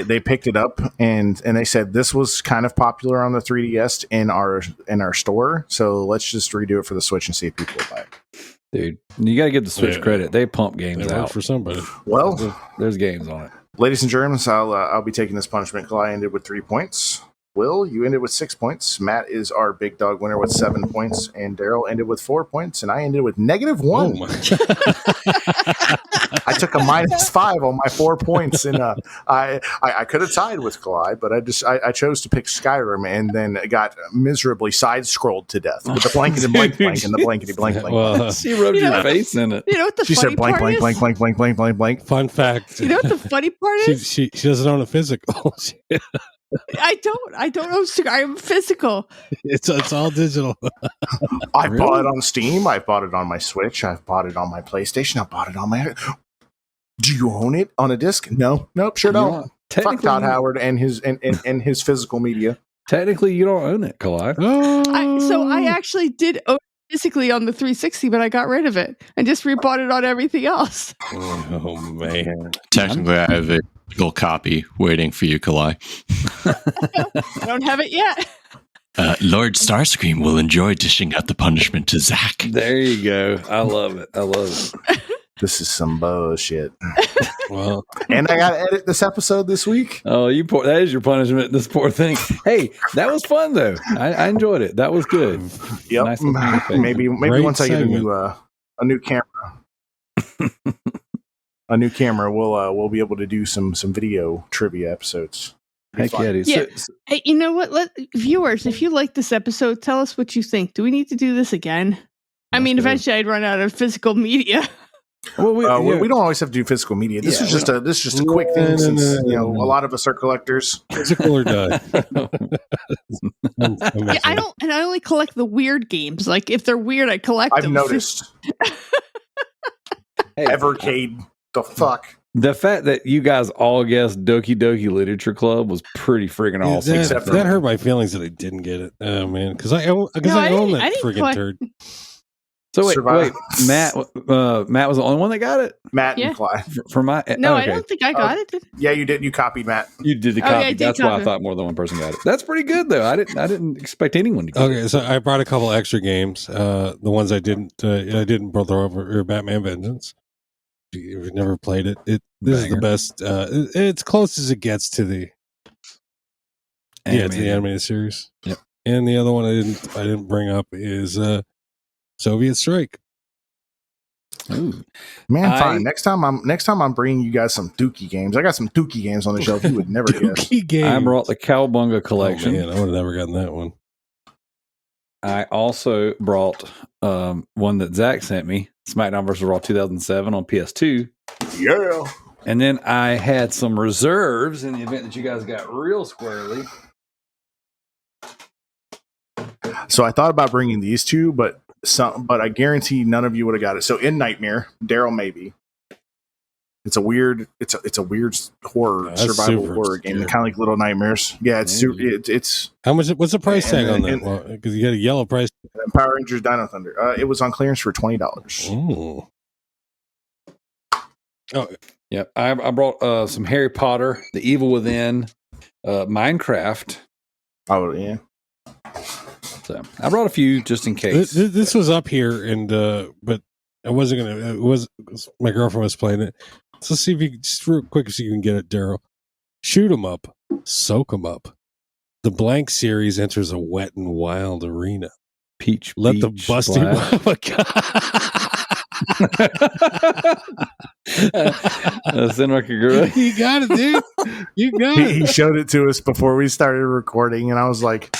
they picked it up and they said this was kind of popular on the 3DS in our store, so let's just redo it for the Switch and see if people will buy it. Dude, you got to give the Switch Yeah. credit. They pump games It worked out. for somebody. Well, There's games on it. ladies and germs, I'll be taking this punishment. Kalai ended with 3 points. Will, you ended with 6 points. Matt is our big dog winner with 7 points, and Daryl ended with 4 points, and I ended with -1. Oh my. I took a -5 on my 4 points, and I could have tied with Kalai, but I chose to pick Skyrim, and then got miserably side scrolled to death with the blanket and blank blank and the blankety blank blank. Well, She rubbed You your know- face in it. You know what the She funny said blank part blank is? blank blank blank blank blank blank. fun fact. You know what the funny part is? She doesn't own a physical. I don't know Skyrim physical. It's all digital. I Really? bought it on Steam. I bought it on my Switch. I've bought it on my PlayStation. I bought it on my. Do you own it on a disc? No, nope, sure don't. Fuck Technically, Todd Howard and his his physical media. technically, you don't own it, Kalai. So I actually did own it physically on the 360, but I got rid of it and just rebought it on everything else. Oh man. Technically, I have a physical copy waiting for you, Kalai. I don't have it yet. Lord Starscream will enjoy dishing out the punishment to Zach. There you go. I love it. I love it. This is some bullshit. Well, And I got to edit this episode this week. Oh, that is your punishment, this poor thing. Hey, that was fun, though. I enjoyed it. That was good. Yep. Nice little thing. Maybe Great once I get segment. a new camera. A new camera, we'll be able to do some video trivia episodes. Be Heck fun. yeah, dude. Yeah. So- Hey, you know what? Viewers, if you like this episode, tell us what you think. Do we need to do this again? I mean, Let's do it. eventually I'd run out of physical media. well, We don't always have to do physical media. This Yeah, is just a quick thing, No, since no. a lot of us are collectors. physical or done. Yeah, I only collect the weird games. Like if they're weird, I collect I've them. noticed. Hey, Evercade, the fuck. the fact that you guys all guessed Doki Doki Literature Club was pretty friggin' awesome. except for that me. hurt my feelings that I didn't get it. Oh man, because I own I that didn't friggin' collect- turd. So wait, Survive. Matt was the only one that got it Matt Yeah. and Clyde. for my. No, okay. I don't think I got it. Yeah, you did. You copied Matt. You did the Oh, yeah, copy. I did That's why I copy. thought more than one person got it. That's pretty good though. I didn't expect anyone to get it. Okay, so I brought a couple extra games. The ones I didn't Brother Over or Batman Vengeance. If you've never played it, this is the Banger. best. It's close as it gets to the to the Animated. animated series. Yep. And the other one I didn't bring up is Soviet Strike. Ooh. Man, fine. Next time I'm bringing you guys some Dookie games. I got some Dookie games on the shelf. You would never guess. Dookie game. I brought the Cowabunga collection. Oh, man, I would have never gotten that one. I also brought one that Zach sent me, SmackDown vs. Raw 2007 on PS2. Yeah. And then I had some reserves in the event that you guys got real squarely. So I thought about bringing these two, but I guarantee none of you would have got it. So in Nightmare, Daryl maybe. It's a weird horror survival horror game. Kind of like Little Nightmares. Yeah, it's it's how much? What's the price tag on that? Because you got a yellow price. Power Rangers Dino Thunder. It was on clearance for $20. Oh, yeah. I brought some Harry Potter, The Evil Within, Minecraft. Oh yeah. So I brought a few just in case. This was up here, and but I wasn't gonna. It was my girlfriend was playing it. So let's see if you just real quick so you can get it, Daryl. Shoot 'em up, soak 'em up. The Blank series enters a wet and wild arena. Peach. Let the busty. Oh my god! You got it, dude. You got it. He showed it to us before we started recording, and I was like,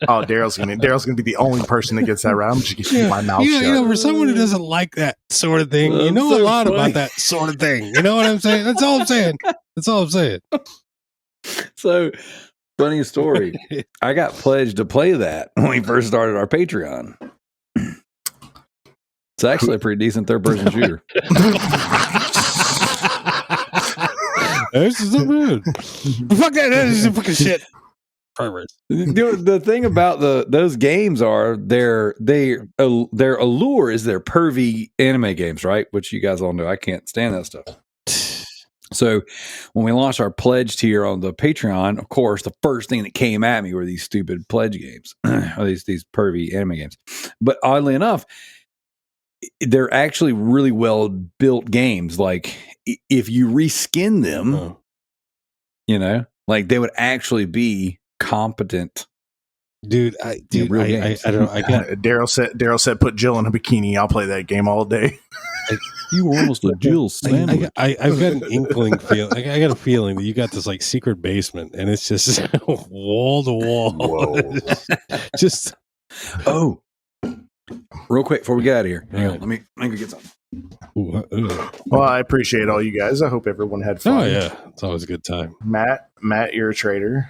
"Oh, Daryl's gonna be the only person that gets that right. I'm just gonna keep my mouth shut." You know, for someone who doesn't like that sort of thing, you know so a lot funny about that sort of thing. You know what I'm saying? That's all I'm saying. That's all I'm saying. So, funny story. I got pledged to play that when we first started our Patreon. It's actually a pretty decent third-person shooter. This is so good. Fuck that! This is fucking shit. The thing about those games are their allure is their pervy anime games, right? Which you guys all know I can't stand that stuff. So when we launched our pledge tier on the Patreon, of course, the first thing that came at me were these stupid pledge games, or these pervy anime games. But oddly enough, they're actually really well built games. Like if you reskin them, you know, like they would actually be competent. Dude, I don't know. I got Daryl said, "Put Jill in a bikini. I'll play that game all day." You were almost a Jill sandwich. I've got an inkling feel. I got a feeling that you got this like secret basement, and it's just wall to wall. Just real quick before we get out of here. Hang on, let me go get something. Well, I appreciate all you guys. I hope everyone had fun. Oh yeah, it's always a good time. Matt, you're a traitor.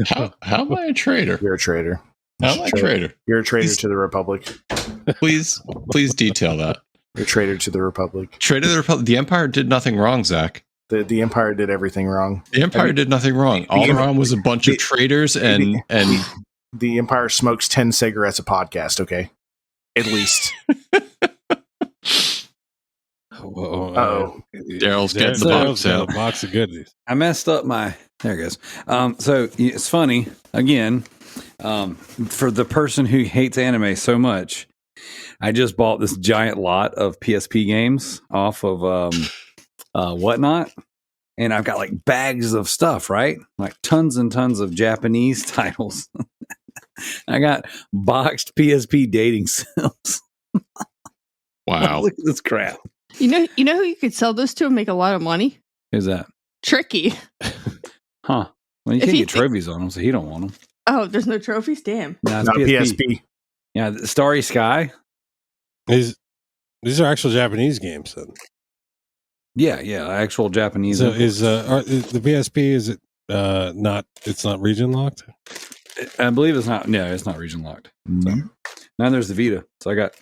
How am I a traitor? You're a traitor. How am I a traitor? You're a traitor to the Republic. Please detail that. You're a traitor to the Republic. Traitor to the Republic. The Empire did nothing wrong, Zach. The Empire did everything wrong. The Empire did nothing wrong. All wrong was a bunch of traitors and the Empire smokes 10 cigarettes a podcast. Okay, at least. Daryl's getting the box of goodies. I messed up my. There it goes. So it's funny again. For the person who hates anime so much, I just bought this giant lot of PSP games off of Whatnot, and I've got like bags of stuff, right? Like tons and tons of Japanese titles. I got boxed PSP dating sims. Wow! Look at this crap. You know who you could sell those to and make a lot of money? Who's that? Tricky. Huh. Well, you can't get trophies on them, so he don't want them. Oh, there's no trophies? Damn. No, it's PSP. Yeah, Starry Sky. These are actual Japanese games, then. Yeah, actual Japanese. So is the PSP? Is it not? It's not region locked. I believe it's not. No, it's not region locked. So. Now there's the Vita. So I got,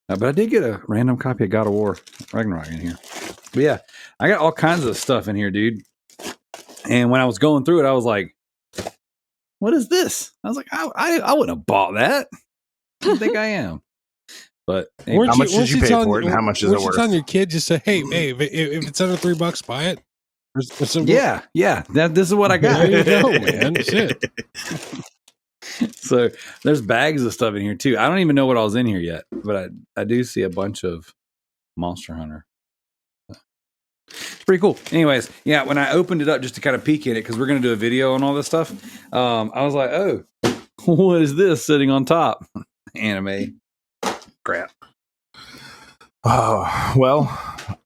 but I did get a random copy of God of War Ragnarok in here. But yeah, I got all kinds of stuff in here, dude. And when I was going through it, I was like, "What is this?" I was like, "I wouldn't have bought that. I don't think I am." But how much did you pay for it, and how much is it worth? On your kid, just say, "Hey, if it's under $3, buy it." Yeah. This is what I got. There you go, man. Shit. So there's bags of stuff in here too. I don't even know what all was in here yet, but I do see a bunch of Monster Hunter. It's pretty cool. Anyways, yeah, when I opened it up just to kind of peek in it, because we're going to do a video on all this stuff, I was like, oh, what is this sitting on top? Anime crap. Oh, well,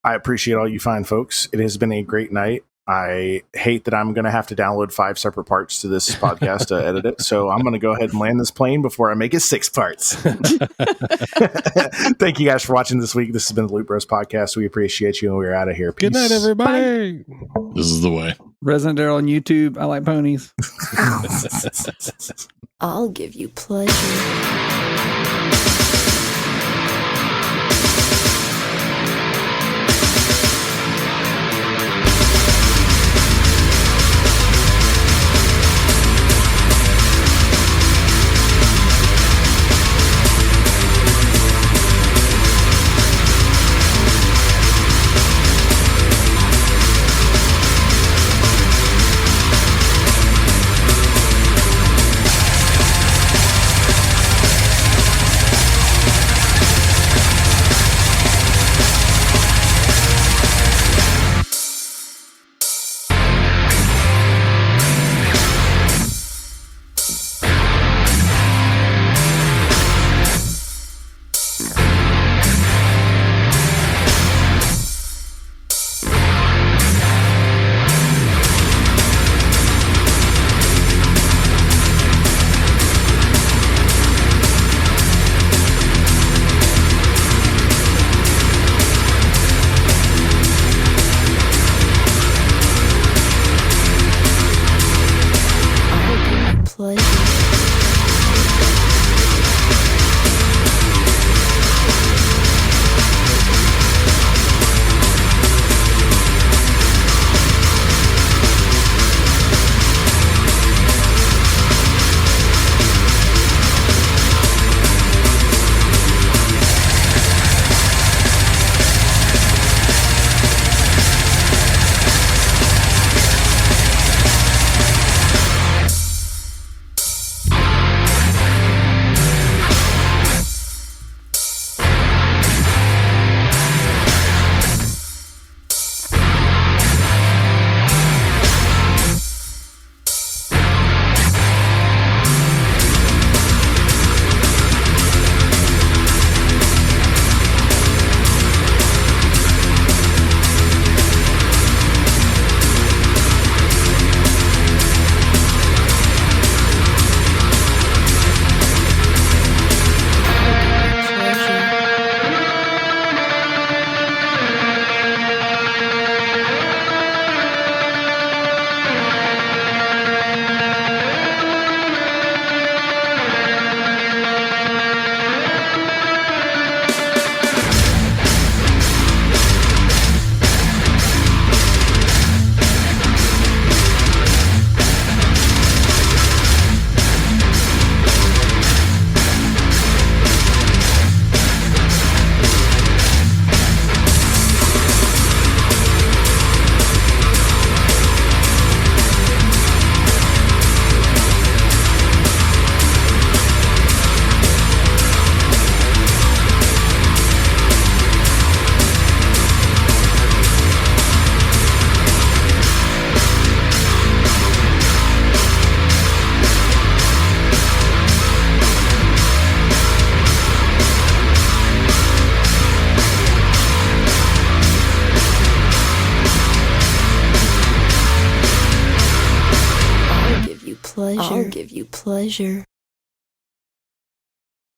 I appreciate all you fine folks. It has been a great night. I hate that I'm going to have to download 5 separate parts to this podcast to edit it. So I'm going to go ahead and land this plane before I make it 6 parts. Thank you guys for watching this week. This has been the Loot Bros podcast. We appreciate you, and we're out of here. Peace. Good night, everybody. This is the way. Resident Daryl on YouTube. I like ponies. I'll give you pleasure. I'll give you pleasure.